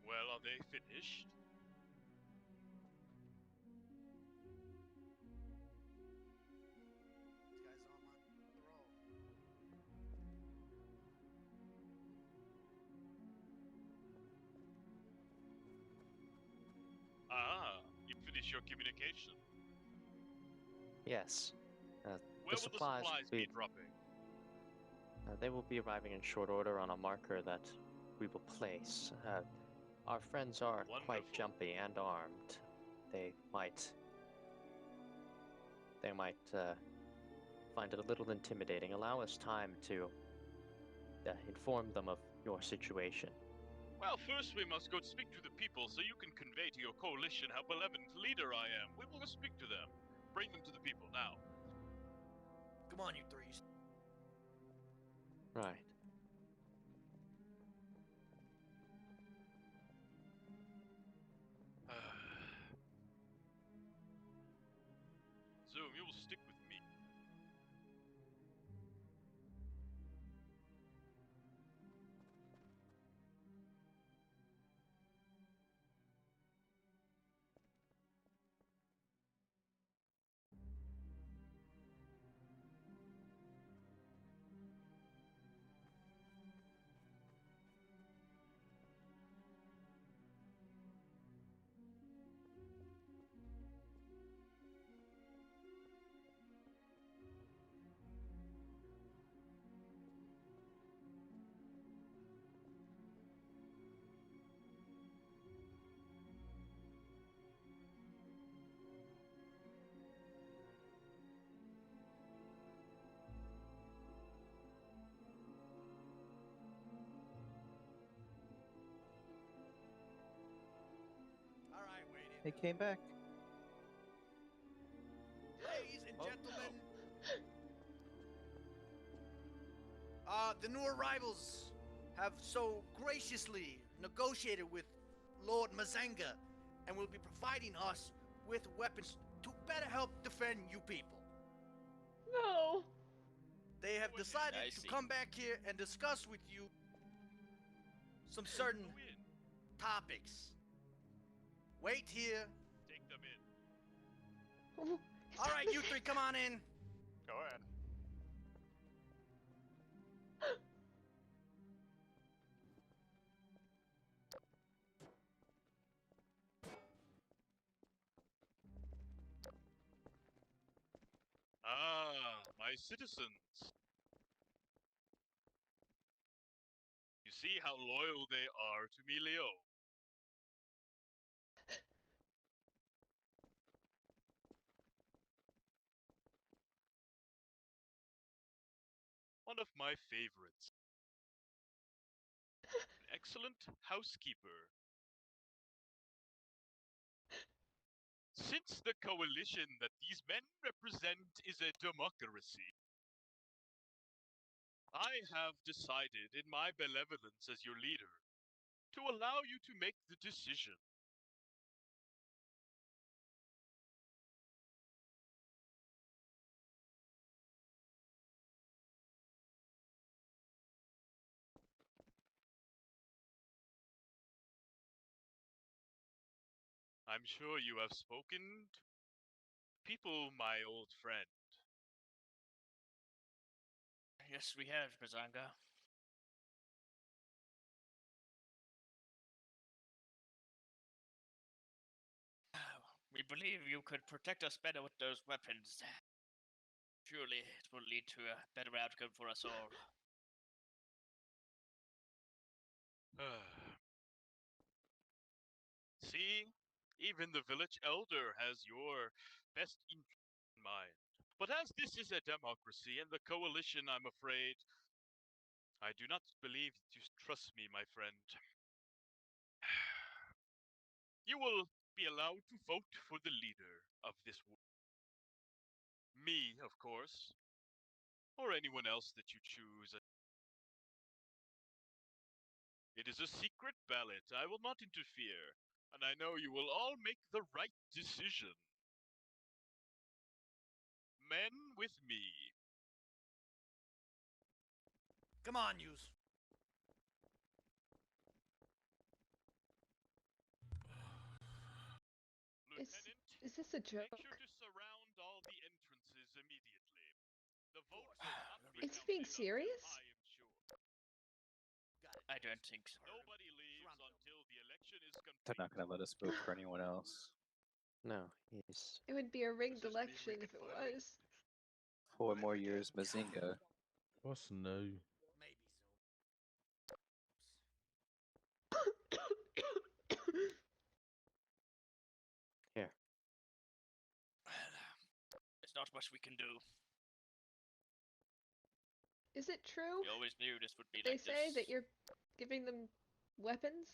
Well, are they finished? These guys are on the roll. Ah, you finished your communication. Yes. Where the will supplies the supplies be dropping? They will be arriving in short order on a marker that we will place. Our friends are quite Wonderful. jumpy and armed. They might find it a little intimidating. Allow us time to inform them of your situation. Well, first we must go speak to the people so you can convey to your coalition how benevolent leader I am. We will go speak to them. Bring them to the people now. Come on, you threes. Right. Zoom, you will stick with me. All right, wait in. They came back. Ladies and gentlemen, the new arrivals have so graciously negotiated with Lord Mazanga and will be providing us with weapons to better help defend you people. No. They have decided I to see. come back here and discuss with you some certain Go in. topics. Wait here. Take them in. Oh, All right, you three, come on in. Go ahead. Ah, my citizens. You see how loyal they are to me, Leo. One of my favorites. An excellent housekeeper. Since the coalition that these men represent is a democracy, I have decided in my benevolence as your leader to allow you to make the decision. I'm sure you have spoken to people, my old friend. Yes, we have, Mazanga. We believe you could protect us better with those weapons. Surely it will lead to a better outcome for us all. See, even the village elder has your best interest in mind. But as this is a democracy and the coalition, I'm afraid, I do not believe that you trust me, my friend. You will be allowed to vote for the leader of this war. Me, of course, or anyone else that you choose. It is a secret ballot. I will not interfere, and I know you will all make the right decision. Men with me. Come on, yous. Lieutenant, Is this a joke? make sure to surround all the entrances immediately. The vote will not be Is he being counted serious? until I am sure. I don't think so. Nobody leaves until the election is complete. They're not going to let us vote for anyone else. No, he's. It would be a rigged election if it was. 4 more years, Mazinga. What's new? Maybe so. Here. There's not much we can do. Is it true? We always knew this would be They like say this. that you're giving them weapons?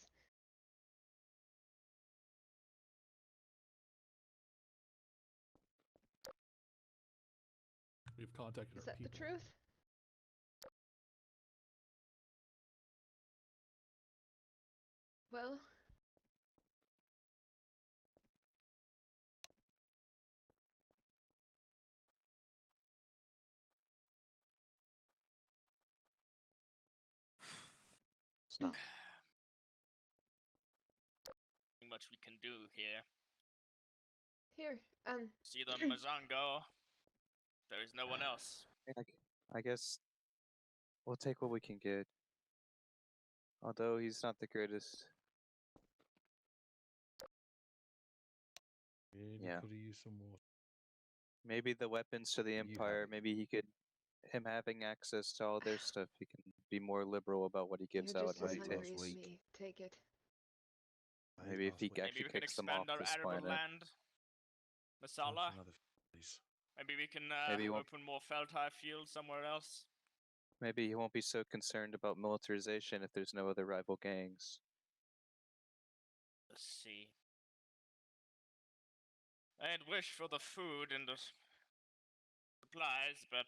We've contacted Is our that the people. truth? Well, It's not. Nothing much we can do here. here, See the Mazango. There is no one else. I guess we'll take what we can get. Although he's not the greatest. Yeah. Could have used some more. Maybe the weapons to the Empire, maybe he could, him having access to all their stuff, he can be more liberal about what he gives you're out just and what as he hungry takes. as me. Take it. Maybe if he Maybe actually we can kicks them off expand our this arable planet. land. Masala. Another place. Maybe we can Maybe he won't- open more Feltai fields somewhere else. Maybe he won't be so concerned about militarization if there's no other rival gangs. Let's see. I'd wish for the food and the supplies, but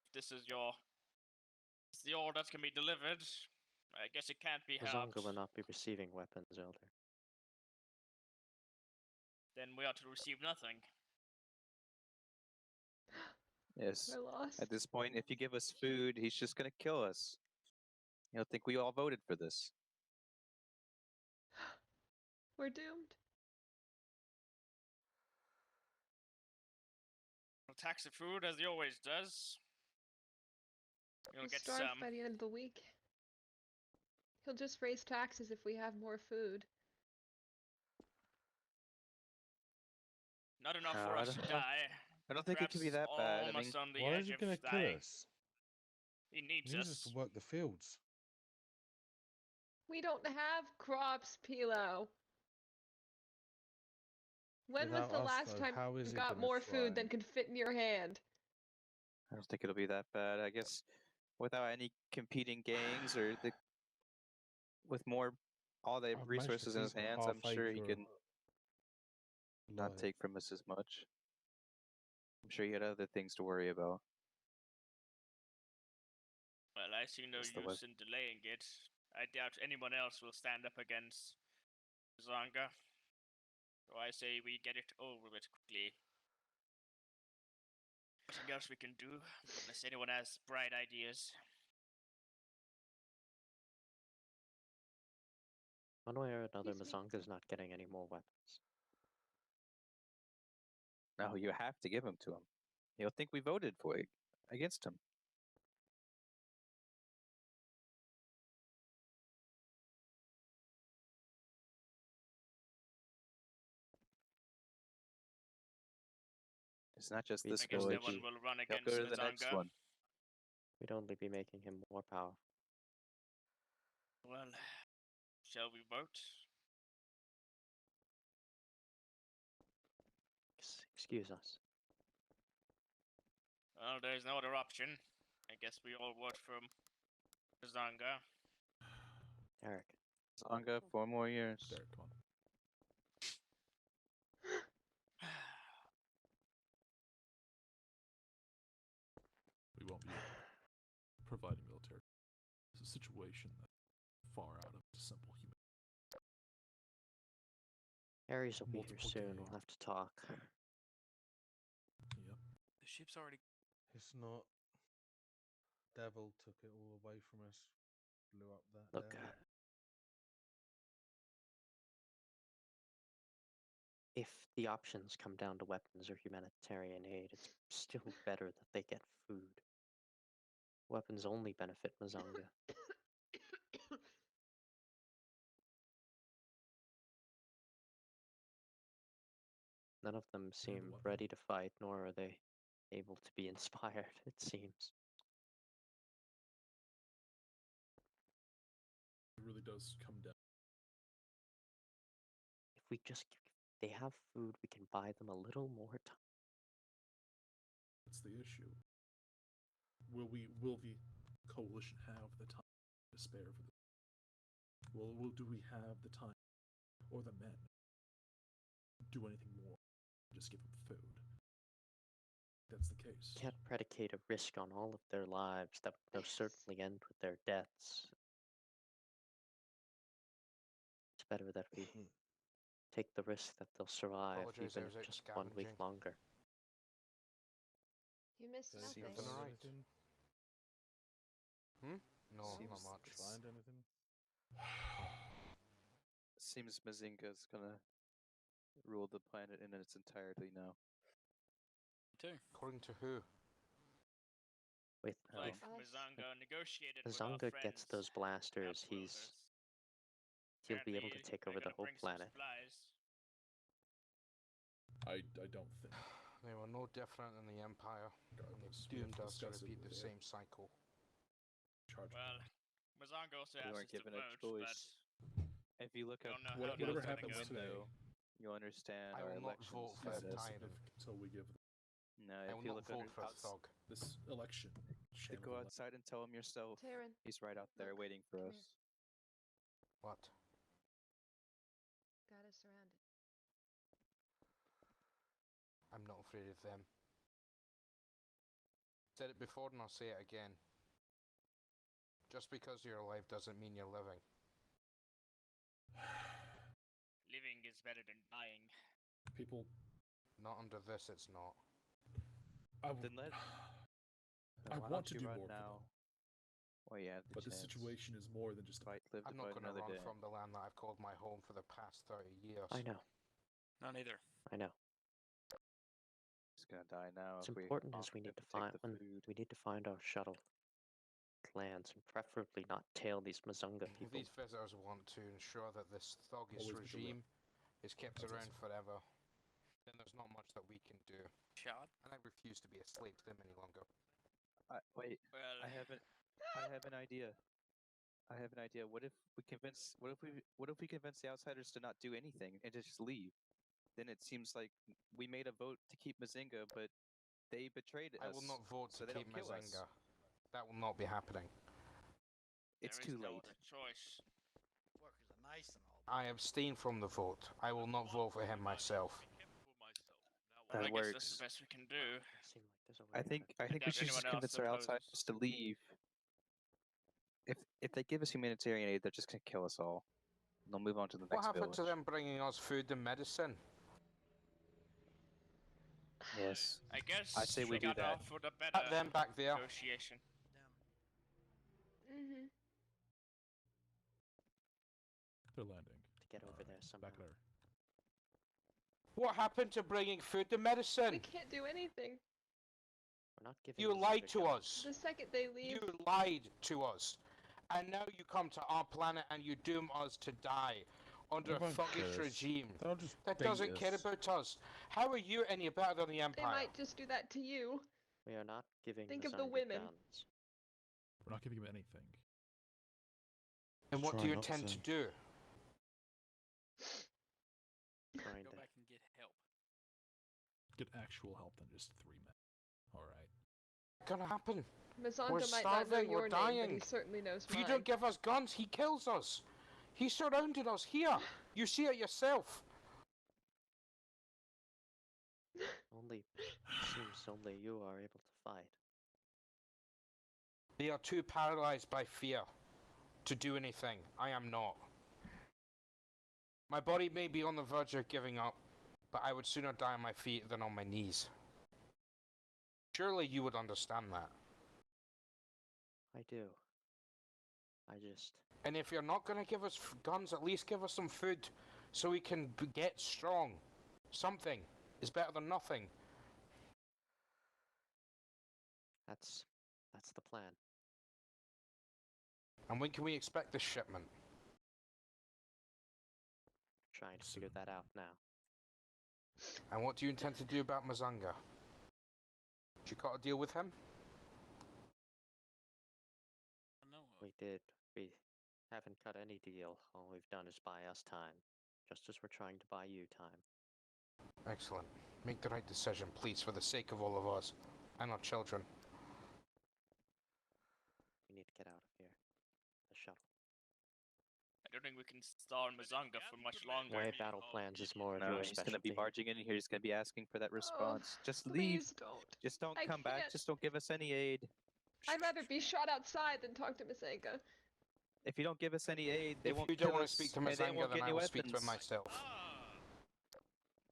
if this is the order that can be delivered, I guess it can't be helped. Mazanga will not be receiving weapons, Elder. Then we are to receive nothing. Yes. We're lost. At this point, if you give us food, he's just gonna kill us. He'll think we all voted for this. We're doomed. tax the food as he always does. You'll We'll get starve some. by the end of the week. He'll just raise taxes if we have more food. Not enough No, for I us to don't- die. I don't think it could be that bad. I mean, Almost on the Why edge is he of going to kill dying. us? He He needs needs us to us. work the fields. We don't have crops, Pilo. When was Without the us, last though, time how is you he got gonna more food than thrive? could fit in your hand? I don't think it'll be that bad. I guess without any competing gangs or with all the I've managed to resources in his keep a hands, I'm half sure he acre can not alive. take from us as much. I'm sure he had other things to worry about. Well, I see no That's the use in delaying it. I doubt anyone else will stand up against Zonga. So I say we get it over with quickly. Nothing else we can do, unless anyone has bright ideas. One way or another, Excuse me? Mazanga's not getting any more weapons. No, you have to give them to him. He'll think we voted against him. It's not just this I guess village. no one will run He'll against go to the next Mazanga. one. We'd only be making him more powerful. Well, shall we vote? Excuse us. Well, there's no other option. I guess we all vote for Mazanga. Eric. Zonga, 4 more years. Derek, come on. We won't be providing military. It's a situation that's far out of simple human. Ares will be here Multiple soon. gangs. We'll have to talk. Yep. The ship's already. It's not. Devil took it all away from us. Blew up that. Look, devil. If the options come down to weapons or humanitarian aid, it's still better that they get food. Weapons only benefit Mazanga. None of them seem weapon. ready to fight, nor are they able to be inspired, it seems. It really does come down. If we just they have food, we can buy them a little more time. That's the issue. Will the coalition have the time to spare for this? Do we have the time or the men to do anything more? Just give them food. That's the case. Can't predicate a risk on all of their lives that would most certainly end with their deaths. It's better that we take the risk that they'll survive, Apologies, even I was if out just 1 week scavenging. longer. You missed Did nothing. you Anything find alright? anything? No, not Seems- much. Find anything? Seems Mazinga's gonna rule the planet in its entirety now. Too. According to who? With Like if Mazanga negotiated with our Mazanga friends. gets those blasters, he'll be able to Apparently, take they're over the gonna whole bring some planet. supplies. I don't think. They were no different in the Empire, and Regardless, they've we have doomed to us to discuss it repeat the with same cycle. Charge. Well, Mazanga also We asked weren't us to given a vote, choice. If you look Don't up know how whatever that's out the gonna happens go. today, window, you'll understand I our will not elections vote for is the status. tyrant. insignificant until we give No, I if will you not look vote under for a thug. this election. to go outside and tell him yourself. Taryn, He's right out there look, waiting for come us. What? got us surrounded. I'm not afraid of them. Said it before and I'll say it again. Just because you're alive doesn't mean you're living. Living is better than dying. People. Not under this, it's not. Then let. I Why want don't to you do run more for now? them, Well, yeah, the but the chance. situation is more than just a Fight, live I'm to not fight going to another run day. from the land that I've called my home for the past 30 years. I know. Not either. I know. Just gonna die now. What's if important we is we need to take find the food. we need to find our shuttle lands and preferably not tail these Mazunga If people. these visitors want to ensure that this thuggish Always regime is kept That's around awesome. forever, then there's not much that we can do. Shot. And I refuse to be a slave to them any longer. Wait, Well, I have an idea. I have an idea. What if we convince the outsiders to not do anything and to just leave? Then it seems like we made a vote to keep Mazinga, but they betrayed us. I will not vote so to they keep don't kill us. Mazinga. That will not be happening. It's there is too no late. other choice. Workers are nice and all. I abstain from the vote. I will not vote for him myself. That I guess works. that's the best we can do. Seem like there's a way I think we doubt should just anyone else convince our opposes. outsiders to leave. If they give us humanitarian aid, they're just gonna kill us all. They'll move on to the What next happened village. to them bringing us food and medicine? Yes. I guess I say we do got that. off with a better Them back there. negotiation. Mm-hmm. They're landing. to get over there somehow. Back there. What happened to bringing food and medicine? We can't do anything. We're not giving You these lied other to guys- us. The second they leave, You lied to us. And now you come to our planet and you doom us to die under a Everyone thuggish cares. regime They'll just that bait doesn't care us. about us. How are you any better than the they Empire? might just do that to you. We are not giving Think of the Mazunga women. guns. We're not giving him anything. And what do Try you not intend to. to do? Trying Go to back and get help. Get actual help than just 3 men. Alright. Gonna happen. Mazonga We're might not know starving, we're your name, but he dying. certainly knows If you mine. don't give us guns, he kills us. He surrounded us here. You see it yourself. only seems only you are able to fight. They are too paralyzed by fear to do anything. I am not. My body may be on the verge of giving up, but I would sooner die on my feet than on my knees. Surely you would understand that. I do. I just And if you're not going to give us guns, at least give us some food so we can get strong. Something is better than nothing. that's the plan. And when can we expect this shipment? Trying to figure that out now. And what do you intend to do about Mazanga? You got to deal with him? We did. We haven't cut any deal. All we've done is buy us time. Just as we're trying to buy you time. Excellent. Make the right decision, please, for the sake of all of us and our children. We need to get out of here. The shuttle. I don't think we can stall Mazanga for much longer. Way battle plans is more of No, your he's gonna be specialty. barging in here. He's gonna be asking for that response. Just leave. Please don't. Just don't I come back. can't. Just don't give us any aid. I'd rather be shot outside than talk to Mazanga. If you don't give us any aid, they If won't you don't kill want us, to speak to and they Mazanga, won't then get I any will speak to him weapons. myself.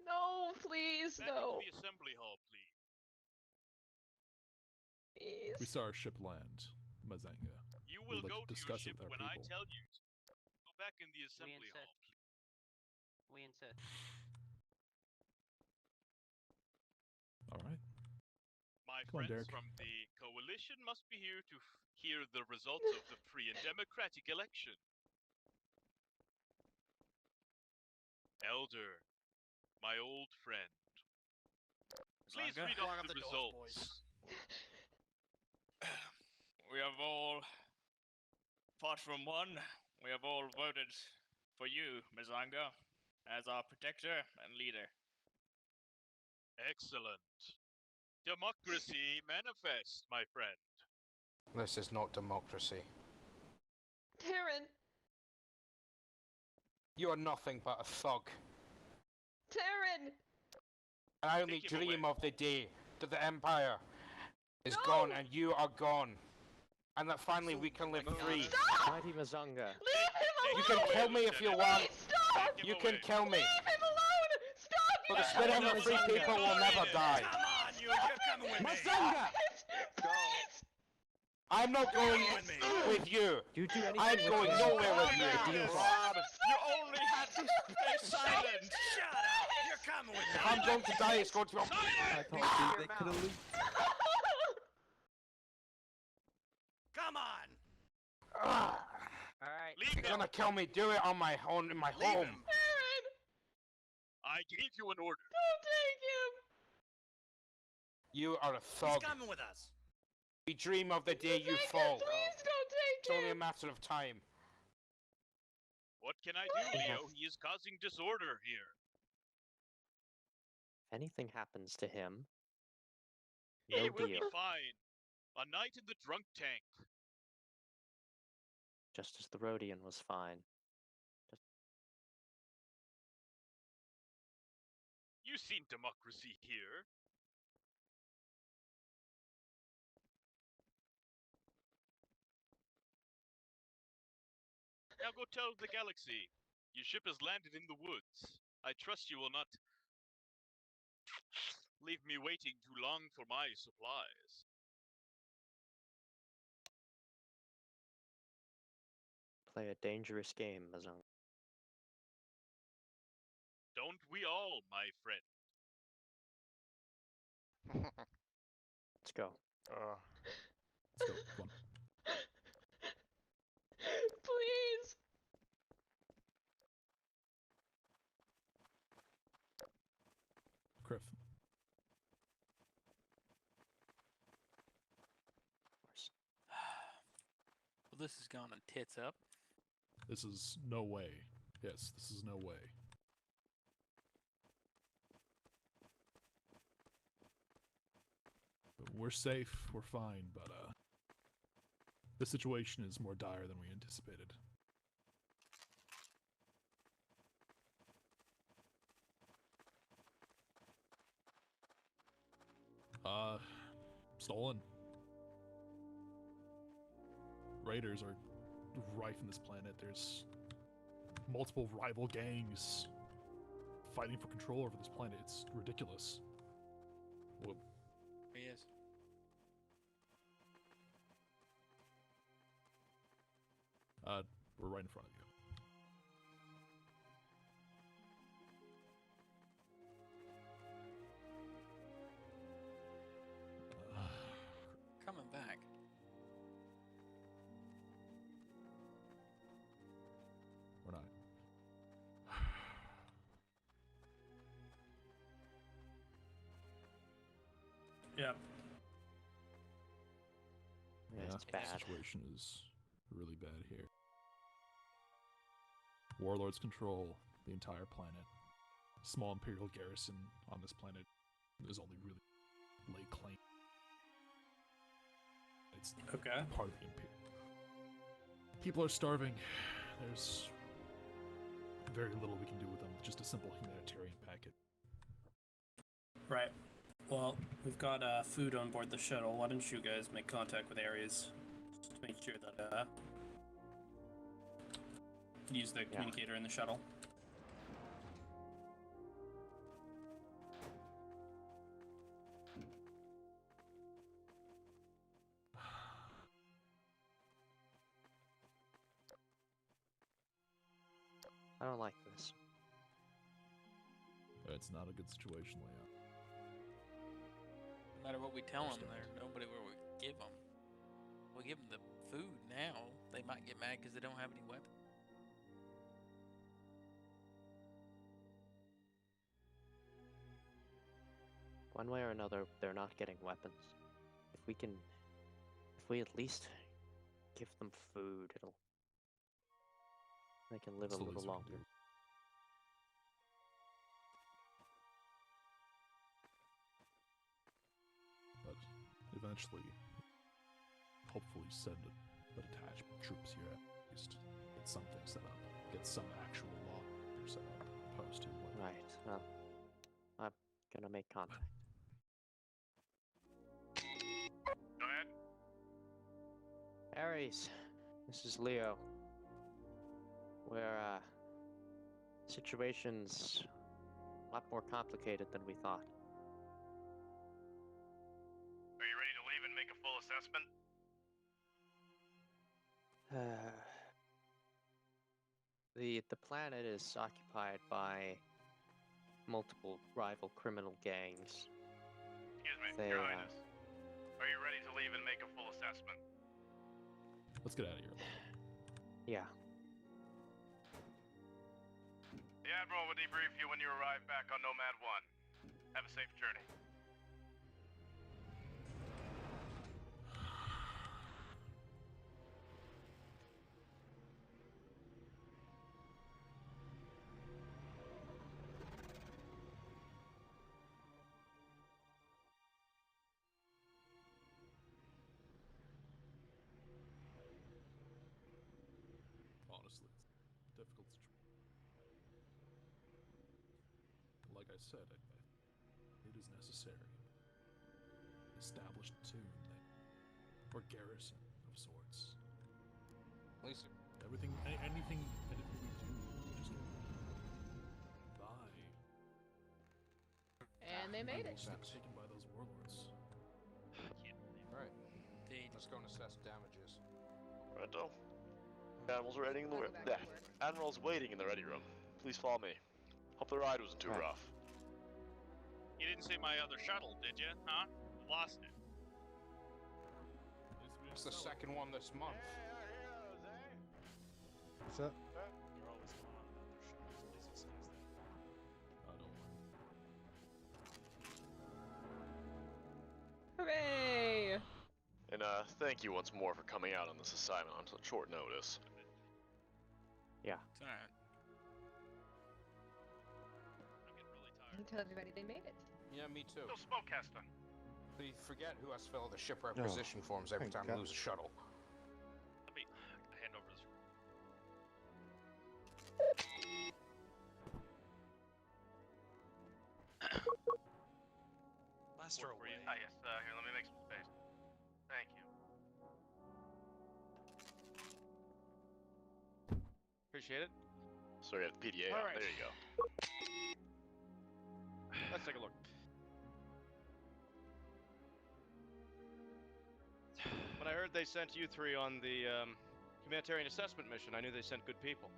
No, please, Back no. to the assembly hall, please. Please. We saw our ship land, Mazanga. You We will would like go to to your discuss it ship with our when I people. tell you to. Go back in the assembly hall, insist. please. We insist. Alright. My Come on, friends Derek. from the coalition must be here to hear the results of the free and democratic election. Elder, my old friend. Please Mazanga? read off the results. We have all, apart from one, we have all voted for you, Mazanga, as our protector and leader. Excellent. Democracy manifest, my friend. This is not democracy. Taryn. You are nothing but a thug. Taryn. And I only Take him dream away. of the day that the Empire is No! gone and you are gone. And that finally we can live free. Stop! Mighty Mazunga. Leave him alone! You can kill me if you want. Please stop! You can kill me. Leave him alone! Stop! But the spirit of the free people will never die. Come on, you're coming with me. Mazanga! Please! I'm not going with you. You do anything I'm with going Mazunga, nowhere with the you. deal's You off. only had to stay silent. Shut up! You're coming with If me. I'm going to die, it's going to be on. I told you they could have leaked. Come on. Alright. If you're gonna kill me, do it on my own in my Leave home. him. Aaron! I gave you an order. Don't take him! You are a He's thug. coming with us. We dream of the day you Take him, fall. please don't It's take only a him! matter of time. What can I do, Leo? He is causing disorder here. If anything happens to him, He no will deal. be fine. A night in the drunk tank. Just as the Rhodian was fine. You've seen democracy here. Now go tell the galaxy. Your ship has landed in the woods. I trust you will not leave me waiting too long for my supplies. Play a dangerous game, Mazung. Don't we all, my friend? Let's go. Let's go. Come on. Please! Criff. Well, this has gone on tits up. This is no way. Yes, this is no way. We're safe, we're fine, but the situation is more dire than we anticipated. Stolen. Raiders are rife in this planet. There's multiple rival gangs fighting for control over this planet. It's ridiculous. Well, He is. we're right in front of you. Coming back. We're not. Yep. Yeah, it's The bad. situation is really bad here. Warlords control the entire planet. Small Imperial garrison on this planet is only really lay claim. It's Okay. part of the Imperial. People are starving. There's very little we can do with them. Just a simple humanitarian packet. Right. Well, we've got food on board the shuttle. Why don't you guys make contact with Ares just to make sure that use the communicator in the shuttle. I don't like this. It's not a good situation, Leon. No matter what we tell them, there's nobody where we give them. We give them the food now. They might get mad because they don't have any weapons. One way or another, they're not getting weapons. If we at least give them food, they can live That's a the little least we can longer. do. But eventually, hopefully send a detachment of troops here at least. Get something set up. Get some actual law set up, opposed to what. Right. Well, I'm gonna make contact. Go ahead. Ares, this is Leo. We're, situation's a lot more complicated than we thought. Are you ready to leave and make a full assessment? The planet is occupied by multiple rival criminal gangs. Excuse me, They, Your Highness. Are you ready to leave and make a full assessment? Let's get out of here. Yeah. The Admiral will debrief you when you arrive back on Nomad 1. Have a safe journey. Honestly, it's difficult to like I said, it is necessary. Established tune, or garrison of sorts. At least anything we do, we just by. And they made it. Taken by those warlords. Right. Let's go and assess damages. Righto. Animals are waiting in the Admiral's waiting in the ready room. Please follow me. Hope the ride wasn't too rough. You didn't see my other shuttle, did you? Huh? Lost it. It's the second one this month. What's that? They're always going on about their shuttles. Please excuse them. I don't mind. Hooray! And thank you once more for coming out on this assignment on such short notice. Yeah. It's alright. And tell everybody they made it. Yeah, me too. So, Smokecaster. Please forget who has to fill out the ship requisition forms every time we lose a shuttle. Let me hand over this. Master Work for you. Ah, yes. Here, let me make some space. Thank you. Appreciate it. So you have the PDA All on. right. There you go. Let's take a look. When I heard they sent you three on the humanitarian assessment mission, I knew they sent good people.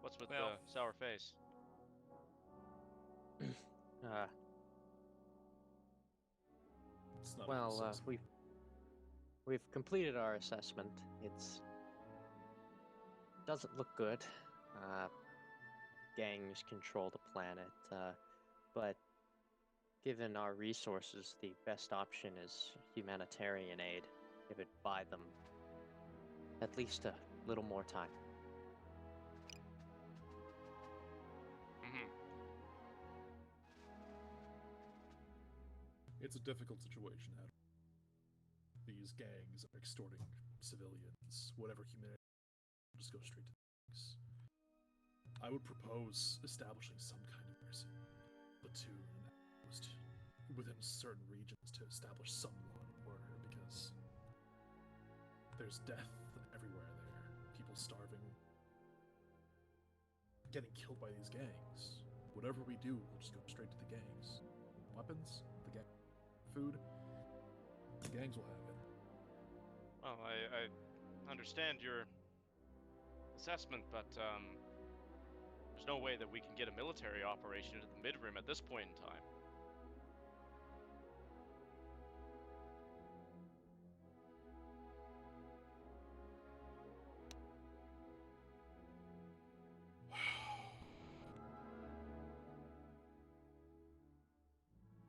What's with Well- the sour face? It's not Well, an assessment. we've completed our assessment. It's doesn't look good. Gangs control the planet, but given our resources, the best option is humanitarian aid. It would buy them at least a little more time. It's a difficult situation. These gangs are extorting civilians, whatever humanity. Just go straight to things. I would propose establishing some kind of platoon and outpost within certain regions to establish some law and order, because there's death everywhere there. People starving, getting killed by these gangs. Whatever we do, we'll just go straight to the gangs. Weapons, the gang. Food, the gangs will have it. Well, I understand your assessment, but there's no way that we can get a military operation into the mid-rim at this point in time.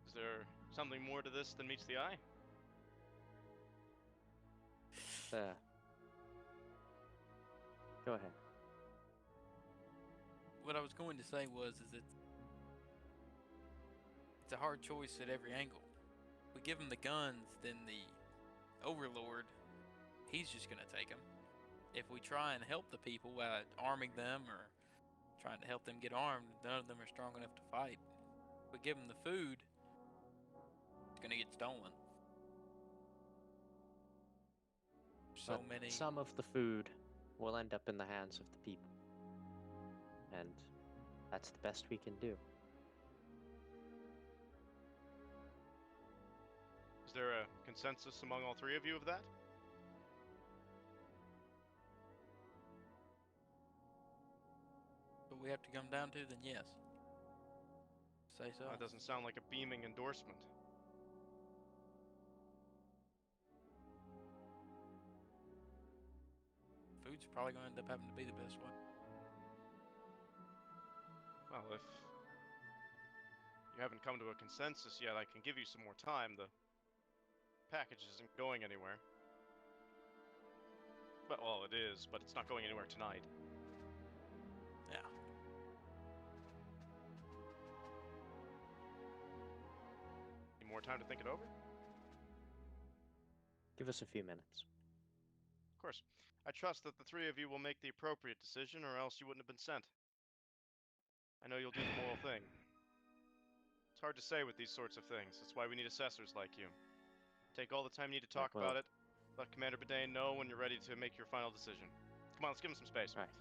Is there something more to this than meets the eye? Go ahead. What I was going to say was, it's a hard choice at every angle. We give him the guns, then the overlord, he's just gonna take them. If we try and help the people by arming them or trying to help them get armed, none of them are strong enough to fight. If we give them the food, it's gonna get stolen. So But many. Some of the food will end up in the hands of the people. And that's the best we can do. Is there a consensus among all three of you of that? we have to come down to, then yes. Say so. That doesn't sound like a beaming endorsement. Food's probably going to end up having to be the best way. Well, if you haven't come to a consensus yet, I can give you some more time. The package isn't going anywhere. Well, it is, but it's not going anywhere tonight. Yeah. Need more time to think it over? Give us a few minutes. Of course. I trust that the three of you will make the appropriate decision, or else you wouldn't have been sent. I know you'll do the moral thing. It's hard to say with these sorts of things. That's why we need assessors like you. Take all the time you need to talk about it. Let Commander Bedane know when you're ready to make your final decision. Come on, let's give him some space. All right.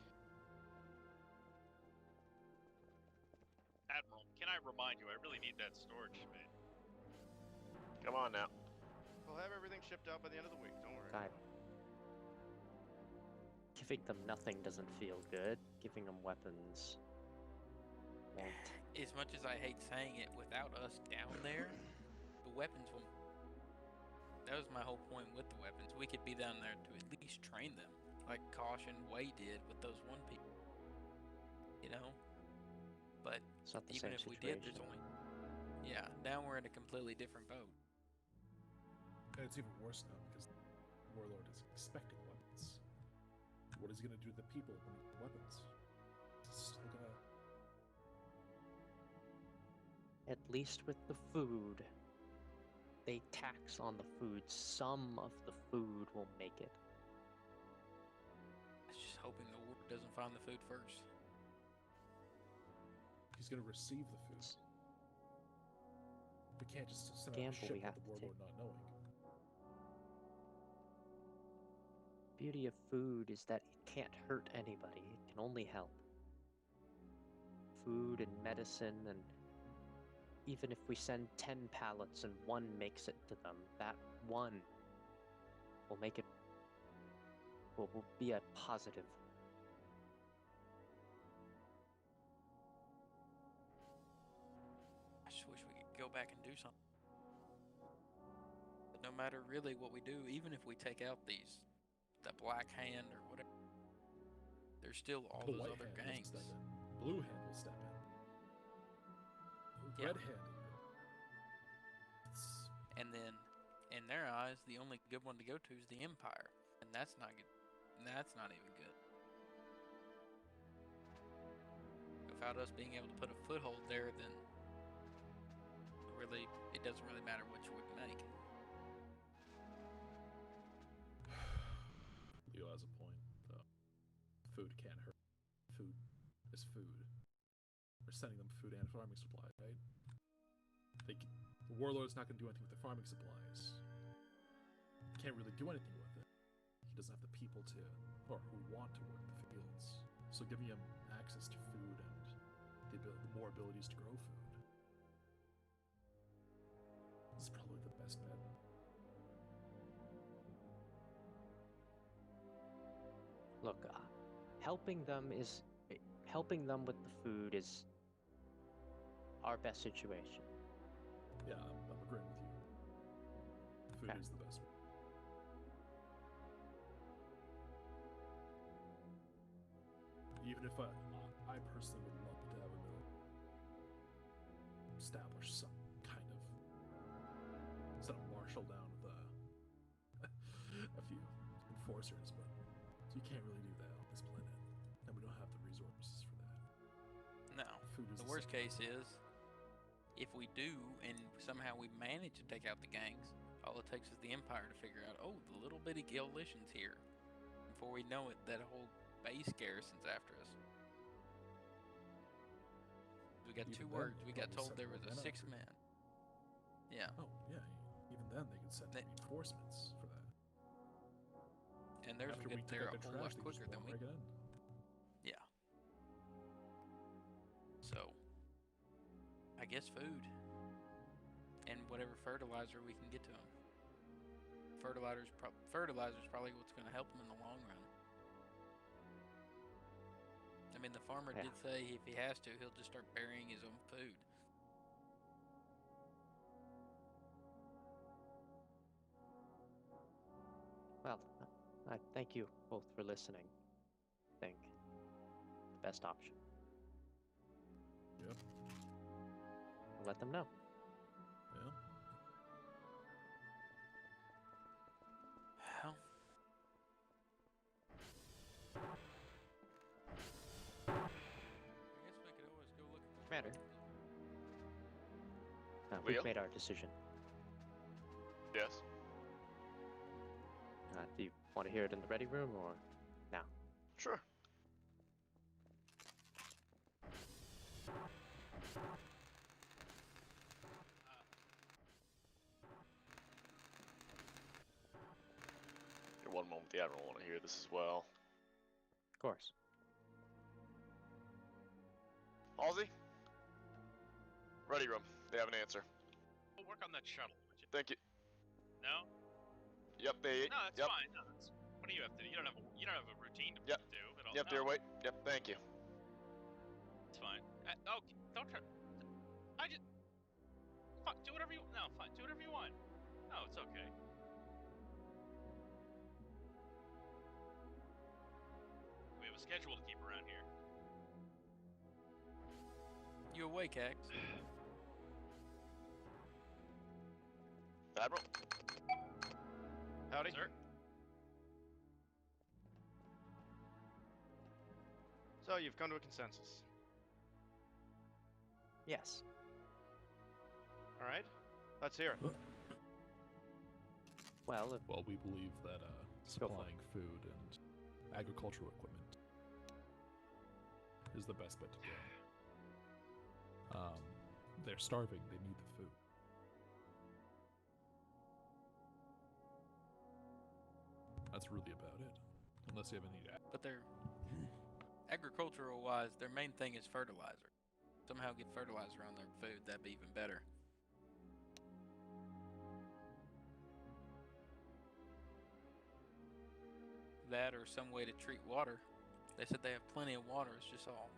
Admiral, can I remind you, I really need that storage space. Come on now. We'll have everything shipped out by the end of the week, don't worry. God. Giving them nothing doesn't feel good. Giving them weapons won't. As much as I hate saying it, without us down there, the weapons will... That was my whole point with the weapons. We could be down there to at least train them, like Caution Way did with those one people. You know? But It's not the even same if we did, situation. there's only... Yeah, now we're in a completely different boat. And it's even worse now because the Warlord is expecting weapons. What is he going to do to the people when he gets weapons? He's still going to... At least with the food, they tax on the food. Some of the food will make it. I was just hoping the war doesn't find the food first. He's going to receive the food. We can't just send out a Gamble ship we with have the to Warlord take. not knowing. Beauty of food is that it can't hurt anybody. It can only help. Food and medicine, and even if we send 10 pallets and one makes it to them, that one will make it will be a positive. I just wish we could go back and do something. But no matter really what we do, even if we take out the Black Hand or whatever, there's still all The those White other Hand gangs. will step in. Blue Hand will step in. Yeah. Red Hand even. And then, in their eyes, the only good one to go to is the Empire, and that's not good. And that's not even good. Without us being able to put a foothold there, then really, it doesn't really matter which we make. Leo has a point, though. Food can't hurt. Food is food. We're sending them food and farming supplies, right? The Warlord's not going to do anything with the farming supplies. Can't really do anything with it. He doesn't have the people to, or who want to work the fields. So giving him access to food and the more abilities to grow food is probably the best bet. Look, helping them with the food is our best situation. Yeah, I'm agreeing with you. Food Okay. is the best one. Even if I personally would love to have a mill establish some kind of instead of marshal down with a few enforcers, but you can't really do that on this planet, and we don't have the resources for that. No. Food is The the worst same. case is, if we do, and somehow we manage to take out the gangs, all it takes is the Empire to figure out, oh, the little bitty coalition's here. Before we know it, that whole base garrison's after us. We got Even two then, words. they'd We got probably told send there more was a men 6 after. man. Yeah. Oh, yeah. Even then, they could send reinforcements for that. And theirs After will we get took there out a the whole trash, lot they just quicker than walked we. right in. Yeah. So, I guess food. And whatever fertilizer we can get to them. Fertilizer's probably what's going to help them in the long run. I I mean, the farmer Yeah. did say if he has to, he'll just start burying his own food. Well, I thank you both for listening. I think the best option. Yep. I'll let them know. Yeah. Well, I guess we could always go look at the Commander. Leo? We've made our decision. Yes. Do you want to hear it in the ready room or now? Sure. Here, one moment, the Admiral want to hear this as well. Of course. Halsey? Ready room. They have an answer. We'll work on that shuttle, would you? Thank you. No? Yep, they. No, that's yep. fine. No, what do you have to do? You don't have a routine to Yep. do at all. Yep, dear, No, wait. Yep, thank you. it's fine. Oh, don't try. I just. Fine, do whatever you. No, fine. Do whatever you want. No, it's okay. We have a schedule to keep around here. You awake, Axe? Admiral? Howdy. Sir? So you've come to a consensus. Yes. All right. Let's hear it. Well, Well, we believe that supplying food and agricultural equipment is the best bet to go. They're starving. They need the food. That's really about it. Unless you have any. But they're agricultural wise, their main thing is fertilizer. Somehow get fertilizer on their food, that'd be even better. That or some way to treat water. They said they have plenty of water, it's just all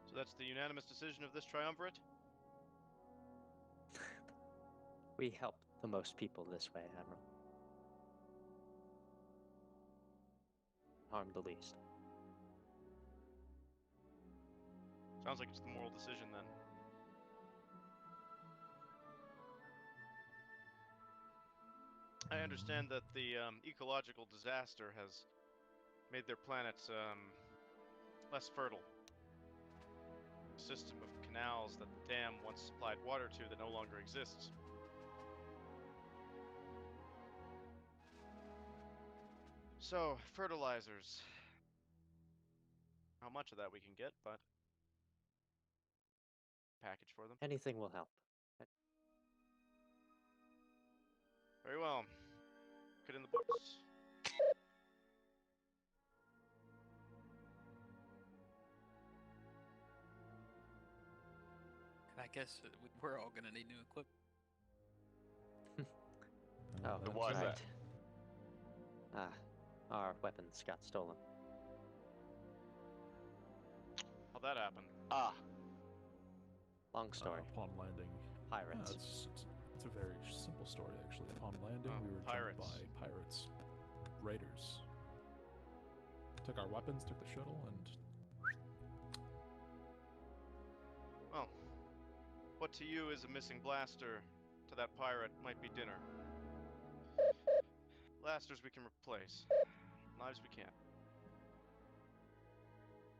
So that's the unanimous decision of this triumvirate? we help the most people this way, Admiral. Harm the least. Sounds like it's the moral decision then. I understand that the ecological disaster has made their planet less fertile. A system of canals that the dam once supplied water to that no longer exists. So, fertilizers. How much of that we can get, but package for them. Anything will help. Very well. Put it in the books. And I guess we're all gonna need new equipment. Oh, And why is that? Our weapons got stolen. How'd that happen? Ah. Long story. Upon landing, Pirates. It's a very simple story, actually. Upon landing, Oh, we were pirates. jumped by pirates, raiders. Took our weapons, took the shuttle, and Well, what to you is a missing blaster, to that pirate might be dinner. Blasters we can replace. Lives we can't.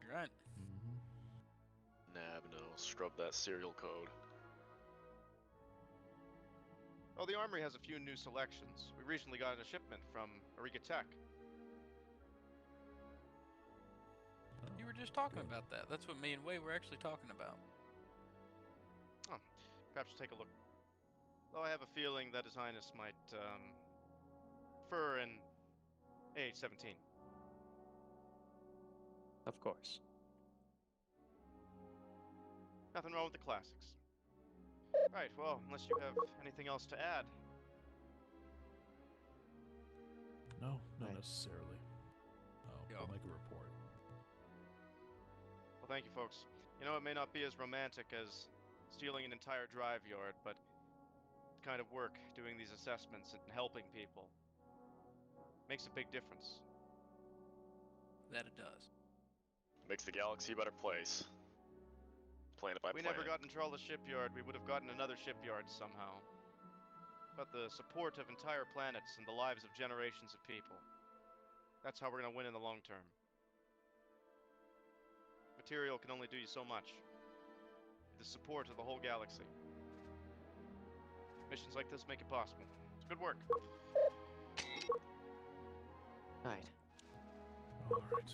You're right. Nab, no. Scrub that serial code. Oh, the Armory has a few new selections. We recently got a shipment from Ariga Tech. You were just talking about that. That's what me and Way were actually talking about. Oh, perhaps take a look. Though I have a feeling that His Highness might, prefer an AH-17. Of course. Nothing wrong with the classics. Right, well, unless you have anything else to add. no, not Right. necessarily. I'll make a report. Well, thank you, folks. You know, it may not be as romantic as stealing an entire drive yard, but it's kind of work doing these assessments and helping people makes a big difference. That it does. Makes the galaxy a better place. Planet by If we planet. never got in control of the shipyard, we would have gotten another shipyard somehow. But the support of entire planets and the lives of generations of people. That's how we're going to win in the long term. Material can only do you so much. The support of the whole galaxy. Missions like this make it possible. It's good work. Right. All right.